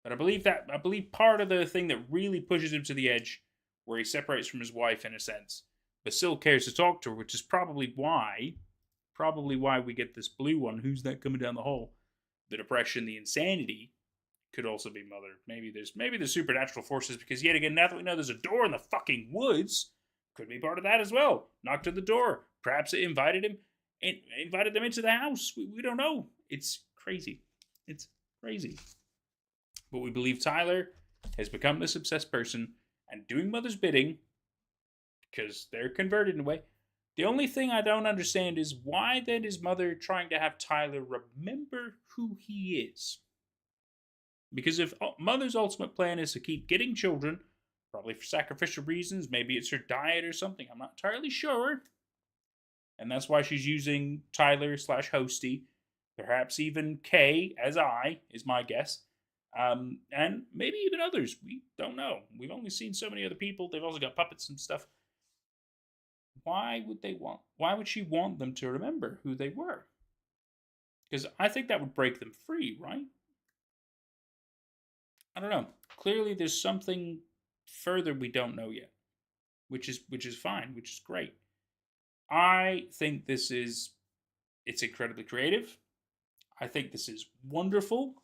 S1: But I believe part of the thing that really pushes him to the edge, where he separates from his wife in a sense, but still cares to talk to her, which is probably why we get this blue one. Who's that coming down the hall? The depression, the insanity, could also be mother. Maybe there's supernatural forces, because yet again, now that we know there's a door in the fucking woods, could be part of that as well. Knocked at the door. Perhaps it invited them into the house. We don't know. It's crazy. It's crazy. But we believe Tyler has become this obsessed person and doing mother's bidding, because they're converted in a way. The only thing I don't understand is why then is mother trying to have Tyler remember who he is? Because if mother's ultimate plan is to keep getting children, probably for sacrificial reasons, maybe it's her diet or something, I'm not entirely sure. And that's why she's using Tyler / Hosty, perhaps even Kay as I, is my guess. And maybe even others. We don't know. We've only seen so many other people. They've also got puppets and stuff. Why would she want them to remember who they were? Because I think that would break them free, right? I don't know. Clearly there's something further we don't know yet. Which is fine, which is great. I think it's incredibly creative. I think this is wonderful.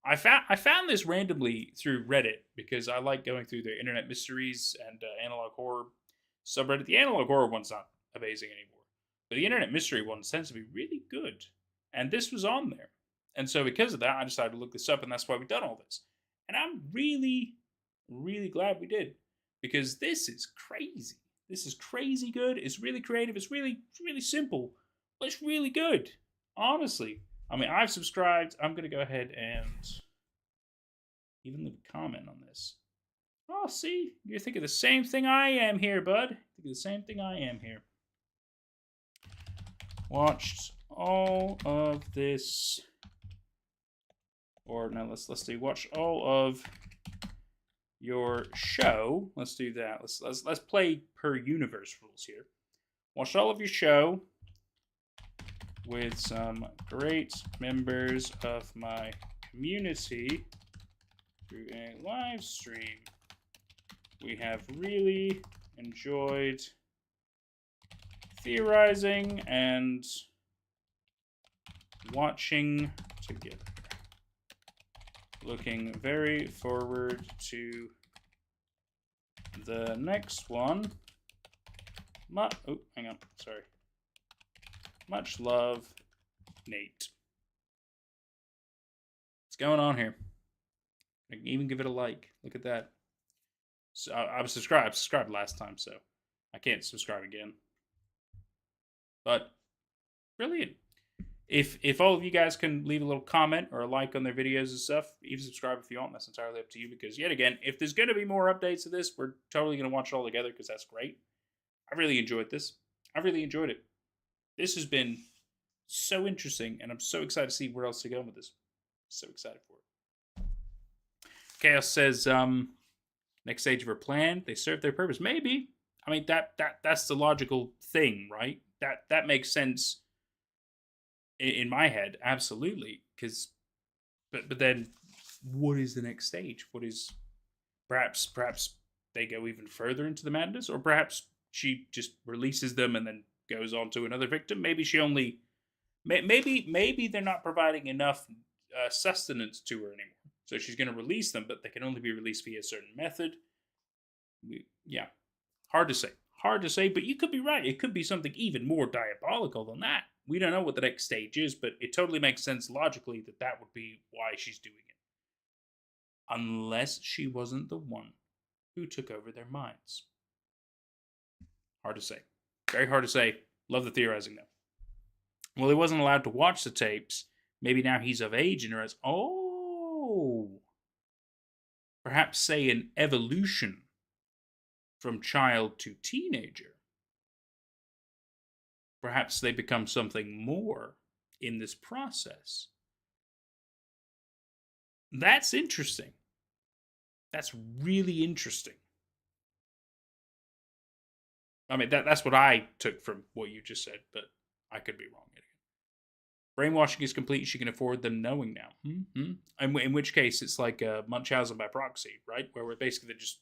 S1: I found this randomly through Reddit, because I like going through the internet mysteries and analog horror subreddit. The analog horror one's not amazing anymore, but the internet mystery one tends to be really good. And this was on there. And so because of that, I decided to look this up, and that's why we've done all this. And I'm really, really glad we did, because this is crazy. This is crazy good. It's really creative. It's really simple, but it's really good. Honestly. I mean, I've subscribed. I'm going to go ahead and even leave a comment on this. Oh, see? You're thinking the same thing I am here, bud. Thinking the same thing I am here. Watched all of this. Or, no, let's do watch all of your show. Let's do that. Let's play per universe rules here. Watched all of your show with some great members of my community through a live stream. We have really enjoyed theorizing and watching together. Looking very forward to the next one. Oh, hang on. Sorry. Much love, Nate. What's going on here? I can even give it a like. Look at that. So I was subscribed. I subscribed last time, so I can't subscribe again. But brilliant. If all of you guys can leave a little comment or a like on their videos and stuff, even subscribe if you want. That's entirely up to you, because yet again, if there's going to be more updates of this, we're totally going to watch it all together, because that's great. I really enjoyed this. I really enjoyed it. This has been so interesting, and I'm so excited to see where else to go with this. So excited for it. Chaos says, next stage of her plan, they serve their purpose. Maybe. I mean, that's the logical thing, right? That makes sense in my head, absolutely. But then, what is the next stage? What is perhaps they go even further into the madness, or perhaps she just releases them and then goes on to another victim. Maybe she only, maybe they're not providing enough sustenance to her anymore, so she's going to release them, but they can only be released via a certain method. Yeah, hard to say. Hard to say, but you could be right. It could be something even more diabolical than that. We don't know what the next stage is, but it totally makes sense logically that that would be why she's doing it. Unless she wasn't the one who took over their minds. Hard to say. Very hard to say. Love the theorizing, though. Well, he wasn't allowed to watch the tapes. Maybe now he's of age and realizes, oh, perhaps say an evolution from child to teenager. Perhaps they become something more in this process. That's interesting. That's really interesting. I mean, that's what I took from what you just said, but I could be wrong. Brainwashing is complete. She can afford them knowing now. In which case, it's like Munchausen by proxy, right? Where we're basically just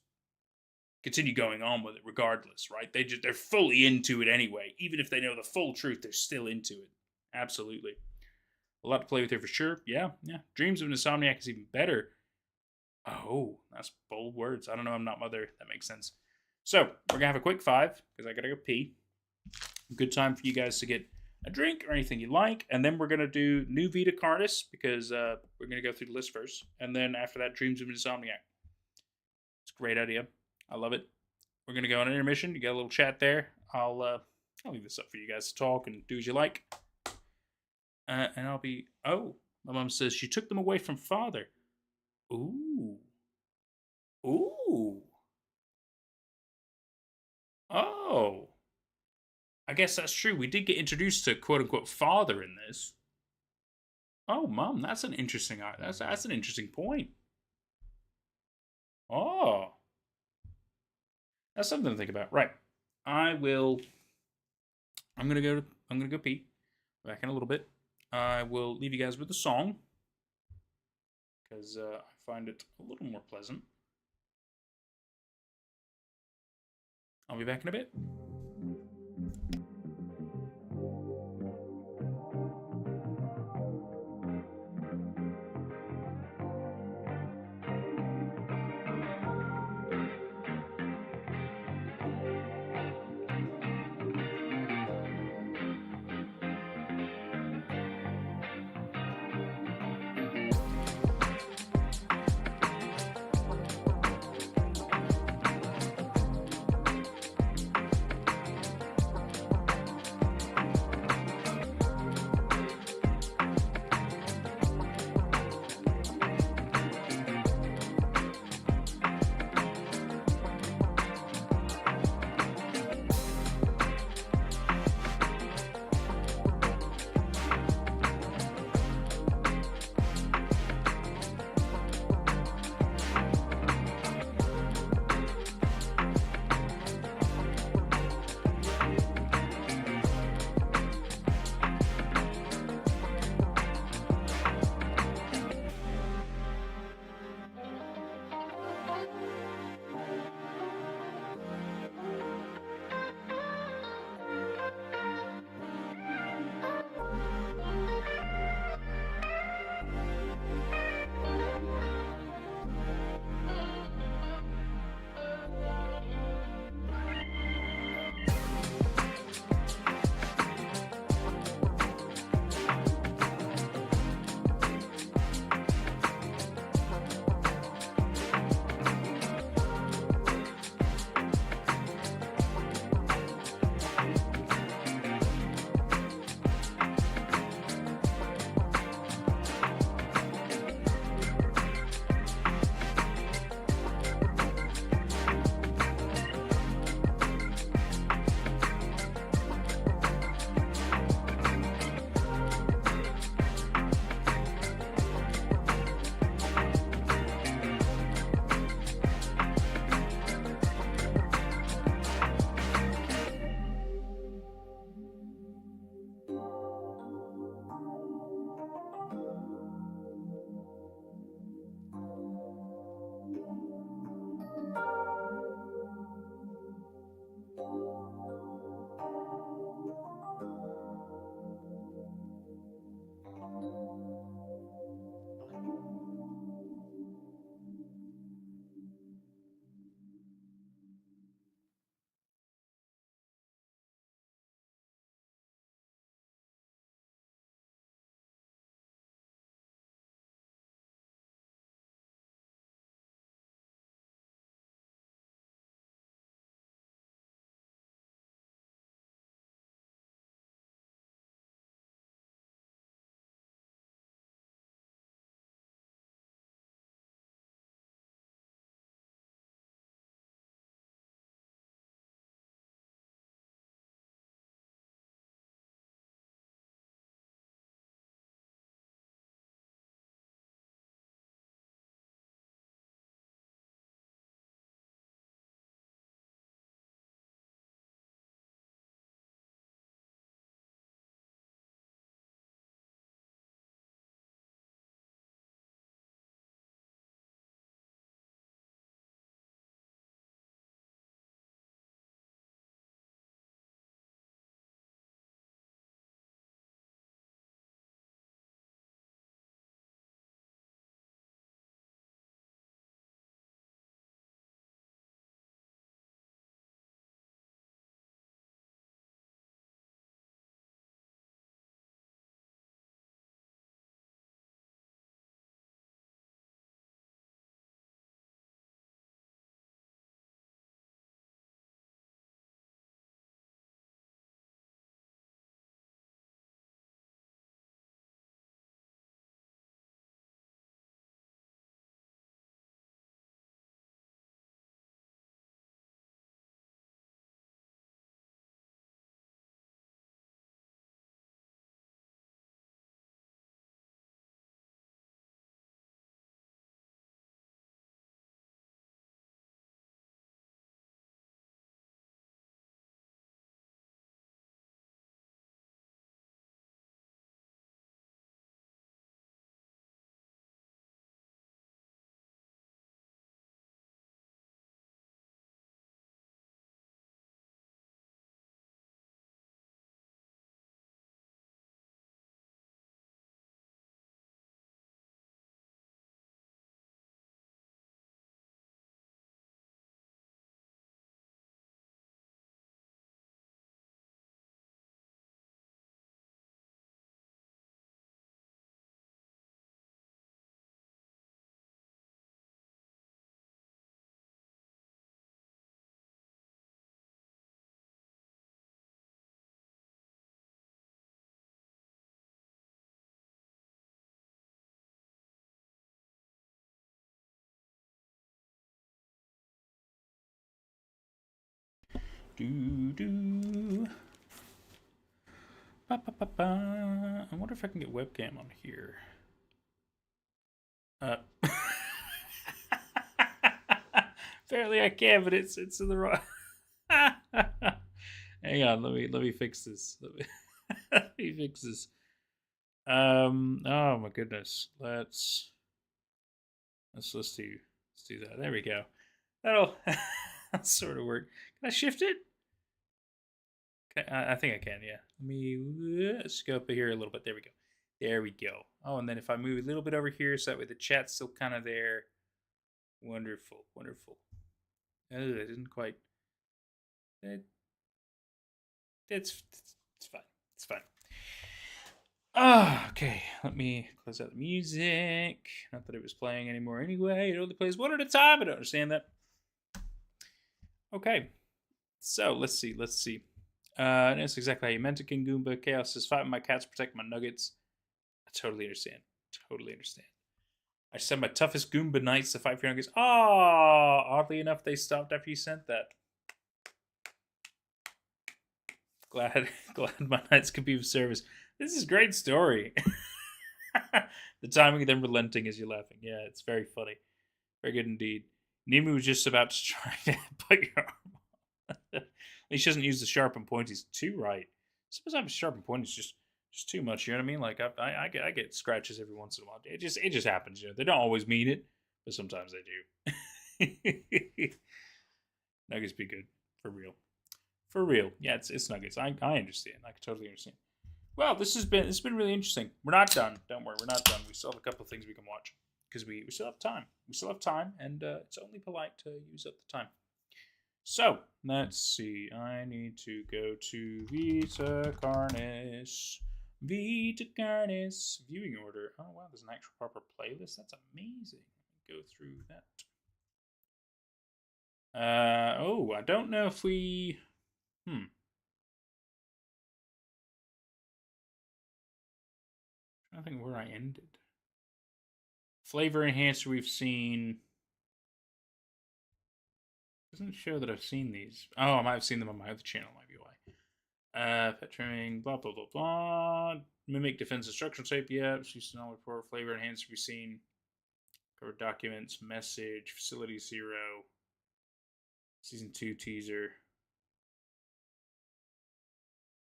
S1: continue going on with it regardless, right? They're fully into it anyway. Even if they know the full truth, they're still into it. Absolutely. A lot to play with here for sure. Yeah. Dreams of an Insomniac is even better. Oh, that's bold words. I don't know. I'm not mother. That makes sense. So, we're going to have a quick 5, because I got to go pee. Good time for you guys to get a drink or anything you like. And then we're going to do New Vita Cardis, because we're going to go through the list first. And then after that, Dreams of an Insomniac. It's a great idea. I love it. We're going to go on an intermission. You got a little chat there. I'll leave this up for you guys to talk and do as you like. And I'll be... Oh, my mom says she took them away from father. Ooh. Oh. I guess that's true. We did get introduced to quote-unquote father in this. Oh, Mom, that's an interesting... That's an interesting point. Oh. That's something to think about. Right. I'm gonna go pee. Back in a little bit. I will leave you guys with a song, because I find it a little more pleasant. I'll be back in a bit. Do do. Ba, ba, ba, ba. I wonder if I can get webcam on here. Apparently I can, but it's in the wrong. Hang on, let me fix this. Let me fix this. Oh my goodness. Let's do that. There we go. That'll sort of work. Can I shift it? I think I can. Yeah. Let me go up here a little bit. There we go. There we go. Oh, and then if I move a little bit over here, so that way the chat's still kind of there. Wonderful, wonderful. Oh, I didn't quite. It's fine. It's fine. Okay, let me close out the music. Not that it was playing anymore anyway. It only plays one at a time. I don't understand that. Okay, so let's see. That's exactly how you meant it, King Goomba. Chaos says, fight with my cats, protect my nuggets. I totally understand. Totally understand. I sent my toughest Goomba knights to fight for your nuggets. Oh, oddly enough, they stopped after you sent that. Glad my knights could be of service. This is a great story. The timing of them relenting as you're laughing. Yeah, it's very funny. Very good indeed. Nimu was just about to try to put your arm on. At least she doesn't use the sharp and pointies too right. Sometimes sharp and pointies just too much. You know what I mean? Like I get scratches every once in a while. It just happens. You know, they don't always mean it, but sometimes they do. Nuggets be good for real. For real. Yeah, it's nuggets. I understand. I can totally understand. Well, this has been really interesting. We're not done. Don't worry, we're not done. We still have a couple of things we can watch because we still have time. We still have time, and it's only polite to use up the time. So let's see. I need to go to Vita Carnis. Vita Carnis viewing order. Oh wow, there's an actual proper playlist. That's amazing. Go through that. Oh, I don't know if we. I think where I ended. Flavor enhancer we've seen. Doesn't show that I've seen these. Oh, I might have seen them on my other channel, might be why. Pet trimming, blah blah blah blah. Mimic defense instruction tape, yeah. Season report, flavor enhancer we've seen. Cover documents, message, facility 0. Season 2 teaser.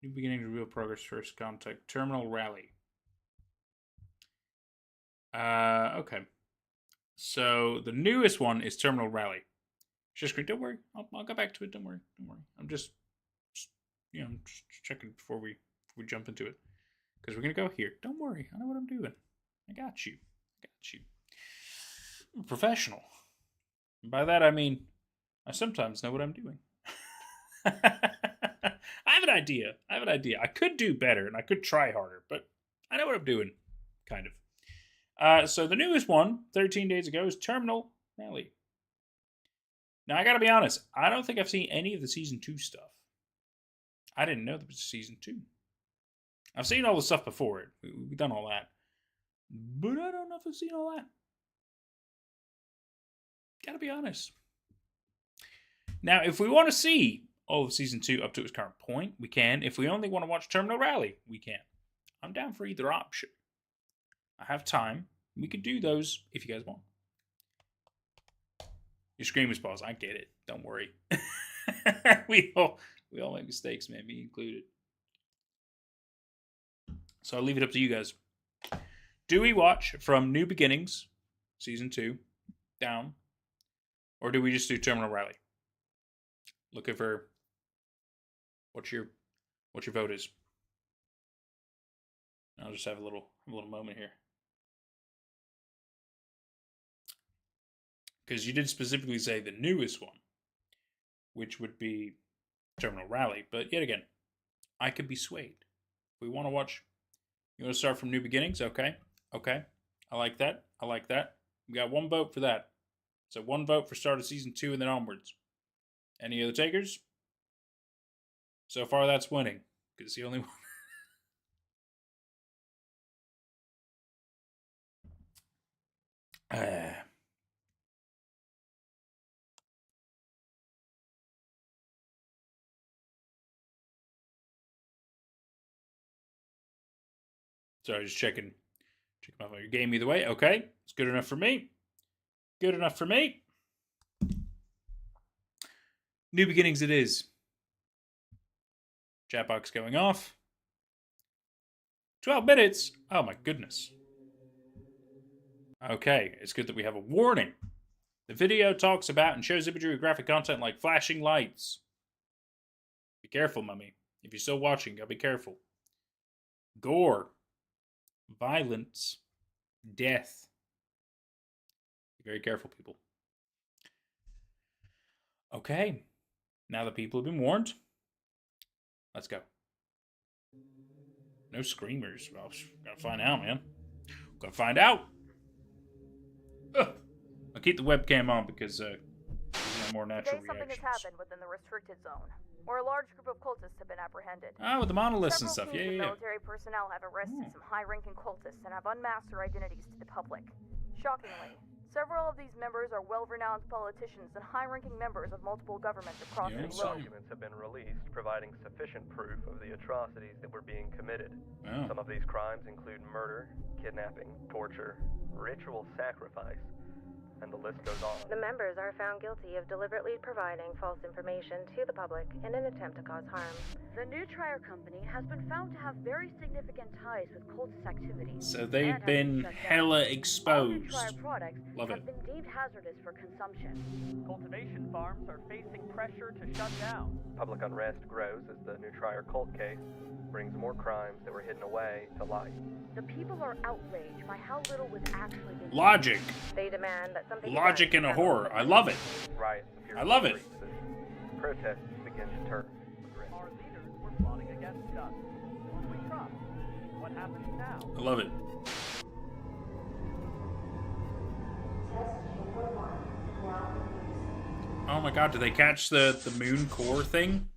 S1: New beginning, real progress, first contact, terminal rally. Okay. So the newest one is Terminal Rally. Just don't worry. I'll go back to it. Don't worry. I'm just checking before we jump into it because we're gonna go here. Don't worry. I know what I'm doing. I got you. I'm a professional. And by that I mean I sometimes know what I'm doing. I have an idea. I could do better and I could try harder, but I know what I'm doing, kind of. So the newest one, 13 days ago, is Terminal Rally. Now, I gotta be honest, I don't think I've seen any of the Season 2 stuff. I didn't know there was a Season 2. I've seen all the stuff before it. We've done all that. But I don't know if I've seen all that. Gotta be honest. Now, if we want to see all of Season 2 up to its current point, we can. If we only want to watch Terminal Rally, we can. I'm down for either option. I have time. We could do those if you guys want. Your screen was paused. I get it. Don't worry. we all make mistakes, man, me included. So I'll leave it up to you guys. Do we watch from New Beginnings, Season 2, down? Or do we just do Terminal Rally? Looking for what your vote is. I'll just have a little moment here. Because you did specifically say the newest one, which would be Terminal Rally. But yet again, I could be swayed. If we want to watch, you want to start from New Beginnings? Okay. I like that. We got one vote for that. So one vote for start of Season 2 and then onwards. Any other takers? So far, that's winning. Because it's the only one. Sorry, just checking my phone. Your game either way. Okay, it's good enough for me. Good enough for me. New beginnings it is. Chat box going off. 12 minutes? Oh my goodness. Okay, it's good that we have a warning. The video talks about and shows imagery or graphic content like flashing lights. Be careful, mummy. If you're still watching, gotta be careful. Gore. Violence. Death. Be very careful, people. Okay. Now that people have been warned, let's go. No screamers. Well, gotta find out, man. Gotta find out. Ugh. I'll keep the webcam on because there's no more natural
S16: Today something
S1: reactions.
S16: has happened within the restricted zone, where a large group of cultists have been apprehended.
S1: Ah, with the monoliths and
S16: Several
S1: stuff.
S16: teams
S1: Yeah.
S16: of military personnel have arrested some high-ranking cultists and have unmasked their identities to the public. Shockingly, several of these members are well-renowned politicians and high-ranking members of multiple governments across the globe.
S17: Documents have been released providing sufficient proof of the atrocities that were being committed.
S1: Oh.
S17: Some of these crimes include murder, kidnapping, torture, ritual sacrifice, and the list goes on.
S18: The members are found guilty of deliberately providing false information to the public in an attempt to cause harm.
S16: The new Trier Company has been found to have very significant ties with cultist activities.
S1: So they've been hella exposed.
S16: Trier products
S1: Love
S16: have
S1: it.
S16: been deemed hazardous for consumption. Cultivation farms are facing pressure to shut down.
S17: Public unrest grows as the new Trier cult case brings more crimes that were hidden away to light.
S16: The people are outraged by how little was actually being
S1: Logic.
S18: They demand that something
S1: Logic in a horror. I love it.
S17: Riots appear
S1: I love
S17: in
S1: it.
S17: the streets as protests begin to turn.
S16: Our leaders were plotting against us. Who we trust? What happens now?
S1: I love it. Oh my god, did they catch the moon core thing?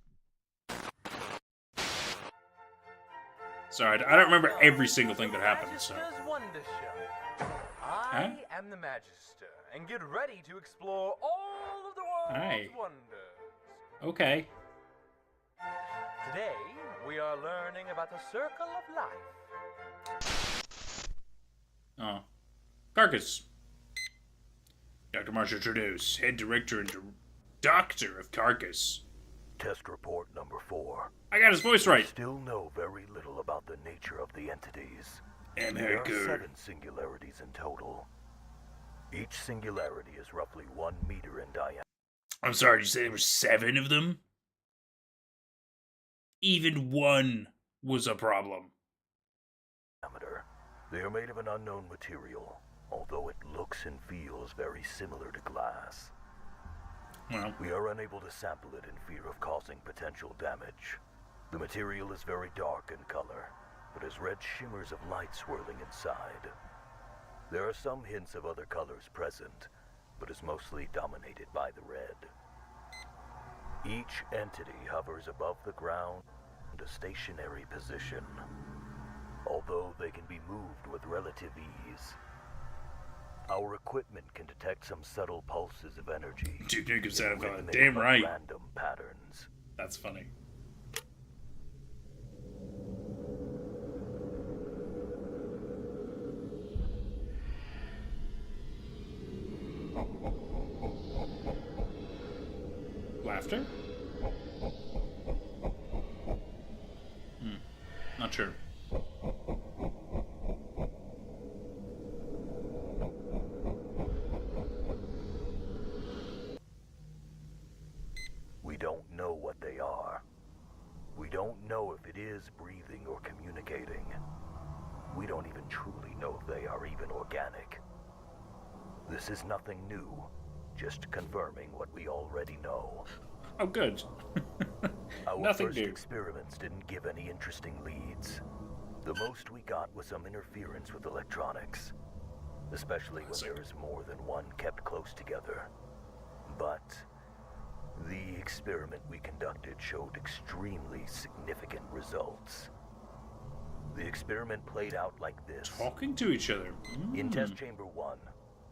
S1: Sorry, I don't remember every single thing that happened, so.
S19: Wonder Show. I am the Magister, and get ready to explore all of the world's
S1: Aye.
S19: wonders.
S1: Okay.
S19: Today, we are learning about the circle of life.
S1: Oh. Carcass. Dr. Marshall Trudeau's head director and doctor of Carcass.
S20: Test report number 4.
S1: I got his voice right.
S20: We still know very little about the nature of the entities.
S1: Am
S20: There are
S1: good.
S20: 7 singularities in total. Each singularity is roughly 1 meter in diameter.
S1: I'm sorry, did you say there were 7 of them? Even one was a problem.
S20: They are made of an unknown material, although it looks and feels very similar to glass.
S1: Well,
S20: we are unable to sample it in fear of causing potential damage. The material is very dark in color, but has red shimmers of light swirling inside. There are some hints of other colors present, but is mostly dominated by the red. Each entity hovers above the ground in a stationary position, although they can be moved with relative ease. Our equipment can detect some subtle pulses of energy.
S1: Dude, you can set up
S20: emanate
S1: damn
S20: from
S1: right.
S20: Random patterns.
S1: That's funny. Laughter? Not sure.
S20: We don't know what they are. We don't know if it is breathing or communicating. We don't even truly know if they are even organic. This is nothing new, just confirming what we already know.
S1: Oh, good.
S20: Our
S1: Nothing
S20: first
S1: new.
S20: experiments didn't give any interesting leads. The most we got was some interference with electronics, especially when there is more than one kept close together. But the experiment we conducted showed extremely significant results. The experiment played out like this.
S1: Talking to each other.
S20: In test chamber 1,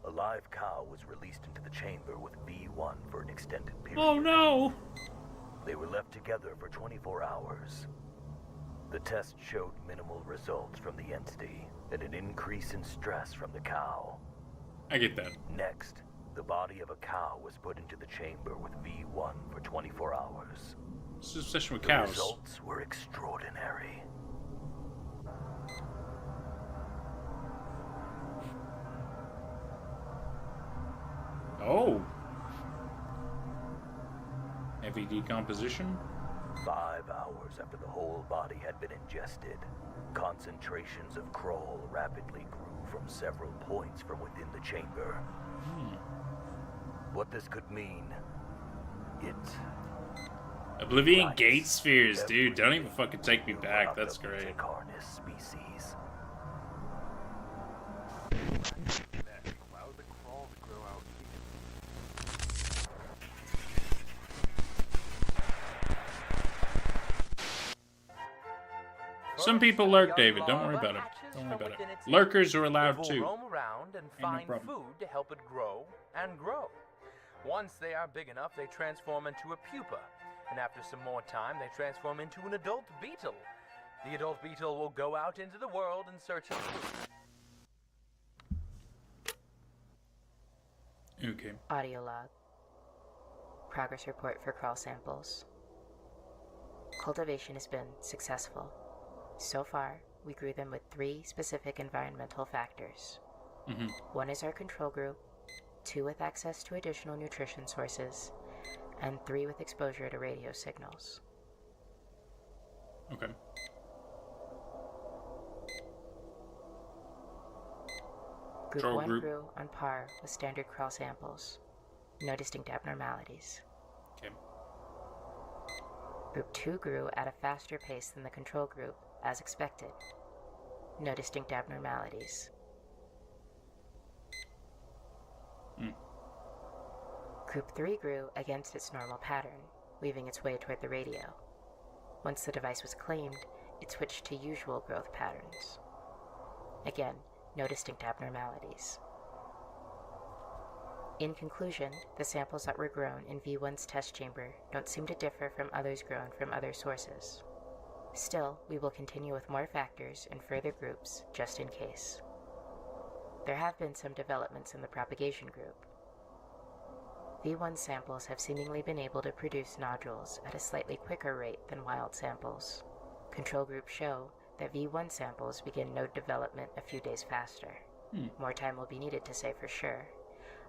S20: a live cow was released into the chamber with V1 for an extended period.
S1: Oh no!
S20: They were left together for 24 hours. The test showed minimal results from the entity and an increase in stress from the cow.
S1: I get that.
S20: Next, the body of a cow was put into the chamber with V1 for 24 hours.
S1: This is a session with
S20: The
S1: cows.
S20: results were extraordinary.
S1: Oh. Heavy decomposition?
S20: 5 hours after the whole body had been ingested, concentrations of Kroll rapidly grew from several points from within the chamber. What this could mean, it...
S1: Oblivion Gate Spheres, dude. Don't even fucking take me back. That's great.
S20: Species.
S1: Some people lurk, David. Don't worry about it. Don't worry about it. Lurkers are allowed
S19: It will
S1: too.
S19: roam around and
S1: Ain't no
S19: find
S1: problem.
S19: food to help it grow and grow. Once they are big enough, they transform into a pupa. And after some more time, they transform into an adult beetle. The adult beetle will go out into the world in search of food.
S1: Okay.
S18: Audio log. Progress report for crawl samples. Cultivation has been successful. So far, we grew them with 3 specific environmental factors. 1 is our control group, 2 with access to additional nutrition sources, and 3 with exposure to radio signals.
S1: Okay.
S18: Group
S1: Control
S18: 1
S1: group.
S18: grew on par with standard crawl samples. No distinct abnormalities.
S1: Okay.
S18: Group 2 grew at a faster pace than the control group, as expected. No distinct abnormalities. Group 3 grew against its normal pattern, weaving its way toward the radio. Once the device was claimed, it switched to usual growth patterns. Again, no distinct abnormalities. In conclusion, the samples that were grown in V1's test chamber don't seem to differ from others grown from other sources. Still, we will continue with more factors and further groups, just in case. There have been some developments in the propagation group. V1 samples have seemingly been able to produce nodules at a slightly quicker rate than wild samples. Control groups show that V1 samples begin node development a few days faster. More time will be needed to say for sure.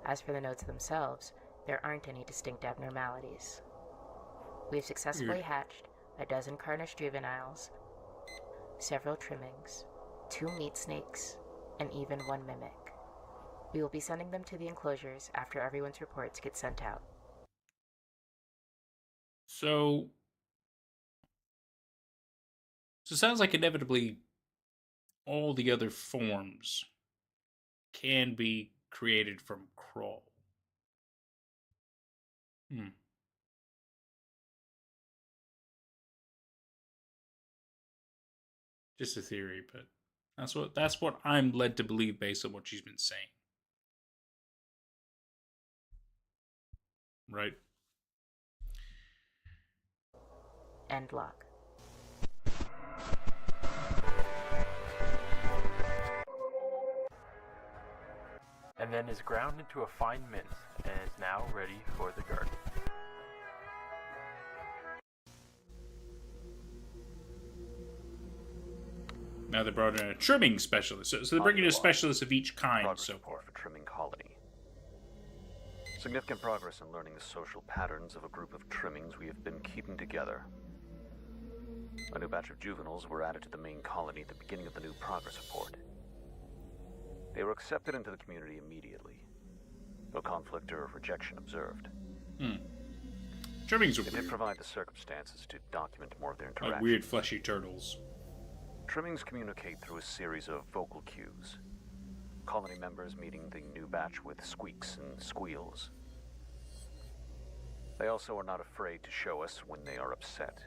S18: As for the nodes themselves, there aren't any distinct abnormalities. We've successfully hatched a dozen Carnish juveniles, several trimmings, 2 meat snakes, and even 1 mimic. We will be sending them to the enclosures after everyone's reports get sent out.
S1: So it sounds like inevitably all the other forms can be created from crawl. Just a theory, but that's what I'm led to believe based on what she's been saying. Right?
S18: End log.
S17: And then is ground into a fine mince and is now ready for the garden.
S1: Now they brought in a trimming specialist. So they're bringing in a specialist of each kind.
S21: Progress
S1: So
S21: report for trimming colony. Significant progress in learning the social patterns of a group of trimmings we have been keeping together. A new batch of juveniles were added to the main colony at the beginning of the new progress report. They were accepted into the community immediately. No conflict or rejection observed.
S1: Trimmings were
S21: They
S1: weird.
S21: did provide the circumstances to document more of their interactions.
S1: Like weird fleshy turtles.
S21: Trimmings communicate through a series of vocal cues. Colony members meeting the new batch with squeaks and squeals. They also are not afraid to show us when they are upset.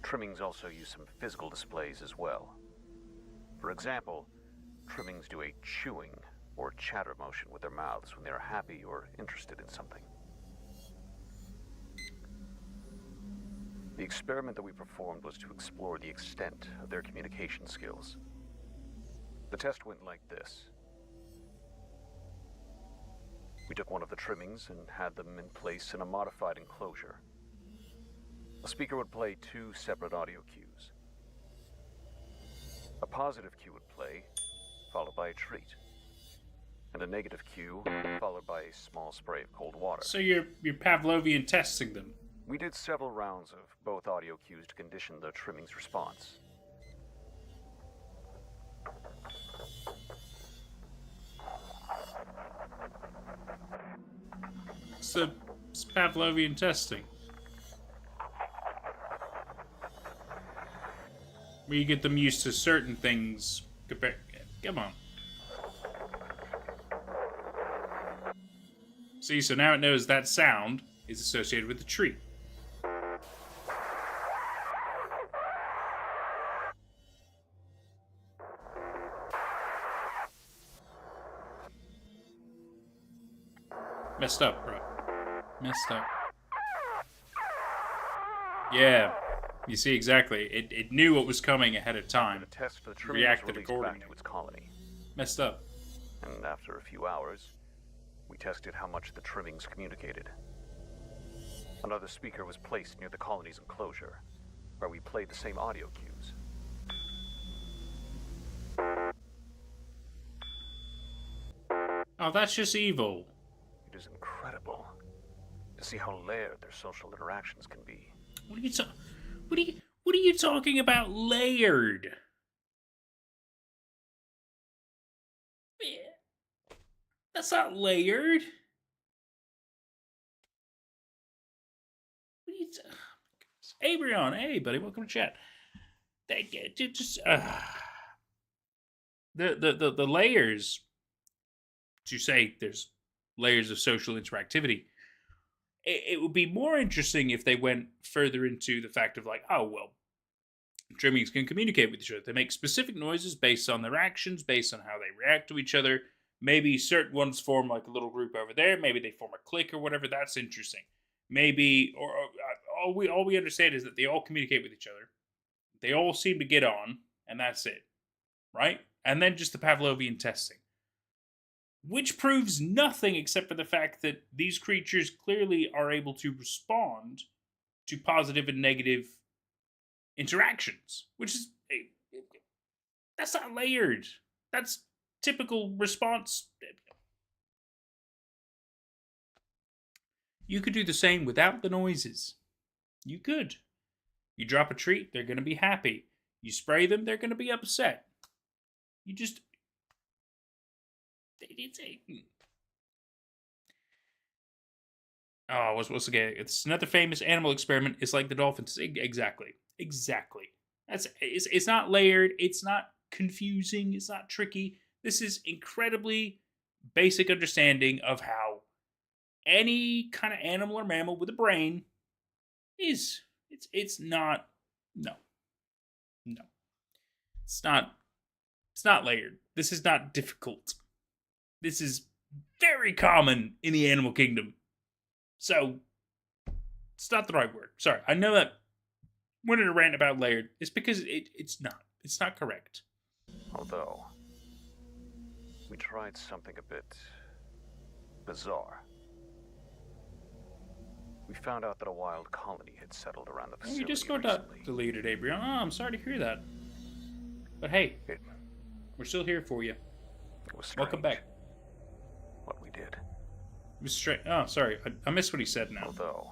S21: Trimmings also use some physical displays as well. For example, trimmings do a chewing or chatter motion with their mouths when they are happy or interested in something. The experiment that we performed was to explore the extent of their communication skills. The test went like this. We took one of the trimmings and had them in place in a modified enclosure. A speaker would play 2 separate audio cues. A positive cue would play, followed by a treat. And a negative cue, followed by a small spray of cold water.
S1: So you're Pavlovian testing them.
S21: We did several rounds of both audio cues to condition the trimming's response.
S1: So it's Pavlovian testing. Where you get them used to certain things. Come on. See, so now it knows that sound is associated with the treat. Messed up, bro. Messed up. Yeah. You see, exactly. It knew what was coming ahead of time.
S21: The test for the trimming
S1: Reacted
S21: was released
S1: accordingly.
S21: back to its colony.
S1: Messed up.
S21: And after a few hours, we tested how much the trimmings communicated. Another speaker was placed near the colony's enclosure, where we played the same audio cues.
S1: Oh, that's just evil.
S21: It is incredible to see how layered their social interactions can be.
S1: What are you talking about layered? That's not layered. What are you Abrion, hey buddy, welcome to chat. The layers, to say there's layers of social interactivity. It would be more interesting if they went further into the fact of like, oh, well, trimmings can communicate with each other. They make specific noises based on their actions, based on how they react to each other. Maybe certain ones form like a little group over there. Maybe they form a clique or whatever. That's interesting. Maybe, or all we understand is that they all communicate with each other. They all seem to get on, and that's it. Right? And then just the Pavlovian testing. Which proves nothing except for the fact that these creatures clearly are able to respond to positive and negative interactions. Which is... that's not layered. That's typical response. You could do the same without the noises. You could. You drop a treat, they're going to be happy. You spray them, they're going to be upset. You just... Oh, what's again? It's another famous animal experiment. It's like the dolphins. Exactly. It's not layered. It's not confusing. It's not tricky. This is incredibly basic understanding of how any kind of animal or mammal with a brain is. It's not. No. It's not layered. This is not difficult. This is very common in the animal kingdom. So, it's not the right word. Sorry, I know that when in a rant about layered, it's because it's not. It's not correct.
S21: Although, we tried something a bit bizarre. We found out that a wild colony had settled around the facility.
S1: You just got deleted, Abrion. Oh, I'm sorry to hear that. But hey, we're still here for you.
S21: It was strange.
S1: Welcome back.
S21: What we did.
S1: It was strange. Oh, sorry. I missed what he said now.
S21: Although,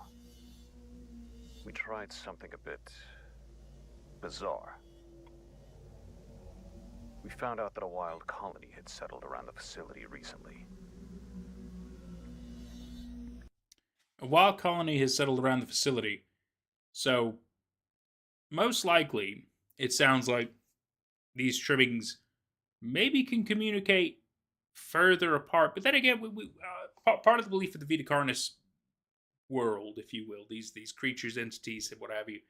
S21: we tried something a bit bizarre. We found out that a wild colony had settled around the facility recently.
S1: A wild colony has settled around the facility. So, most likely, it sounds like these trimmings maybe can communicate further apart. But then again, part of the belief of the Vita Carnis world, if you will, these creatures, entities, and what have you,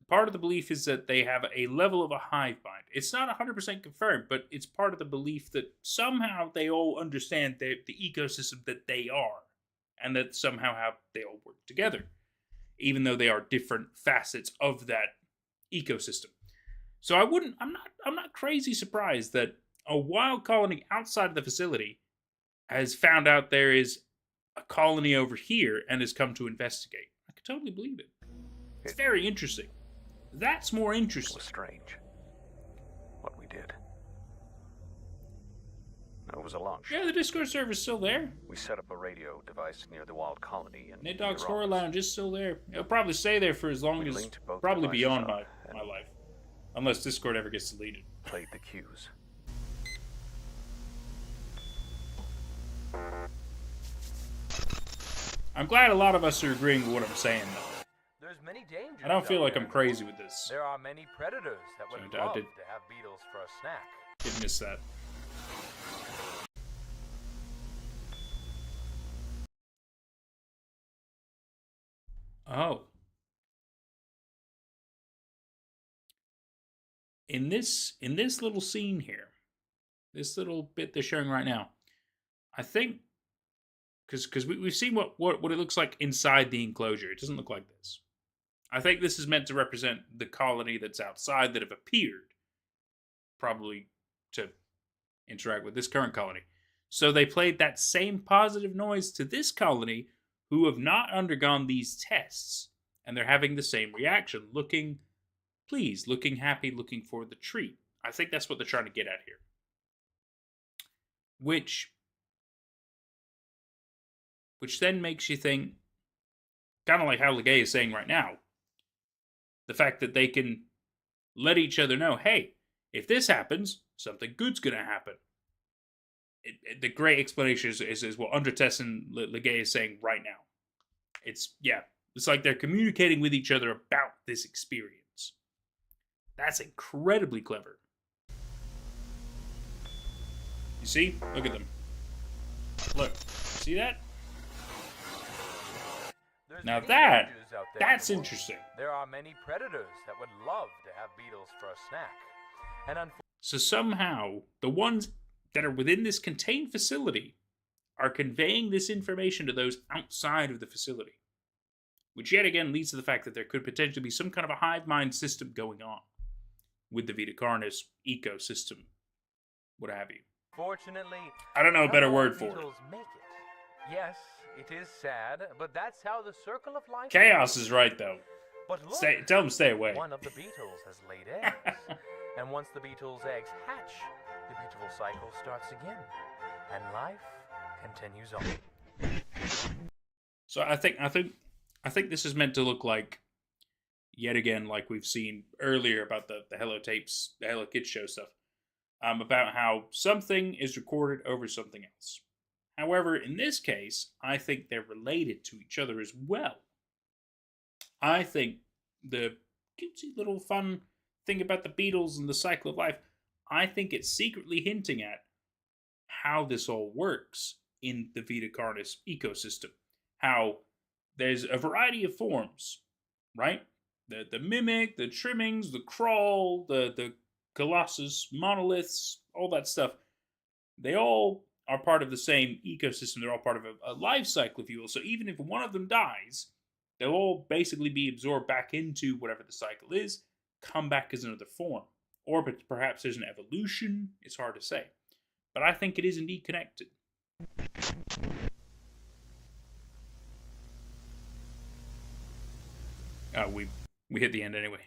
S1: part of the belief is that they have a level of a hive mind. It's not 100% confirmed, but it's part of the belief that somehow they all understand the ecosystem that they are, and that somehow they all work together. even though they are different facets of that ecosystem. So I'm not crazy surprised that a wild colony outside of the facility has found out there is a colony over here and has come to investigate. I could totally believe it. It's very interesting. That's more interesting.
S21: It was strange. What we did. No, it was a launch.
S1: Yeah, the Discord server's still there.
S21: We set up a radio device near the wild colony and
S1: NetDog's Horror Lounge is still there. It'll probably stay there for as long as probably beyond my life. Unless Discord ever gets deleted.
S21: Played the cues.
S1: I'm glad a lot of us are agreeing with what I'm saying, though.
S19: There's many dangers.
S1: I don't feel like I'm crazy with this.
S19: There are many predators that would
S1: So I
S19: love
S1: did-
S19: to have beetles for a snack.
S1: Did miss that. Oh. In this little scene here, this little bit they're showing right now, I think because we've seen what it looks like inside the enclosure. It doesn't look like this. I think this is meant to represent the colony that's outside that have appeared, probably to interact with this current colony. So they played that same positive noise to this colony who have not undergone these tests, and they're having the same reaction, looking pleased, looking happy, looking for the treat. I think that's what they're trying to get at here. Which then makes you think, kind of like how Legay is saying right now, the fact that they can let each other know, hey, if this happens, something good's going to happen. The great explanation is what Undertess and Legay is saying right now. It's like they're communicating with each other about this experience. That's incredibly clever. You see? Look at them. Look. See that? Now that's interesting.
S19: There are many predators that would love to have beetles for a snack. And
S1: so somehow, the ones that are within this contained facility are conveying this information to those outside of the facility. Which yet again leads to the fact that there could potentially be some kind of a hive mind system going on with the Vita Carnis ecosystem, what have you.
S19: Fortunately,
S1: I don't know a better word for it.
S19: Make it. Yes, it is sad, but that's how the circle of life
S1: Chaos is right, though.
S19: But look,
S1: tell them stay away.
S19: One of the beetles has laid eggs. And once the beetle's eggs hatch, the beautiful cycle starts again. And life continues on.
S1: So I think this is meant to look like, yet again, like we've seen earlier about the Hello Tapes, the Hello Kids show stuff, about how something is recorded over something else. However, in this case, I think they're related to each other as well. I think the cutesy little fun thing about the Beatles and the cycle of life, I think it's secretly hinting at how this all works in the Vita Carnis ecosystem. How there's a variety of forms, right? The mimic, the trimmings, the crawl, the colossus, monoliths, all that stuff. They all are part of the same ecosystem. They're all part of a life cycle, if you will. So even if one of them dies, they'll all basically be absorbed back into whatever the cycle is, come back as another form. Or perhaps there's an evolution. It's hard to say. But I think it is indeed connected. We hit the end anyway.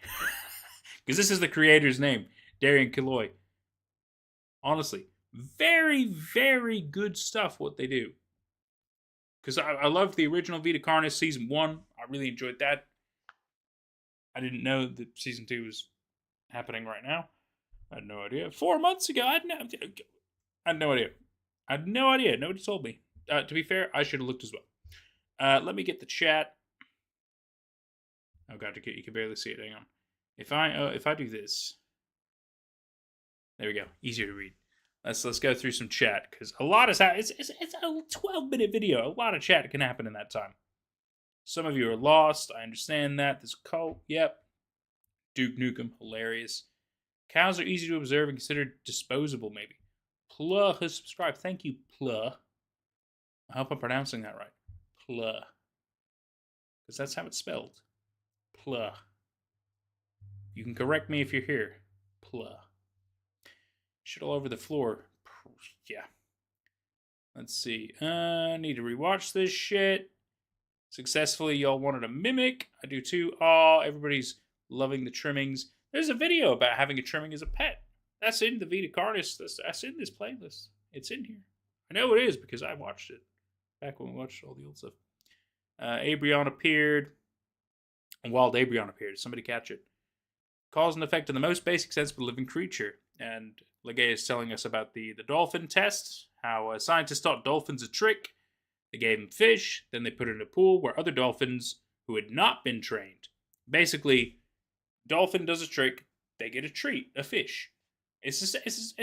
S1: Because this is the creator's name, Darian Killoy. Honestly, very, very good stuff what they do. Because I loved the original Vita Carnis Season 1. I really enjoyed that. I didn't know that Season 2 was happening right now. I had no idea. 4 months ago, I had no idea. I had no idea. Nobody told me. To be fair, I should have looked as well. Let me get the chat. Oh god, you can barely see it. Hang on. If I do this, there we go. Easier to read. Let's go through some chat because a lot is happening. It's a 12-minute video. A lot of chat can happen in that time. Some of you are lost. I understand that. This cult, yep. Duke Nukem, hilarious. Cows are easy to observe and considered disposable, maybe. Pluh has subscribed. Thank you, Pluh. I hope I'm pronouncing that right. Pluh. because that's how it's spelled. Pluh. You can correct me if you're here. Pluh. Shit all over the floor. Yeah. Let's see. I need to rewatch this shit. Successfully, y'all wanted a mimic. I do too. Oh, everybody's loving the trimmings. There's a video about having a trimming as a pet. That's in the Vita Cardis. That's in this playlist. It's in here. I know it is because I watched it back when we watched all the old stuff. Abrion appeared. Wild Abrion appeared. Somebody catch it. Cause and effect in the most basic sense of a living creature. And Legay is telling us about the dolphin test. How scientists taught dolphins a trick. They gave them fish. Then they put it in a pool where other dolphins who had not been trained. Basically, dolphin does a trick. They get a treat, a fish. It's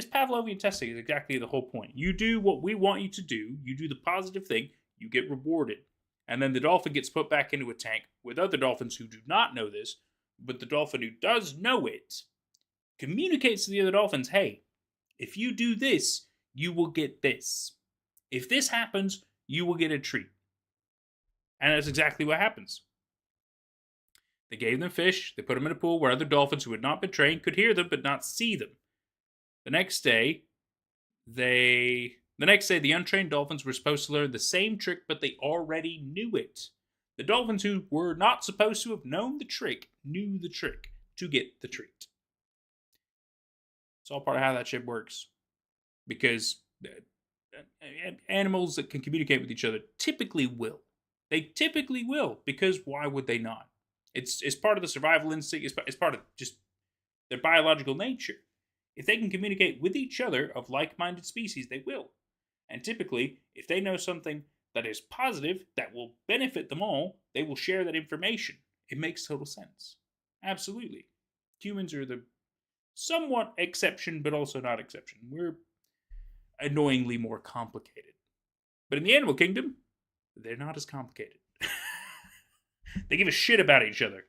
S1: Pavlovian testing. Is exactly the whole point. You do what we want you to do. You do the positive thing. You get rewarded. And then the dolphin gets put back into a tank with other dolphins who do not know this. But the dolphin who does know it communicates to the other dolphins, hey, if you do this, you will get this. If this happens, you will get a treat. And that's exactly what happens. They gave them fish. They put them in a pool where other dolphins who had not been trained could hear them but not see them. The next day, the untrained dolphins were supposed to learn the same trick, but they already knew it. The dolphins who were not supposed to have known the trick knew the trick to get the treat. It's all part of how that shit works. Because animals that can communicate with each other typically will. They typically will, because why would they not? It's part of the survival instinct. It's part of just their biological nature. If they can communicate with each other of like-minded species, they will. And typically, if they know something that is positive, that will benefit them all, they will share that information. It makes total sense. Absolutely. Humans are the somewhat exception, but also not exception. We're annoyingly more complicated. But in the animal kingdom, they're not as complicated. They give a shit about each other.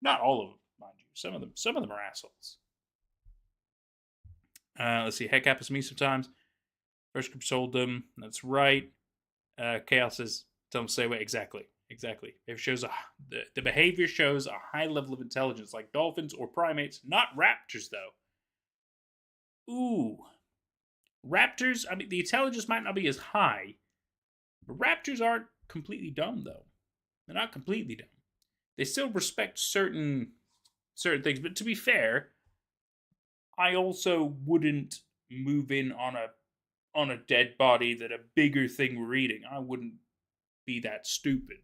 S1: Not all of them, mind you. Some of them are assholes. Let's see. Heck happens to me sometimes. First group sold them. That's right. Chaos says, don't say what exactly. It shows the behavior shows a high level of intelligence, like dolphins or primates. Not raptors, though. Ooh. Raptors, I mean, the intelligence might not be as high, but raptors aren't completely dumb, though. They're not completely dumb. They still respect certain things, but to be fair, I also wouldn't move in on a dead body that a bigger thing were eating. I wouldn't be that stupid.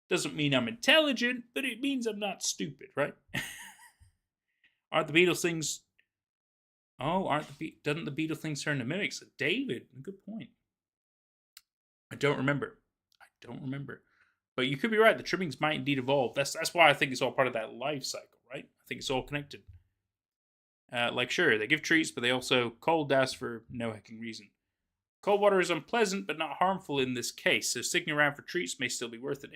S1: Doesn't mean I'm intelligent, but it means I'm not stupid, right? Aren't the beetle things... Oh, doesn't the beetle things turn to mimics? David, good point. I don't remember. But you could be right. The trimmings might indeed evolve. That's why I think it's all part of that life cycle, right? I think it's all connected. Like, sure, they give treats, but they also cold deaths for no hecking reason. Cold water is unpleasant, but not harmful in this case, so sticking around for treats may still be worth it.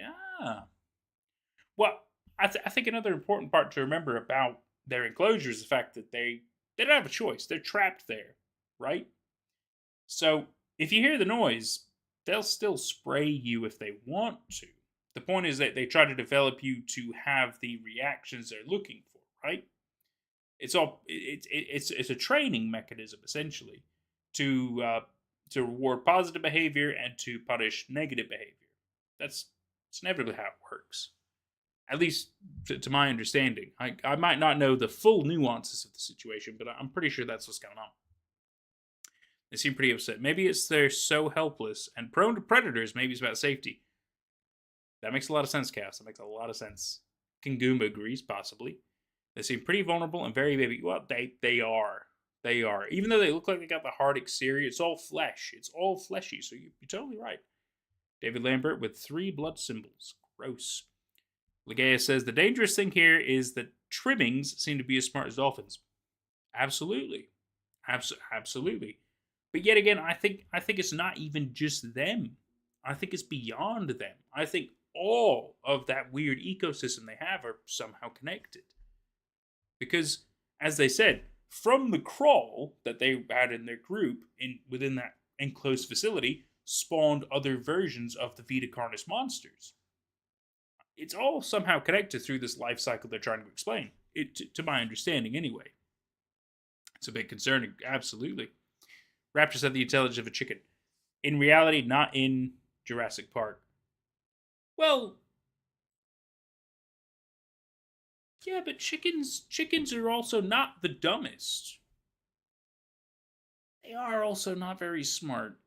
S1: Well, I think another important part to remember about their enclosure is the fact that they don't have a choice. They're trapped there, right? So, if you hear the noise, they'll still spray you if they want to. The point is that they try to develop you to have the reactions they're looking for, right? It's a training mechanism, essentially, to reward positive behavior and to punish negative behavior. It's inevitably how it works. At least to my understanding. I might not know the full nuances of the situation, but I'm pretty sure that's what's going on. They seem pretty upset. Maybe it's they're so helpless and prone to predators. Maybe it's about safety. That makes a lot of sense, Cass. That makes a lot of sense. King Goomba agrees, possibly. They seem pretty vulnerable and very baby. Well, they are. They are. Even though they look like they got the hard exterior, it's all flesh. It's all fleshy, so you're totally right. David Lambert with 3 blood symbols. Gross. Legea says, the dangerous thing here is that trimmings seem to be as smart as dolphins. Absolutely. Absolutely. But yet again, I think it's not even just them. I think it's beyond them. I think all of that weird ecosystem they have are somehow connected. Because, as they said, from the crawl that they had in their group within that enclosed facility spawned other versions of the Vita Carnis monsters. it's all somehow connected through this life cycle they're trying to explain. To my understanding, anyway. It's a bit concerning, absolutely. Raptor said the intelligence of a chicken. In reality, not in Jurassic Park. Well, yeah, but chickens are also not the dumbest. They are also not very smart.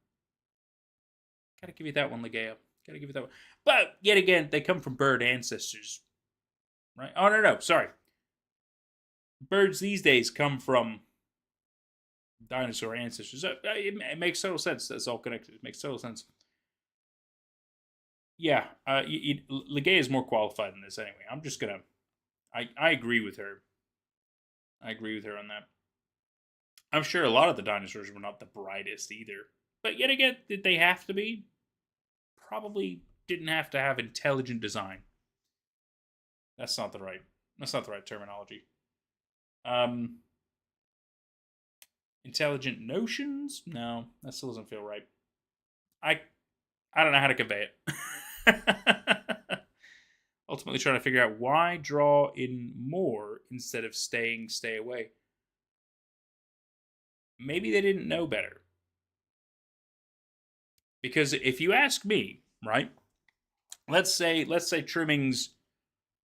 S1: Gotta give you that one, Legeo. Gotta give you that one. But, yet again, they come from bird ancestors. Right? Oh, no, sorry. Birds these days come from dinosaur ancestors. It makes total sense. That's all connected. It makes total sense. Yeah, Legea is more qualified than this anyway. I'm just gonna... I agree with her. I agree with her on that. I'm sure a lot of the dinosaurs were not the brightest either. But yet again, did they have to be? Probably didn't have to have intelligent design. That's not the right terminology. Intelligent notions? No, that still doesn't feel right. I don't know how to convey it. Ultimately trying to figure out why draw in more instead of stay away. Maybe they didn't know better. Because if you ask me, right? Let's say Trimmings,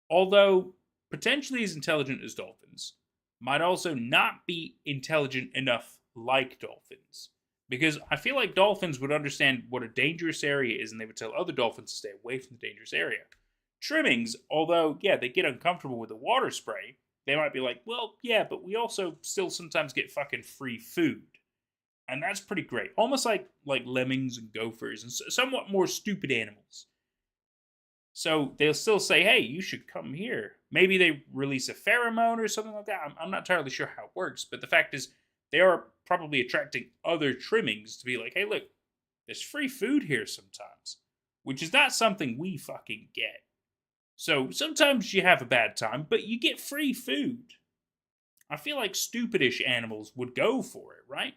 S1: although potentially as intelligent as dolphins, might also not be intelligent enough like dolphins. Because I feel like dolphins would understand what a dangerous area is and they would tell other dolphins to stay away from the dangerous area. Trimmings, although, yeah, they get uncomfortable with the water spray, they might be like, well, yeah, but we also still sometimes get fucking free food. And that's pretty great. Almost like lemmings and gophers and somewhat more stupid animals. So they'll still say, hey, you should come here. Maybe they release a pheromone or something like that. I'm not entirely sure how it works. But the fact is, they are probably attracting other trimmings to be like, hey, look, there's free food here sometimes. Which is not something we fucking get. So sometimes you have a bad time, but you get free food. I feel like stupidish animals would go for it, right?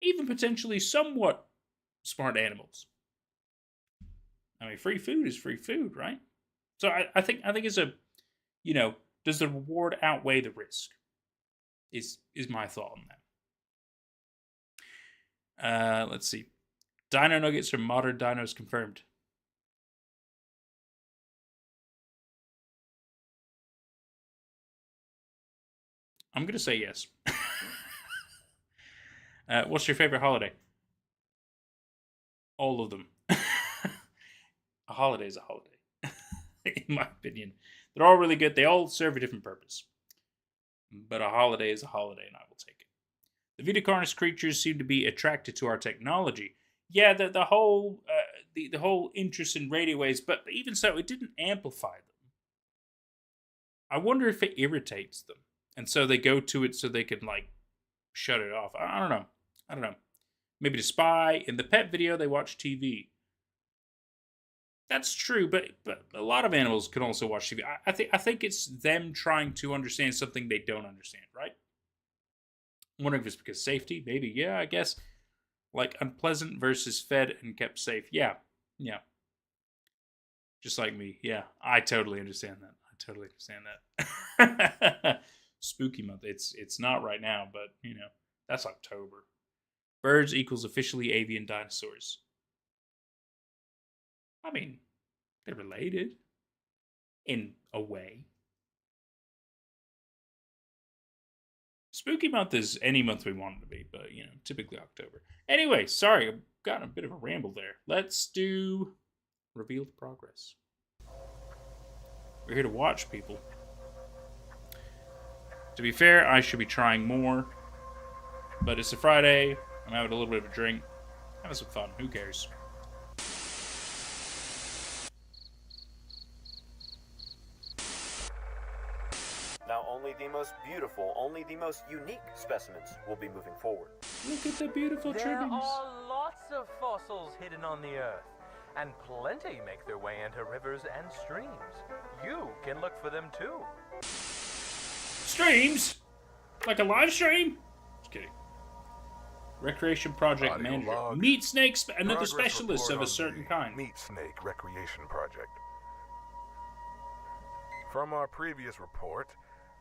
S1: Even potentially somewhat smart animals. I mean, free food is free food, right? So I think it's a, does the reward outweigh the risk? Is my thought on that. Let's see. Dino nuggets are modern dinos confirmed. I'm going to say yes. What's your favorite holiday? All of them. A holiday is a holiday. In my opinion. They're all really good. They all serve a different purpose. But a holiday is a holiday, and I will take it. The Viticarnus creatures seem to be attracted to our technology. Yeah, the whole interest in radio waves, but even so, it didn't amplify them. I wonder if it irritates them. And so they go to it so they can, shut it off. I don't know. Maybe to spy. In the pet video, they watch TV. That's true, but a lot of animals can also watch TV. I think it's them trying to understand something they don't understand, right? I'm wondering if it's because safety. Maybe, yeah, I guess. Like unpleasant versus fed and kept safe. Yeah. Just like me. Yeah, I totally understand that. Spooky month. It's not right now, but that's October. Birds equals officially avian dinosaurs. I mean, they're related in a way. Spooky month is any month we want it to be, but typically October. Anyway, sorry, I've gotten a bit of a ramble there. Let's do revealed progress. We're here to watch people. To be fair, I should be trying more, but it's a Friday. I'm having a little bit of a drink, having some fun. Who cares?
S4: Now only the most beautiful, only the most unique specimens will be moving forward.
S1: Look at the beautiful trimmings.
S19: There are lots of fossils hidden on the earth, and plenty make their way into rivers and streams. You can look for them too.
S1: Streams? Like a live stream? Just kidding. Recreation Project Manager. Meat snakes, another specialist of a certain kind.
S12: Meat Snake Recreation Project. From our previous report,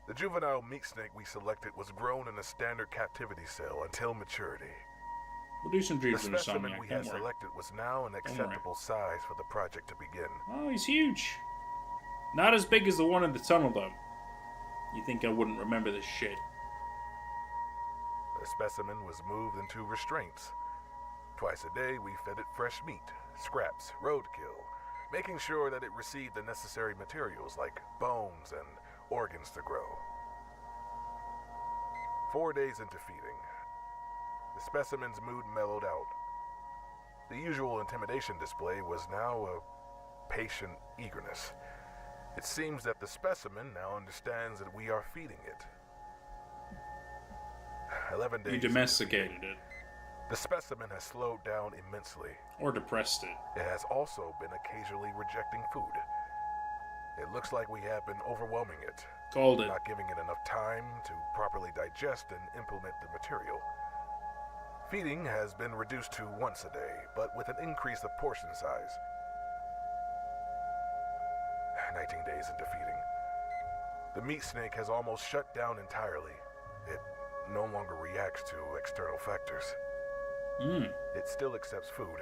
S12: the juvenile meat snake we selected was grown in a standard captivity cell until maturity.
S1: We'll do some
S12: The
S1: dreams in
S12: specimen
S1: Insomniac,
S12: we
S1: don't
S12: had
S1: worry.
S12: selected was now an acceptable size for the project to begin.
S1: Oh, he's huge. Not as big as the one in the tunnel, though. You think I wouldn't remember this shit.
S12: The specimen was moved into restraints. Twice a day, we fed it fresh meat, scraps, roadkill, making sure that it received the necessary materials like bones and organs to grow. 4 days into feeding, the specimen's mood mellowed out. The usual intimidation display was now a patient eagerness. It seems that the specimen now understands that we are feeding it. 11 days.
S1: You domesticated it.
S12: The specimen has slowed down immensely.
S1: Or depressed it.
S12: It has also been occasionally rejecting food. It looks like we have been overwhelming it.
S1: Called it.
S12: Not giving it enough time to properly digest and implement the material. Feeding has been reduced to once a day, but with an increase of portion size. 19 days into feeding. The meat snake has almost shut down entirely. It no longer reacts to external factors. It still accepts food,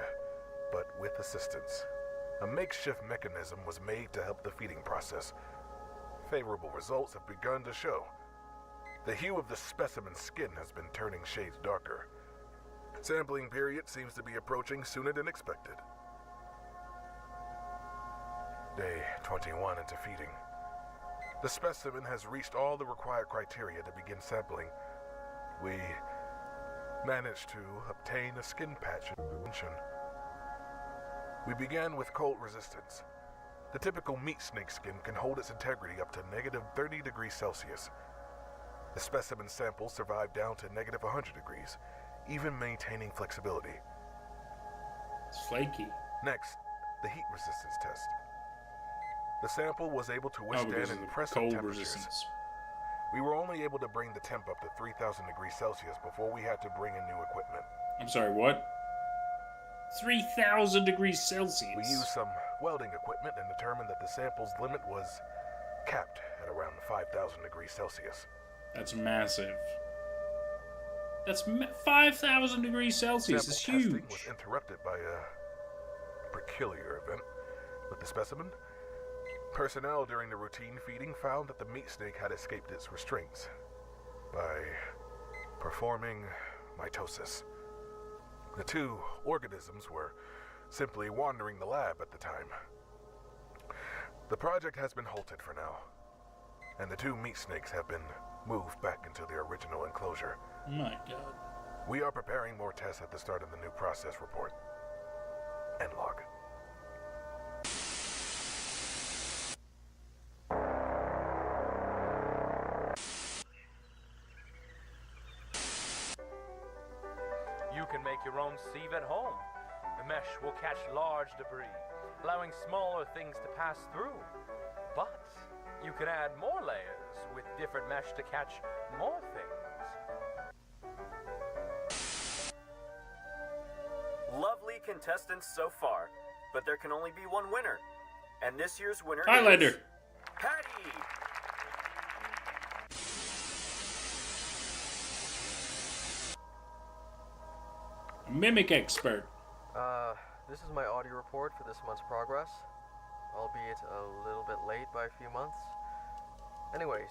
S12: but with assistance. A makeshift mechanism was made to help the feeding process. Favorable results have begun to show. The hue of the specimen's skin has been turning shades darker. Sampling period seems to be approaching sooner than expected. Day 21 into feeding. The specimen has reached all the required criteria to begin sampling. We managed to obtain a skin patch intervention. We began with cold resistance. The typical meat snake skin can hold its integrity up to negative 30 degrees Celsius. The specimen sample survived down to negative 100 degrees, even maintaining flexibility.
S1: It's flaky.
S12: Next, the heat resistance test. The sample was able to withstand impressive
S1: cold
S12: temperatures.
S1: resistance.
S12: We were only able to bring the temp up to 3,000 degrees Celsius before we had to bring in new equipment.
S1: I'm sorry, what? 3,000 degrees Celsius.
S12: We used some welding equipment and determined that the sample's limit was capped at around 5,000 degrees Celsius.
S1: That's massive. That's 5,000 degrees Celsius. It's
S12: Sample
S1: huge.
S12: testing was interrupted by a peculiar event with the specimen. Personnel during the routine feeding found that the meat snake had escaped its restraints by performing mitosis. The two organisms were simply wandering the lab at the time. The project has been halted for now, and the two meat snakes have been moved back into their original enclosure.
S1: My God.
S12: We are preparing more tests at the start of the new process report. End log.
S19: You can make your own sieve at home. The mesh will catch large debris, allowing smaller things to pass through. But you can add more layers with different mesh to catch more things.
S4: Lovely contestants so far, but there can only be one winner. And this year's winner
S1: Highlander.
S4: is Patty!
S1: Mimic expert.
S17: This is my audio report for this month's progress, albeit a little bit late by a few months. Anyways,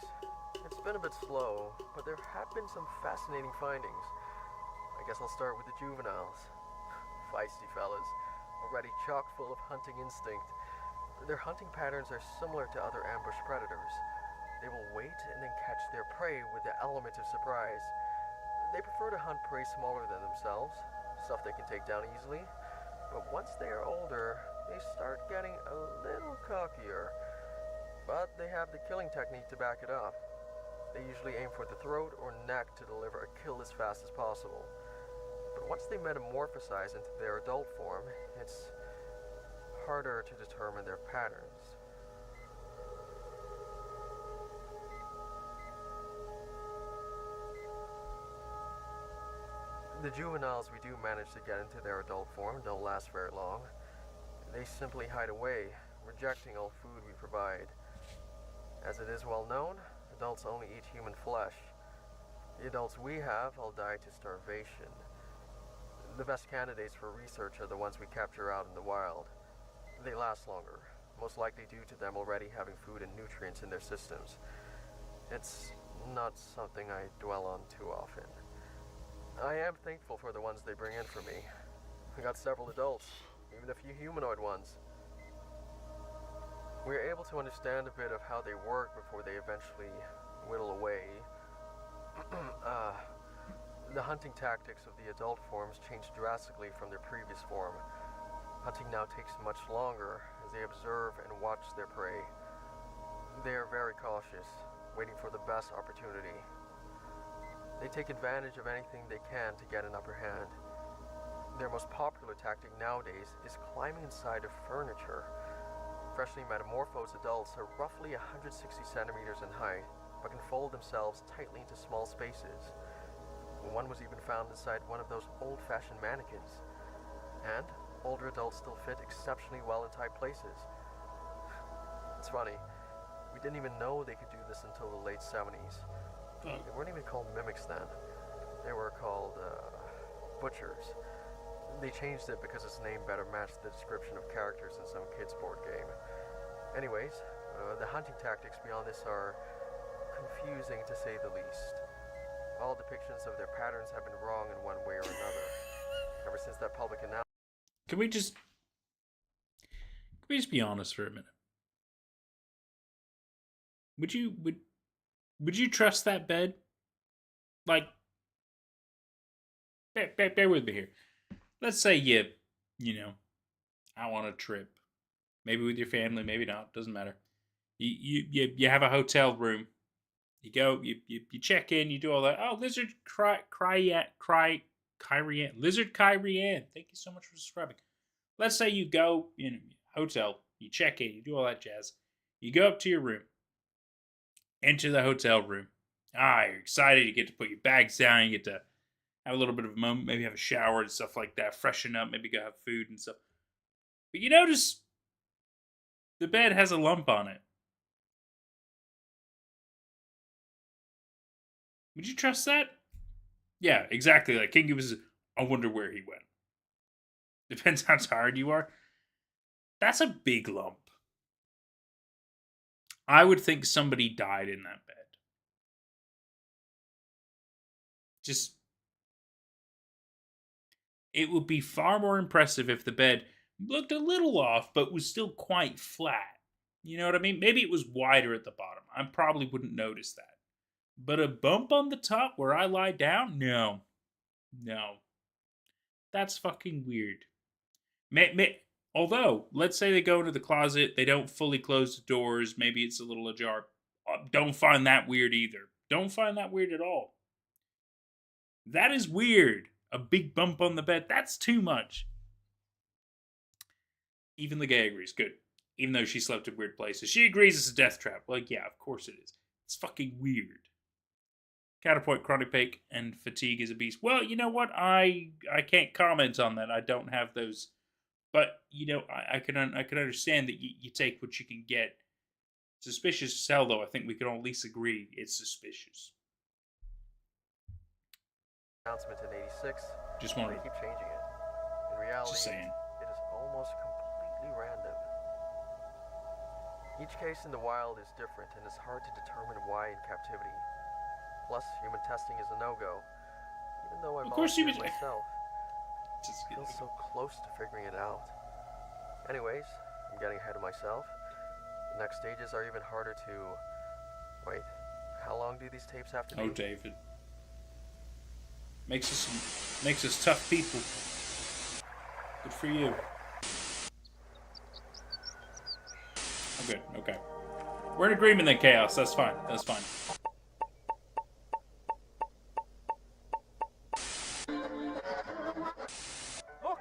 S17: it's been a bit slow, but there have been some fascinating findings. I guess I'll start with the juveniles. Feisty fellas, already chock full of hunting instinct. Their hunting patterns are similar to other ambush predators. They will wait and then catch their prey with the element of surprise. They prefer to hunt prey smaller than themselves, stuff they can take down easily. But once they are older, they start getting a little cockier. But they have the killing technique to back it up. They usually aim for the throat or neck to deliver a kill as fast as possible. But once they metamorphosize into their adult form, it's harder to determine their patterns. The juveniles we do manage to get into their adult form don't last very long. They simply hide away, rejecting all food we provide. As it is well known, adults only eat human flesh. The adults we have all die to starvation. The best candidates for research are the ones we capture out in the wild. They last longer, most likely due to them already having food and nutrients in their systems. It's not something I dwell on too often. I am thankful for the ones they bring in for me. I got several adults, even a few humanoid ones. We're able to understand a bit of how they work before they eventually whittle away. The hunting tactics of the adult forms change drastically from their previous form. Hunting now takes much longer as they observe and watch their prey. They are very cautious, waiting for the best opportunity. They take advantage of anything they can to get an upper hand. Their most popular tactic nowadays is climbing inside of furniture. Freshly metamorphosed adults are roughly 160 centimeters in height, but can fold themselves tightly into small spaces. One was even found inside one of those old-fashioned mannequins. And older adults still fit exceptionally well in tight places. It's funny, we didn't even know they could do this until the late 70s. They weren't even called mimics then. They were called, butchers. They changed it because its name better matched the description of characters in some kids' board game. Anyways, the hunting tactics beyond this are confusing to say the least. All depictions of their patterns have been wrong in one way or another. Ever since that public announcement.
S1: Can we just be honest for a minute? Would you trust that bed? Like, bear with me here. Let's say you out on a trip, maybe with your family, maybe not, doesn't matter. You have a hotel room. You go, you check in, you do all that. Oh, lizard lizard Kyrian. Thank you so much for subscribing. Let's say you go in a hotel, you check in, you do all that jazz. You go up to your room, enter the hotel room. You're excited. You get to put your bags down. You get to have a little bit of a moment, maybe have a shower and stuff like that, freshen up, maybe go have food and stuff. But you notice the bed has a lump on it. Would you trust that? Yeah, exactly. Like Kingy was, I wonder where he went. Depends how tired you are. That's a big lump. I would think somebody died in that bed. It would be far more impressive if the bed looked a little off, but was still quite flat. You know what I mean? Maybe it was wider at the bottom. I probably wouldn't notice that. But a bump on the top where I lie down? No. That's fucking weird. Although, let's say they go into the closet, they don't fully close the doors, maybe it's a little ajar. Don't find that weird either. Don't find that weird at all. That is weird. A big bump on the bed, that's too much. Even the gay agrees. Good. Even though she slept in weird places. She agrees it's a death trap. Well, yeah, of course it is. It's fucking weird. Counterpoint, chronic pain and fatigue is a beast. Well, you know what? I can't comment on that. I don't have those. But, I can understand that you take what you can get. Suspicious as hell, though. I think we can all at least agree it's suspicious.
S17: Announcement in 86.
S1: Just wanted
S17: to keep changing it. In reality,
S1: just saying.
S17: It is almost completely random. Each case in the wild is different, and it's hard to determine why in captivity. Plus, human testing is a no-go. Even though I volunteered myself, I feel so close to figuring it out. Anyways, I'm getting ahead of myself. The next stages are even harder to... Wait, how long do these tapes have to be?
S1: Oh, David. Makes us tough people. Good for you. Oh, good. Okay. We're in agreement then, Chaos. That's fine. That's fine.
S19: Look!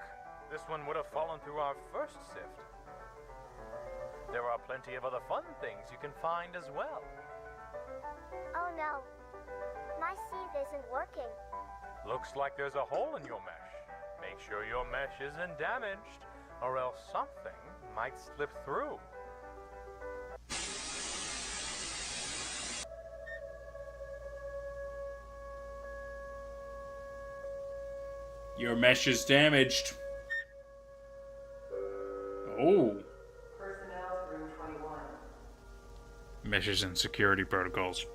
S19: This one would have fallen through our first sift. There are plenty of other fun things you can find as well.
S2: Oh no. My sieve isn't working.
S19: Looks like there's a hole in your mesh. Make sure your mesh isn't damaged, or else something might slip through.
S1: Your mesh is damaged. Oh.
S5: Personnel room 21.
S1: Meshes and security protocols.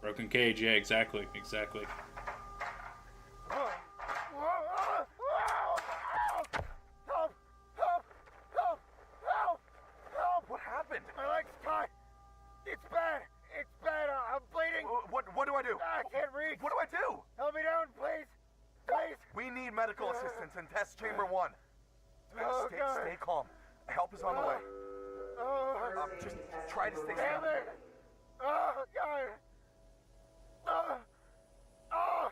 S1: Broken cage, yeah, exactly.
S19: What happened?
S9: My leg's tied. It's bad. I'm bleeding.
S19: What do I do?
S9: I can't reach.
S19: What do I do?
S9: Help me down, please. Please.
S19: We need medical assistance in test chamber 1.
S9: Oh, God.
S19: Stay calm. Help is on the way. Just try to stay
S9: Damn
S19: strong.
S9: it. Oh, God.
S22: All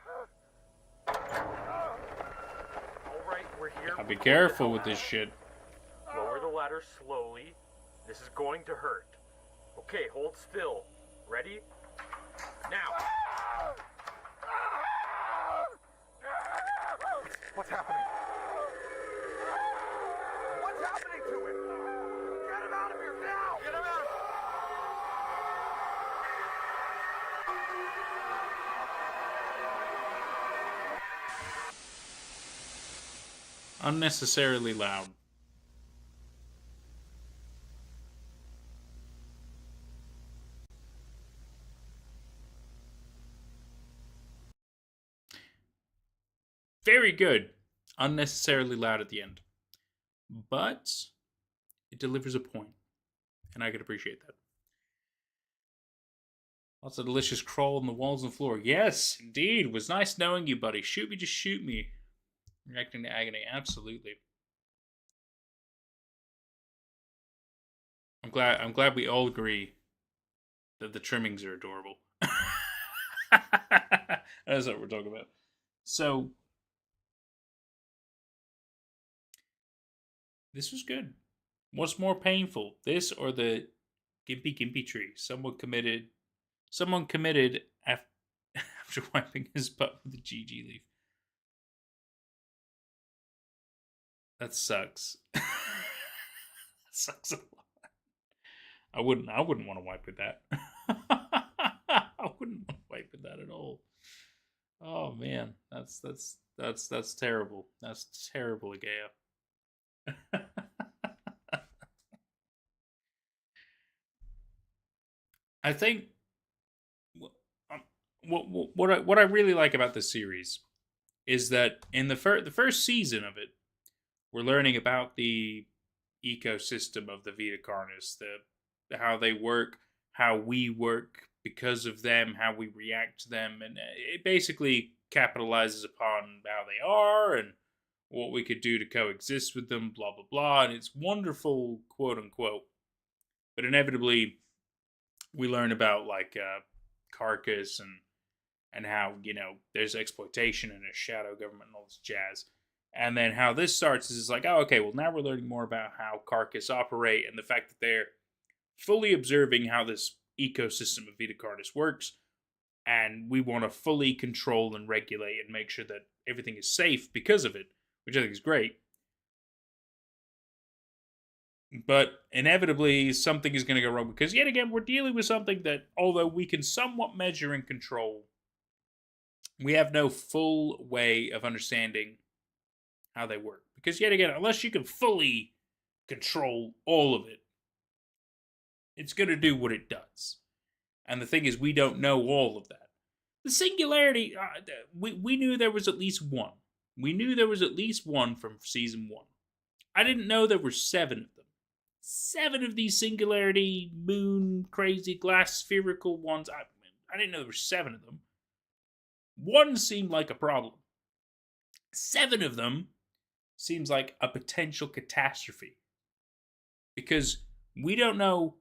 S22: right, we're here.
S1: I'll be careful with this shit.
S22: Lower the ladder slowly. This is going to hurt. Okay, hold still. Ready? Now.
S19: What's happening? What's happening to him? Get him out of here now! Get him out!
S1: Unnecessarily loud. Very good. Unnecessarily loud at the end. But it delivers a point. And I can appreciate that. Lots of delicious crawl on the walls and floor. Yes, indeed. It was nice knowing you, buddy. Shoot me, just shoot me. Reacting to agony. Absolutely. I'm glad we all agree that the trimmings are adorable. That's what we're talking about. So this was good. What's more painful, this or the Gimpy tree? Someone committed after wiping his butt with a GG leaf. That sucks. That sucks a lot. I wouldn't want to wipe with that. I wouldn't want to wipe with that at all. Oh man, that's terrible. That's terrible, Agaya. I think what I really like about this series is that in the first season of it, we're learning about the ecosystem of the Vita Carnis, how they work, how we work because of them, how we react to them, and it basically capitalizes upon how they are and what we could do to coexist with them, blah blah blah, and it's wonderful, quote unquote. But inevitably, we learn about like Carcass and how, you know, there's exploitation and a shadow government and all this jazz. And then how this starts is like, oh, okay, well, now we're learning more about how Carcass operate and the fact that they're fully observing how this ecosystem of Vita Carnis works. And we want to fully control and regulate and make sure that everything is safe because of it, which I think is great. But inevitably, something is going to go wrong because, yet again, we're dealing with something that, although we can somewhat measure and control, we have no full way of understanding how they work. Because, yet again, unless you can fully control all of it, it's going to do what it does. And the thing is, we don't know all of that. The singularity, we knew there was at least one. We knew there was at least one from season 1. I didn't know there were 7 of them. 7 of these singularity, moon, crazy, glass, spherical ones. I didn't know there were 7 of them. 1 seemed like a problem. 7 of them seems like a potential catastrophe. Because we don't know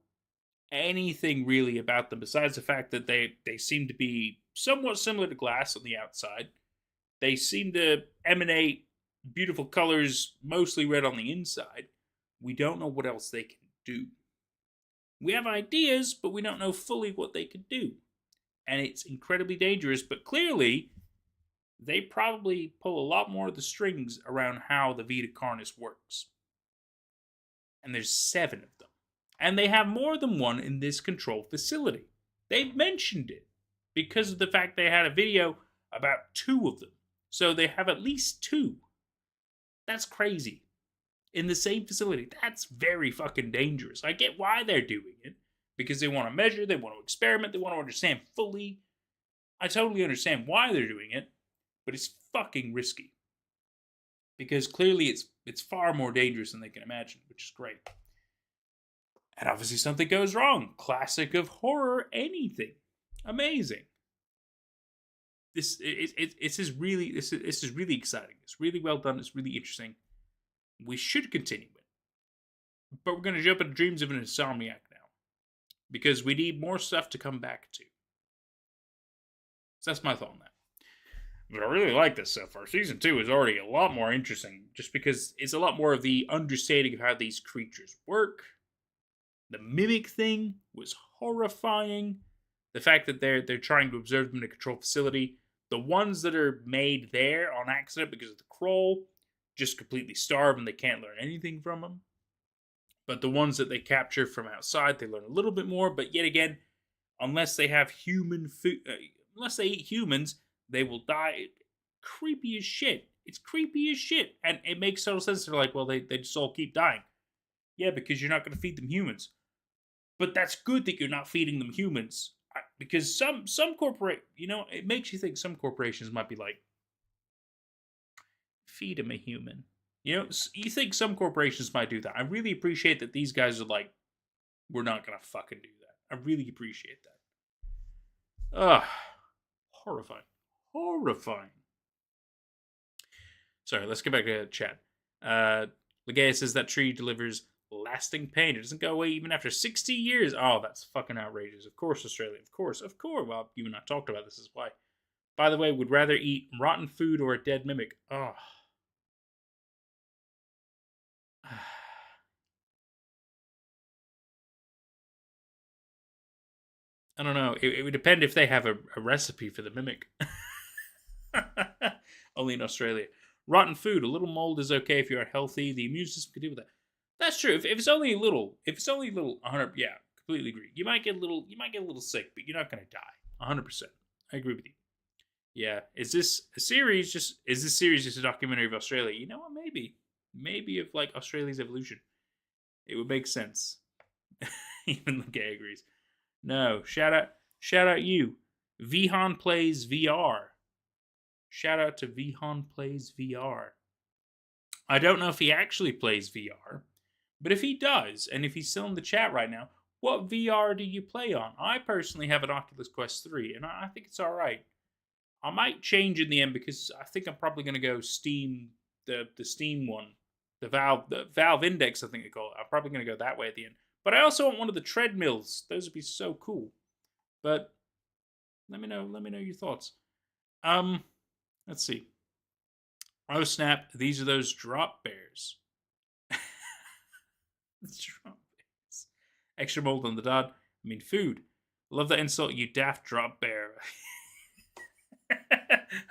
S1: anything really about them besides the fact that they seem to be somewhat similar to glass on the outside. They seem to emanate beautiful colors, mostly red on the inside. We don't know what else they can do. We have ideas, but we don't know fully what they can do. And it's incredibly dangerous, but clearly, they probably pull a lot more of the strings around how the Vita Carnis works. And there's 7 of them. And they have more than one in this control facility. They've mentioned it because of the fact they had a video about 2 of them. So they have at least 2. That's crazy. In the same facility. That's very fucking dangerous. I get why they're doing it. Because they want to measure, they want to experiment, they want to understand fully. I totally understand why they're doing it. But it's fucking risky. Because clearly it's far more dangerous than they can imagine, which is great. And obviously something goes wrong. Classic of horror, anything. Amazing. This is really exciting. It's really well done. It's really interesting. We should continue it. But we're going to jump into Dreams of an Insomniac now. Because we need more stuff to come back to. So that's my thought on that. But I really like this so far. Season 2 is already a lot more interesting. Just because it's a lot more of the understanding of how these creatures work. The mimic thing was horrifying. The fact that they're trying to observe them in a controlled facility. The ones that are made there on accident because of the crawl just completely starve and they can't learn anything from them. But the ones that they capture from outside, they learn a little bit more. But yet again, unless they have human food, unless they eat humans, they will die. Creepy as shit. It's creepy as shit. And it makes total sense. They're like, well, they just all keep dying. Yeah, because you're not going to feed them humans. But that's good that you're not feeding them humans. Because some corporate, it makes you think some corporations might be like, feed them a human. You think some corporations might do that. I really appreciate that these guys are like, we're not going to fucking do that. I really appreciate that. Ugh. Horrifying. Horrifying. Sorry, let's get back to chat. Legea says that tree delivers lasting pain. It doesn't go away even after 60 years. Oh, that's fucking outrageous. Of course, Australia. Of course. Well, you and I talked about this. Is why. By the way, would rather eat rotten food or a dead mimic. Oh. I don't know. It would depend if they have a recipe for the mimic. Only in Australia. Rotten food. A little mold is okay if you're healthy. The immune system can deal with that. That's true. If it's only a little, 100. Yeah, completely agree. You might get a little sick, but you're not gonna die. 100%. I agree with you. Yeah. Is this series just a documentary of Australia? You know what? Maybe of like Australia's evolution. It would make sense. Even the gay agrees. No. Shout out you. Vihan plays VR. Shout out to Vihan plays VR. I don't know if he actually plays VR. But if he does, and if he's still in the chat right now, what VR do you play on? I personally have an Oculus Quest 3, and I think it's alright. I might change in the end because I think I'm probably going to go Steam, the Steam one. The Valve Index, I think they call it. I'm probably going to go that way at the end. But I also want one of the treadmills. Those would be so cool. But let me know your thoughts. Let's see. Oh snap, these are those drop bears. Drop bears. Extra mold on the dot. I mean food. Love that insult, you daft drop bear.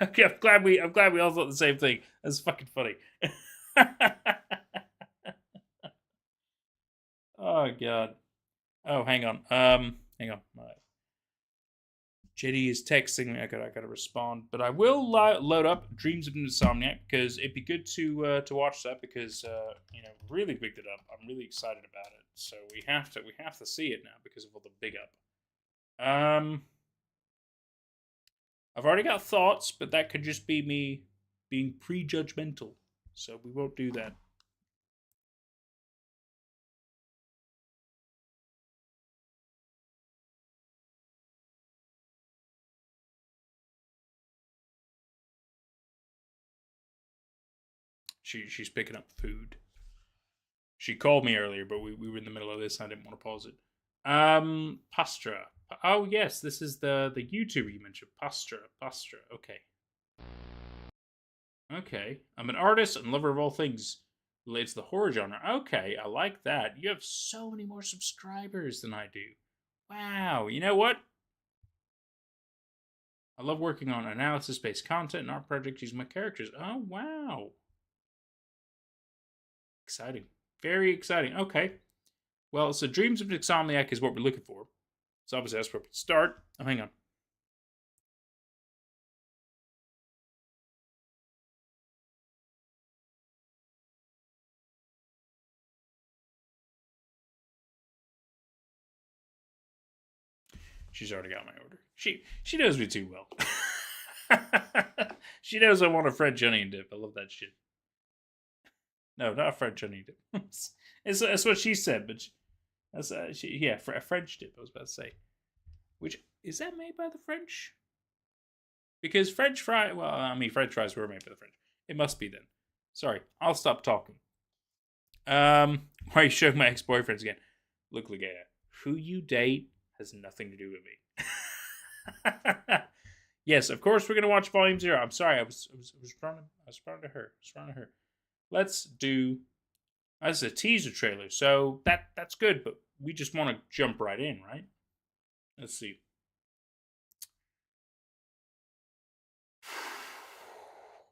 S1: Okay, I'm glad we all thought the same thing. That's fucking funny. Oh god. Oh, hang on. Hang on. JD is texting me. I gotta respond, but I will load up Dreams of an Insomniac because it'd be good to watch that because really bigged it up. I'm really excited about it, so we have to see it now because of all the big up. I've already got thoughts, but that could just be me being prejudgmental, so we won't do that. She's picking up food. She called me earlier, but we were in the middle of this and I didn't want to pause it. Pastra. Oh yes, this is the YouTuber you mentioned. Pastra. Okay. Okay. I'm an artist and lover of all things related to the horror genre. Okay, I like that. You have so many more subscribers than I do. Wow. You know what? I love working on analysis-based content and art projects using my characters. Oh, wow. Exciting. Very exciting. Okay. Well, so Dreams of Insomniac is what we're looking for. So obviously that's where we start. Oh, hang on. She's already got my order. She knows me too well. She knows I want a French onion dip. I love that shit. No, not a French onion dip. That's what she said, but that's a French dip. I was about to say, which is that made by the French? Because French fries were made by the French. It must be then. Sorry, I'll stop talking. Why are you showing my ex-boyfriends again? Look, Ligea, who you date has nothing to do with me. Yes, of course we're gonna watch Volume 0. I'm sorry, I was responding to her. Let's do. That's a teaser trailer, so that's good. But we just want to jump right in, right? Let's see.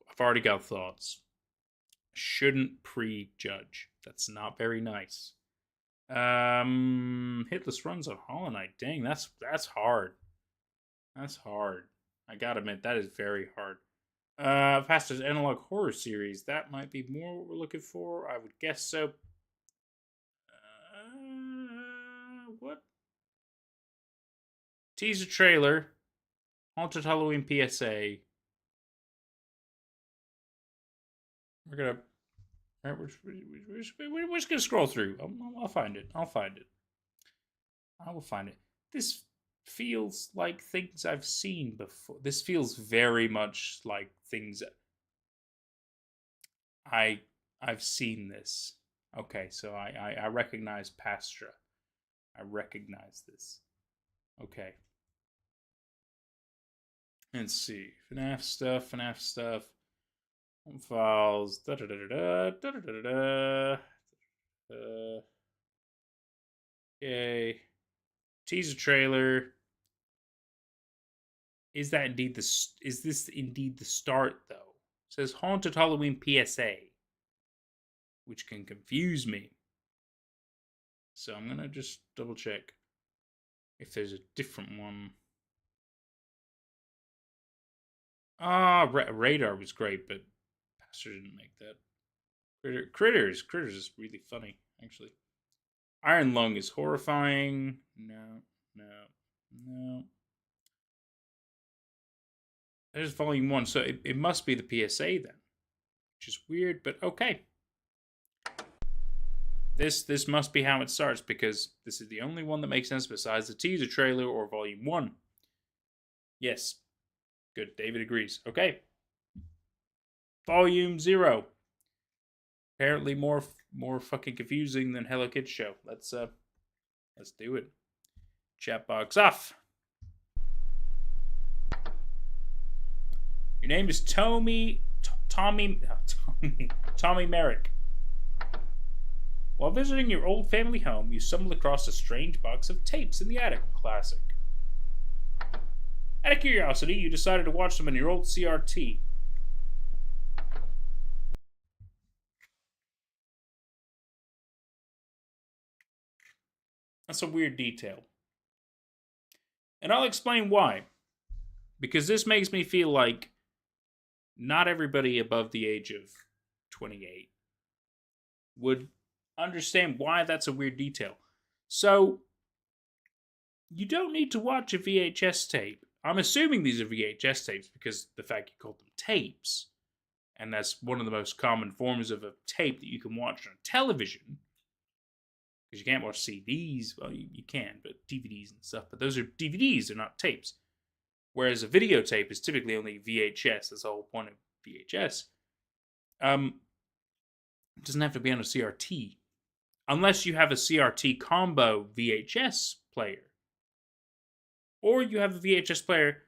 S1: I've already got thoughts. Shouldn't prejudge. That's not very nice. Hitless runs on Hollow Knight. Dang, that's hard. That's hard. I gotta admit, that is very hard. Fastest analog horror series. That might be more what we're looking for. I would guess so. What? Teaser trailer. Haunted Halloween PSA. We're just gonna scroll through. I'll find it. I will find it. This feels like things I've seen before. This feels very much like things I've seen this. Okay, so I recognize Pastra. I recognize this. Okay. Let's see. FNAF stuff. Home files. Okay. Teaser trailer. Is this indeed the start though? It says Haunted Halloween PSA, which can confuse me. So I'm gonna just double check if there's a different one. Radar was great, but Pastor didn't make that. Critters is really funny, actually. Iron Lung is horrifying. No. There's Volume 1, so it must be the PSA then. Which is weird, but okay. This must be how it starts, because this is the only one that makes sense besides the teaser trailer or Volume 1. Yes. Good, David agrees. Okay. Volume 0. Apparently more fucking confusing than Hello Kids Show. Let's do it. Chat box off. Your name is Tommy Merrick. While visiting your old family home, you stumbled across a strange box of tapes in the attic. Classic. Out of curiosity, you decided to watch them on your old CRT. That's a weird detail. And I'll explain why. Because this makes me feel like not everybody above the age of 28 would understand why that's a weird detail. So, you don't need to watch a VHS tape. I'm assuming these are VHS tapes because the fact you called them tapes. And that's one of the most common forms of a tape that you can watch on television. Because you can't watch CDs. Well, you can, but DVDs and stuff. But those are DVDs, they're not tapes. Whereas a videotape is typically only VHS. That's the whole point of VHS. It doesn't have to be on a CRT. Unless you have a CRT combo VHS player. Or you have a VHS player,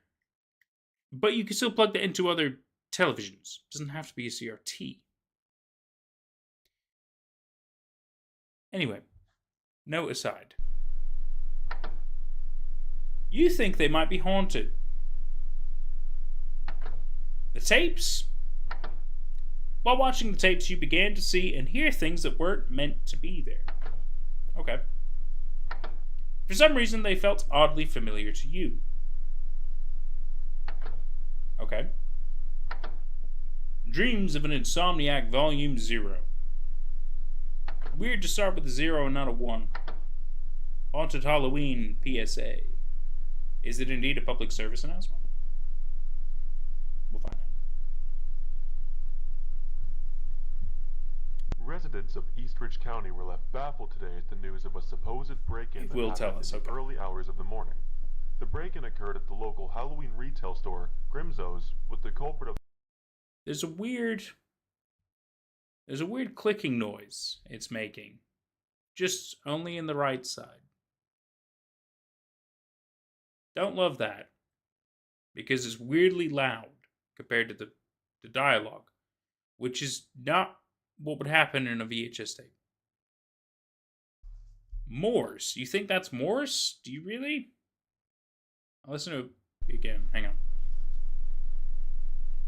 S1: but you can still plug that into other televisions. It doesn't have to be a CRT. Anyway, note aside. You think they might be haunted. The tapes? While watching the tapes, you began to see and hear things that weren't meant to be there. Okay. For some reason, they felt oddly familiar to you. Okay. Dreams of an Insomniac Volume 0. Weird to start with a 0 and not a 1. Haunted Halloween PSA. Is it indeed a public service announcement? We'll find out.
S3: Residents of Eastridge County were left baffled today at the news of a supposed break-in that
S1: will tell
S3: happened
S1: us,
S3: in the
S1: okay.
S3: early hours of the morning. The break-in occurred at the local Halloween retail store, Grimzo's, with the culprit of...
S1: There's a weird clicking noise it's making. Just only in the right side. Don't love that. Because it's weirdly loud compared to the dialogue. Which is not what would happen in a VHS tape. Morse. You think that's Morse? Do you really? I'll listen to it again. Hang on.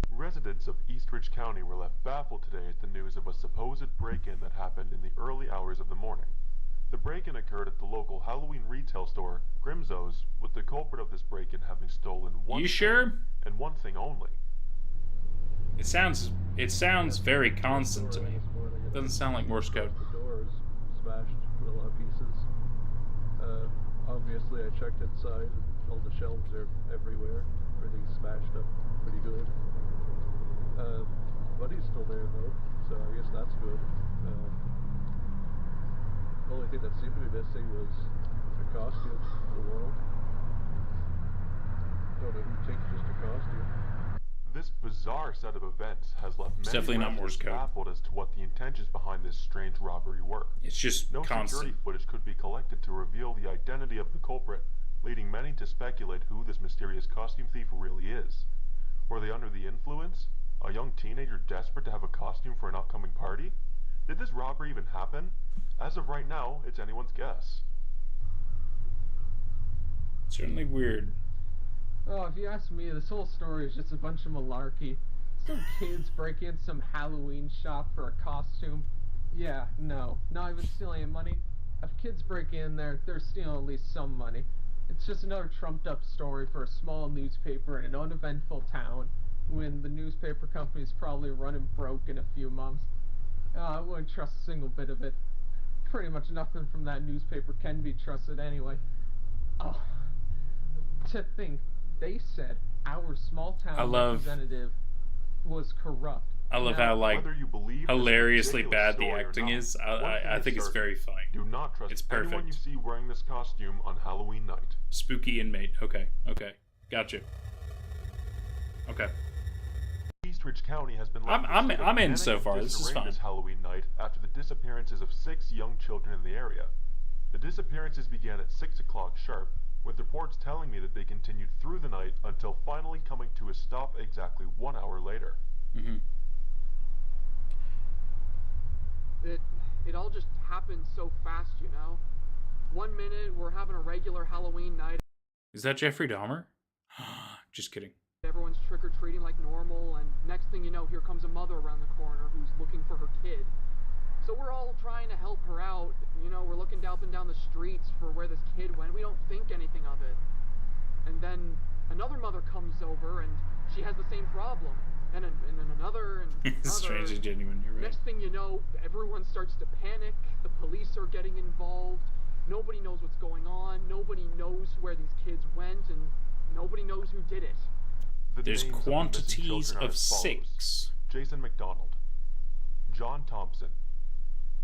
S3: Residents of Eastridge County were left baffled today at the news of a supposed break-in that happened in the early hours of the morning. The break-in occurred at the local Halloween retail store, Grimzo's, with the culprit of this break-in having stolen one thing, and one thing only.
S1: It sounds very constant to me. It doesn't sound like Morse code.
S17: The door is smashed to a lot of pieces. Obviously, I checked inside, and all the shelves are everywhere. Everything's smashed up pretty good. Buddy's still there though, so I guess that's good. The only thing that seemed to be missing was a costume for the wall. Don't know who takes just a costume.
S3: This bizarre set of events has left many
S1: definitely not Morse
S3: residents
S1: code.
S3: baffled as to what the intentions behind this strange robbery were.
S1: It's just
S3: no
S1: constant.
S3: security footage could be collected to reveal the identity of the culprit, leading many to speculate who this mysterious costume thief really is. Were they under the influence? A young teenager desperate to have a costume for an upcoming party? Did this robbery even happen? As of right now, it's anyone's guess.
S1: Certainly weird.
S13: Oh, if you ask me, this whole story is just a bunch of malarkey. Some kids break in some Halloween shop for a costume. Yeah, no, not even stealing any money. If kids break in there, they're stealing at least some money. It's just another trumped up story for a small newspaper in an uneventful town, when the newspaper company's probably running broke in a few months. I wouldn't trust a single bit of it. Pretty much nothing from that newspaper can be trusted anyway. Oh, to think, they said our small town representative was corrupt.
S1: I love how hilariously bad the acting is. I think it's very funny.
S3: Do not trust
S1: it's
S3: anyone you
S1: perfect.
S3: see wearing this costume on Halloween night.
S1: Spooky inmate. Okay. Gotcha. Okay.
S3: Eastridge County has been left
S1: I'm in so far. This is fine.
S3: This Halloween night after the disappearances of 6 young children in the area. The disappearances began at 6 o'clock sharp, with reports telling me that they continued through the night until finally coming to a stop exactly 1 hour later.
S1: Mm-hmm.
S13: It all just happened so fast, you know? 1 minute, we're having a regular Halloween night.
S1: Is that Jeffrey Dahmer? Just kidding.
S13: Everyone's trick-or-treating like normal, and next thing you know, here comes a mother around the corner who's looking for her kid. So we're all trying to help her out. You know, we're looking up and down the streets for where this kid went. We don't think anything of it. And then another mother comes over, and she has the same problem. And then another, and another.
S1: Strangely genuine, you're right.
S13: Next thing you know, everyone starts to panic. The police are getting involved. Nobody knows what's going on. Nobody knows where these kids went, and nobody knows who did it.
S1: There's quantities of 6.
S3: Jason McDonald, John Thompson,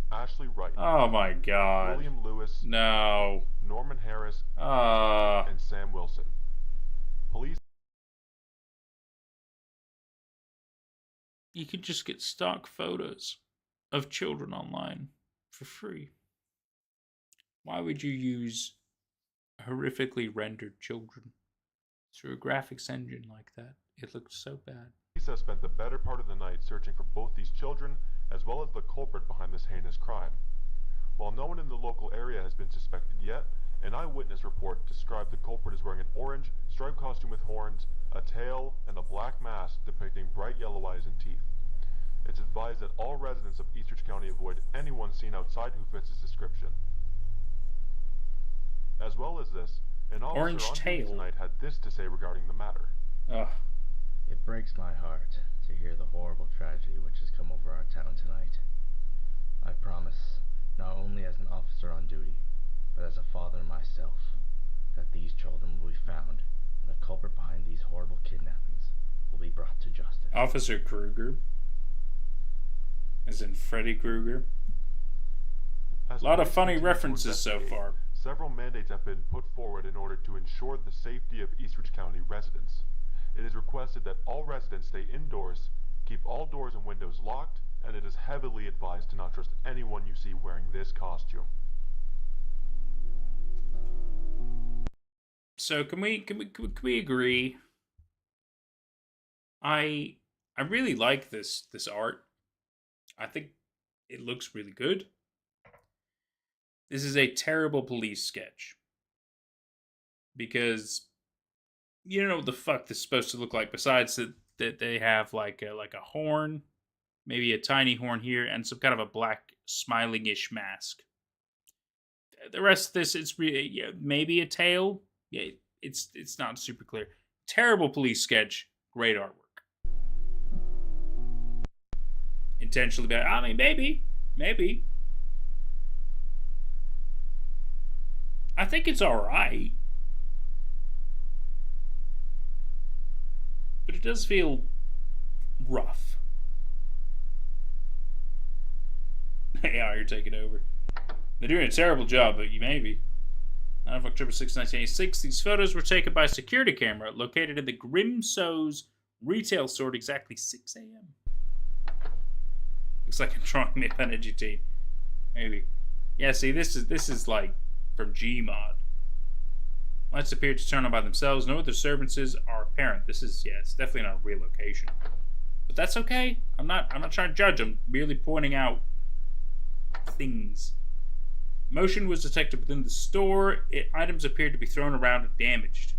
S3: Ashley Wright.
S1: Oh my God.
S3: William Lewis.
S1: No.
S3: Norman Harris. And Sam Wilson. Police.
S1: You could just get stock photos of children online for free. Why would you use horrifically rendered children through a graphics engine like that? It looked so bad.
S3: Police have spent the better part of the night searching for both these children as well as the culprit behind this heinous crime. While no one in the local area has been suspected yet, an eyewitness report described the culprit as wearing an orange, striped costume with horns, a tail, and a black mask depicting bright yellow eyes and teeth. It's advised that all residents of Eastridge County avoid anyone seen outside who fits this description. As well as this, an officer on duty tonight had this to say regarding the matter.
S23: It breaks my heart to hear the horrible tragedy which has come over our town tonight. I promise, not only as an officer on duty, but as a father myself, that these children will be found horrible kidnappings will be brought to justice.
S1: Officer Kruger. As in Freddy Krueger.
S3: As
S1: A lot of
S3: police
S1: funny
S3: continue to
S1: references so
S3: investigate,
S1: far.
S3: Several mandates have been put forward in order to ensure the safety of Eastridge County residents. It is requested that all residents stay indoors, keep all doors and windows locked, and it is heavily advised to not trust anyone you see wearing this costume.
S1: So can we agree? I really like this art. I think it looks really good. This is a terrible police sketch. Because you don't know what the fuck this is supposed to look like besides that they have like a horn, maybe a tiny horn here, and some kind of a black smiling-ish mask. The rest of this, it's really, yeah, maybe a tail. Yeah, it's not super clear. Terrible police sketch, great artwork. Intentionally bad. I mean, maybe. I think it's alright. But it does feel rough. Yeah, you're taking over. They're doing a terrible job, but you maybe. On October 6, 1986, these photos were taken by a security camera located in the Grimso's retail store at exactly 6 a.m. Looks like a drawing made by Energy Team. Maybe. Yeah, see, this is like from Gmod. Lights appear to turn on by themselves. No other disturbances are apparent. This is, yeah, it's definitely not a real location. But that's okay. I'm not trying to judge. I'm merely pointing out things. Motion was detected within the store. Items appeared to be thrown around and damaged.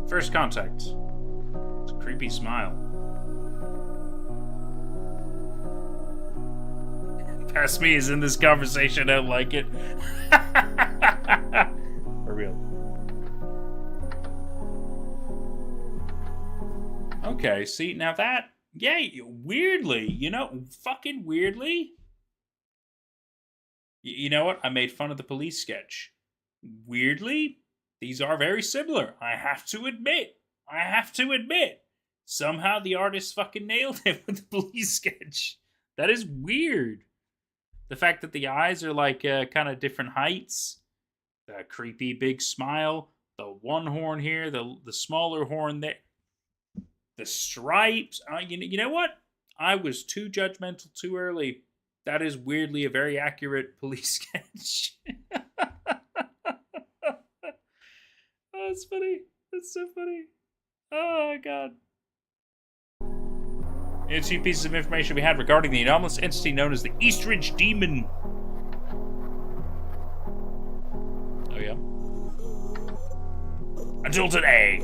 S1: First contact. It's a creepy smile. Past me is in this conversation. I don't like it. For real. Okay, see, now that, yeah, weirdly, fucking weirdly. You know what? I made fun of the police sketch. Weirdly, these are very similar. I have to admit. Somehow the artist fucking nailed it with the police sketch. That is weird. The fact that the eyes are like kind of different heights. The creepy big smile. The one horn here. The smaller horn there. The stripes. You know what? I was too judgmental too early. That is weirdly a very accurate police sketch. Oh, it's funny. That's so funny. Oh, my God. Here are 2 pieces of information we had regarding the anomalous entity known as the Eastridge Demon. Oh, yeah? Until today.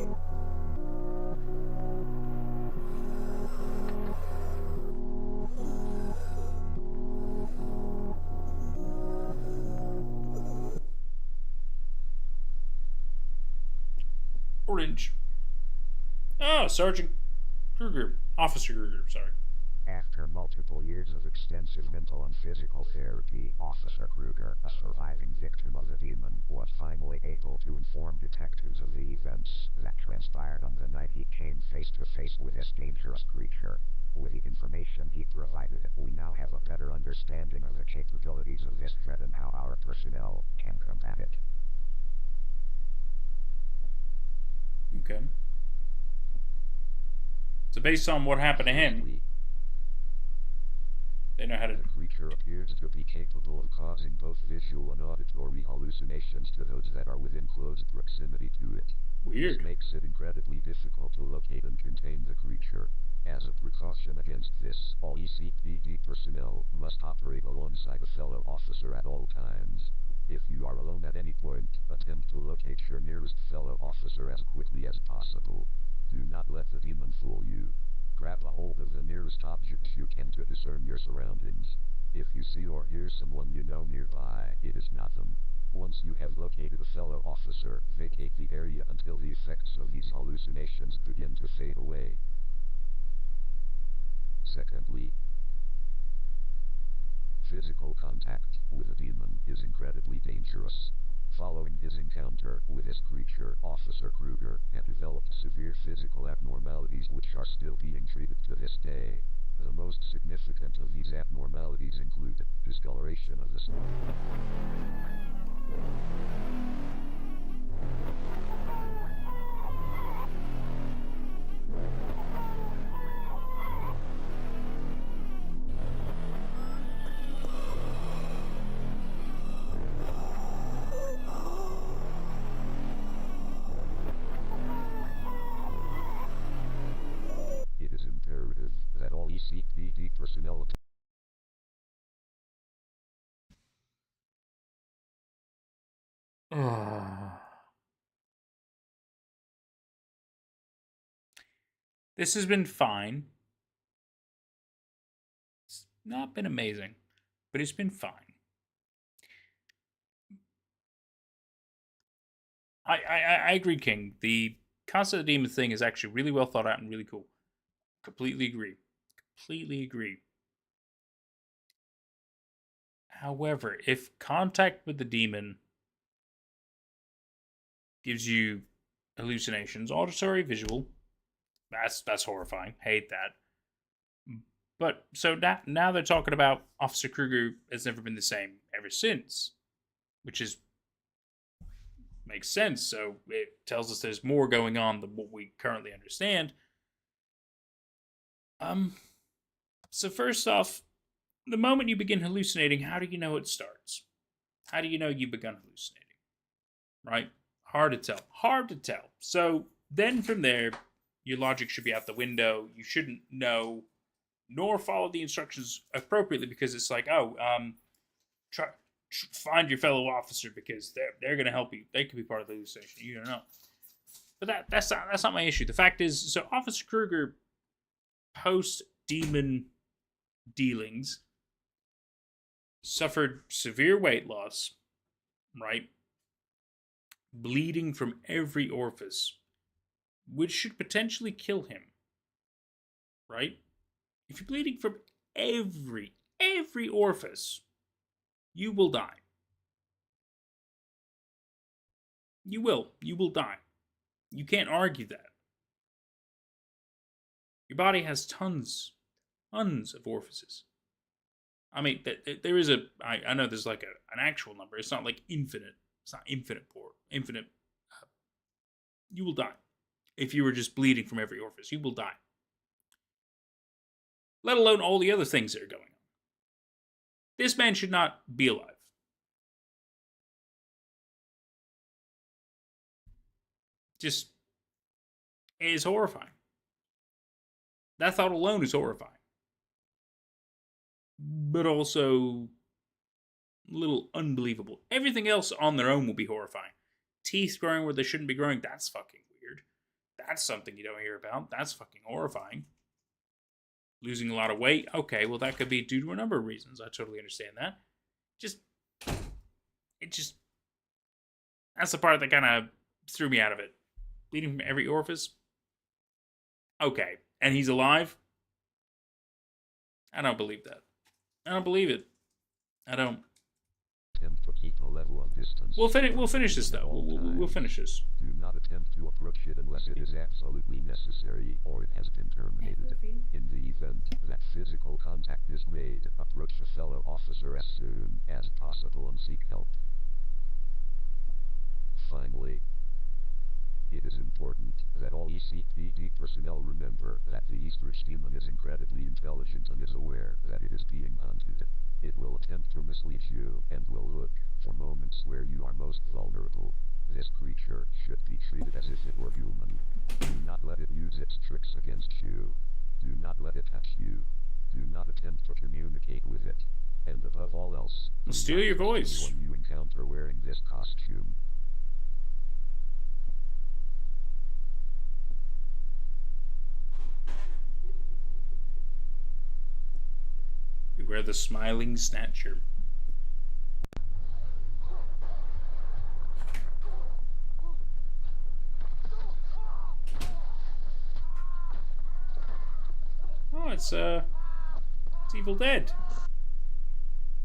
S1: Orange. Oh, Sergeant Kruger. Officer Kruger, sorry.
S8: After multiple years of extensive mental and physical therapy, Officer Kruger, a surviving victim of the demon, was finally able to inform detectives of the events that transpired on the night he came face to face with this dangerous creature. With the information he provided, we now have a better understanding of the capabilities of this threat and how our personnel can combat it.
S1: Okay. So based on what happened to him, they know how to...
S8: The creature appears to be capable of causing both visual and auditory hallucinations to those that are within close proximity to it.
S1: Weird.
S8: This makes it incredibly difficult to locate and contain the creature. As a precaution against this, all ECPD personnel must operate alongside a fellow officer at all times. If you are alone at any point, attempt to locate your nearest fellow officer as quickly as possible. Do not let the demon fool you. Grab a hold of the nearest object you can to discern your surroundings. If you see or hear someone you know nearby, it is not them. Once you have located a fellow officer, vacate the area until the effects of these hallucinations begin to fade away. Secondly, physical contact with a demon is incredibly dangerous. Following his encounter with this creature, Officer Kruger had developed severe physical abnormalities which are still being treated to this day. The most significant of these abnormalities include discoloration of the skin. It is imperative that all ECPD personnel
S1: This has been fine. It's not been amazing, but it's been fine. I agree, King. The Casa of the Demon thing is actually really well thought out and really cool. Completely agree. Completely agree. However, if contact with the demon gives you hallucinations, auditory, visual, that's horrifying. Hate that. But so now they're talking about Officer Kruger has never been the same ever since, which is makes sense. So it tells us there's more going on than what we currently understand. So first off, the moment you begin hallucinating, how do you know it starts? How do you know you've begun hallucinating? Right? Hard to tell. Hard to tell. So then from there, your logic should be out the window. You shouldn't know nor follow the instructions appropriately because it's like, find your fellow officer because they're going to help you. They could be part of the hallucination. You don't know. But that's not my issue. The fact is, so Officer Kruger, post-demon dealings, suffered severe weight loss, right? Bleeding from every orifice, which should potentially kill him, right? If you're bleeding from every orifice, you will die. You will die. You can't argue that. Your body has tons of orifices. I mean, there is I know there's like an actual number. It's not like infinite. It's not infinite. You will die. If you were just bleeding from every orifice, you will die. Let alone all the other things that are going on. This man should not be alive. Just, it is horrifying. That thought alone is horrifying. But also a little unbelievable. Everything else on their own will be horrifying. Teeth growing where they shouldn't be growing, that's fucking weird. That's something you don't hear about. That's fucking horrifying. Losing a lot of weight, okay, well that could be due to a number of reasons. I totally understand that. That's the part that kind of threw me out of it. Bleeding from every orifice? Okay. And he's alive? I don't believe that. I don't believe it. I don't.
S8: Attempt to keep a level of distance.
S1: We'll finish this though. We'll finish this.
S8: Do not attempt to approach it unless it is absolutely necessary or it has been terminated. In the event that physical contact is made, approach a fellow officer as soon as possible and seek help. Finally, it is important that all ECPD personnel remember that the Eastridge demon is incredibly intelligent and is aware that it is being hunted. It will attempt to mislead you and will look for moments where you are most vulnerable. This creature should be treated as if it were human. Do not let it use its tricks against you. Do not let it touch you. Do not attempt to communicate with it. And above all else,
S1: steal your voice.
S8: Anyone you encounter wearing this costume.
S1: Beware the smiling snatcher. Oh, it's Evil Dead.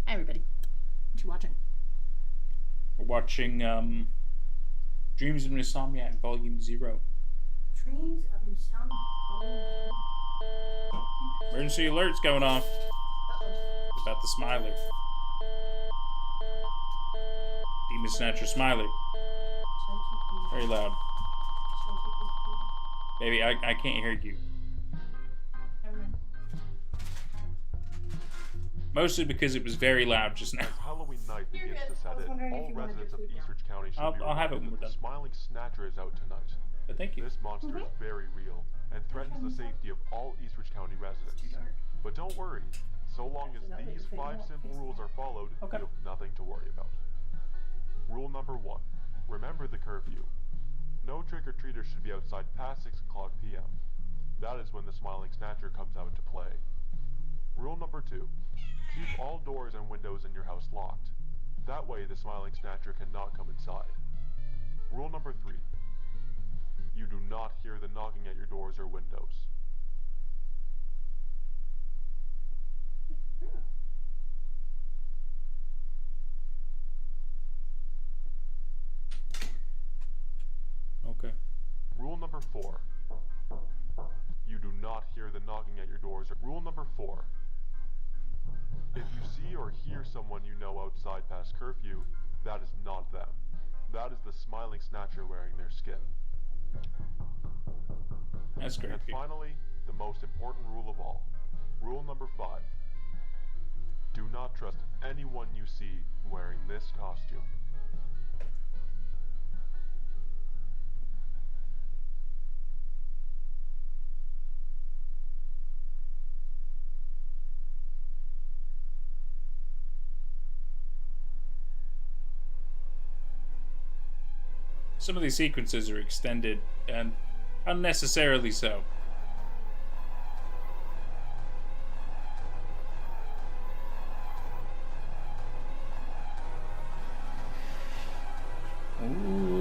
S10: Hi everybody. What you watching?
S1: We're watching Dreams of Insomniac Volume 0.
S5: Dreams of Insomniac.
S1: Emergency alert's going off. About the Smiler. Demon Snatcher Smiler. Very loud. Baby, I can't hear you. Mostly because it was very loud just now.
S3: As Halloween night begins to set in, all residents of Eastridge County should be
S1: I'll have it
S3: reminded
S1: when we're
S3: that the
S1: done.
S3: Smiling Snatcher is out tonight.
S1: But thank you.
S3: This monster is very real and threatens the safety of all Eastridge County residents. But don't worry, so long as these 5 simple rules are followed, you have nothing to worry about. Rule number 1. Remember the curfew. No trick-or-treaters should be outside past 6 o'clock p.m. That is when the Smiling Snatcher comes out to play. Rule number 2. Keep all doors and windows in your house locked. That way the Smiling Snatcher cannot come inside. Rule number 3. You do not hear the knocking at your doors or windows.
S1: Okay.
S3: Rule number 4. You do not hear the knocking at your doors. Rule number 4. If you see or hear someone you know outside past curfew, that is not them. That is the Smiling Snatcher wearing their skin.
S1: That's great.
S3: And finally, the most important rule of all. Rule number 5. Do not trust anyone you see wearing this costume.
S1: Some of these sequences are extended and unnecessarily so. Ooh.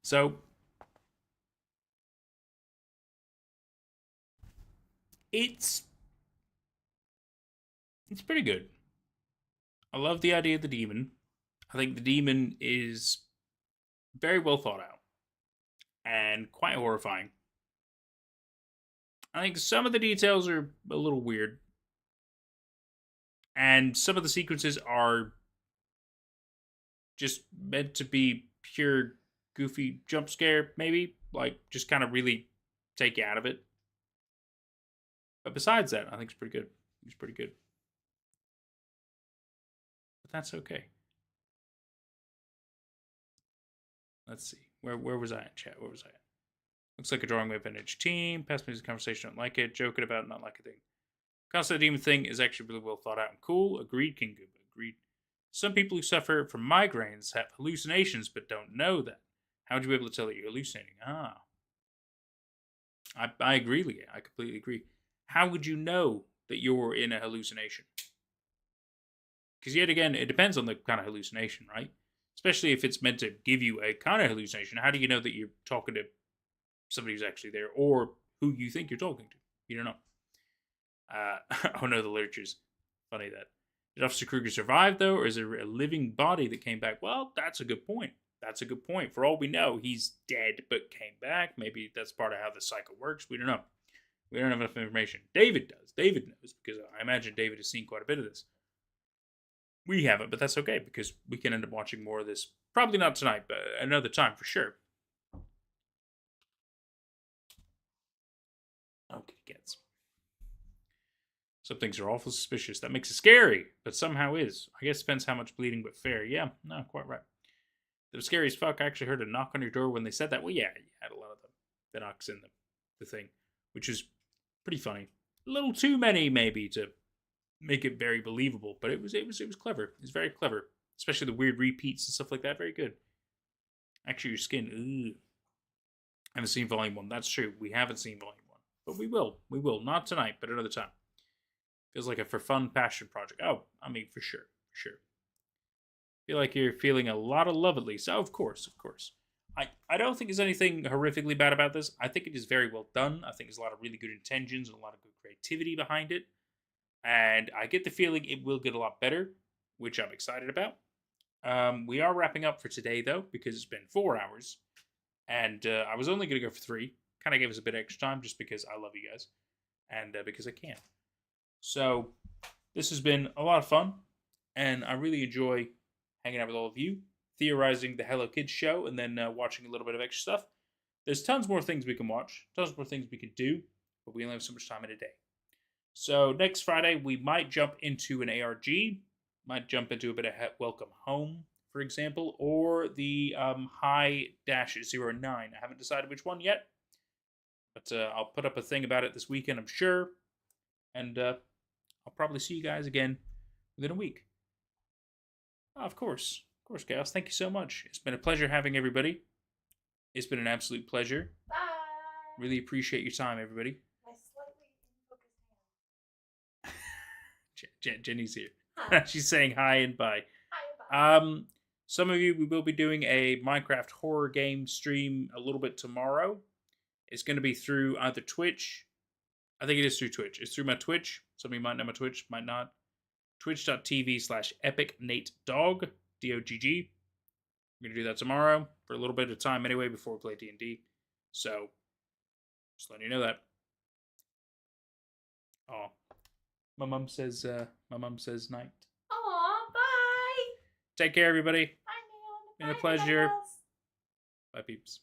S1: So, it's pretty good. I love the idea of the demon. I think the demon is very well thought out and quite horrifying. I think some of the details are a little weird, and some of the sequences are just meant to be pure goofy jump scare, maybe, like just kind of really take you out of it. But besides that, I think it's pretty good. It's pretty good. But that's okay. Let's see. Where was I at, chat? Where was I at? Looks like a drawing by vintage team. Past music conversation, don't like it. Joking about not like a thing. Concept demon thing is actually really well thought out and cool. Agreed, King Gooba. Agreed. Some people who suffer from migraines have hallucinations but don't know that. How would you be able to tell that you're hallucinating? I agree, Leah. I completely agree. How would you know that you're in a hallucination? Because yet again, it depends on the kind of hallucination, right? Especially if it's meant to give you a kind of hallucination. How do you know that you're talking to somebody who's actually there or who you think you're talking to? You don't know. Oh no, the literature's funny that. Did Officer Kruger survive, though, or is there a living body that came back? Well, that's a good point. That's a good point. For all we know, he's dead but came back. Maybe that's part of how the cycle works. We don't know. We don't have enough information. David does. David knows, because I imagine David has seen quite a bit of this. We haven't, but that's okay, because we can end up watching more of this. Probably not tonight, but another time for sure. Some things are awful suspicious. That makes it scary, but somehow is. I guess it depends how much bleeding, but fair. Yeah, no, quite right. It was scary as fuck. I actually heard a knock on your door when they said that. Well, yeah, you had a lot of the knocks in the thing, which is pretty funny. A little too many, maybe, to make it very believable, but it was clever. It was very clever, especially the weird repeats and stuff like that. Very good. Actually, your skin. Ugh. I haven't seen Volume 1. That's true. We haven't seen Volume 1, but we will. We will. Not tonight, but another time. Feels like a for fun passion project. Oh, I mean, for sure. For sure. Feel like you're feeling a lot of love, at least. Oh, of course, of course. I don't think there's anything horrifically bad about this. I think it is very well done. I think there's a lot of really good intentions and a lot of good creativity behind it. And I get the feeling it will get a lot better, which I'm excited about. We are wrapping up for today, though, because it's been 4 hours. And I was only going to go for 3. Kind of gave us a bit extra time just because I love you guys. And because I can. So, this has been a lot of fun. And I really enjoy hanging out with all of you, theorizing the Hello Kids show, and then watching a little bit of extra stuff. There's tons more things we can watch, tons more things we can do, but we only have so much time in a day. So next Friday, we might jump into an ARG, might jump into a bit of Welcome Home, for example, or the High-09. I haven't decided which one yet, but I'll put up a thing about it this weekend, I'm sure, and I'll probably see you guys again within a week. Of course, Chaos. Thank you so much. It's been a pleasure having everybody. It's been an absolute pleasure.
S5: Bye.
S1: Really appreciate your time, everybody.
S5: My slightly infocused hand.
S1: Jenny's here.
S5: Hi.
S1: She's saying hi and bye.
S5: Hi and bye.
S1: Some of you, we will be doing a Minecraft horror game stream a little bit tomorrow. It's going to be through either Twitch. I think it is through Twitch. It's through my Twitch. Some of you might know my Twitch, might not. Twitch.tv/epicnatedog, D-O-G-G. We're going to do that tomorrow for a little bit of time anyway before we play D&D. So, just letting you know that. Oh, my mum says night.
S5: Aw, bye.
S1: Take care, everybody.
S5: Bye, Neon.
S1: Been a
S5: Bye,
S1: pleasure.
S5: everybody else.
S1: Bye, peeps.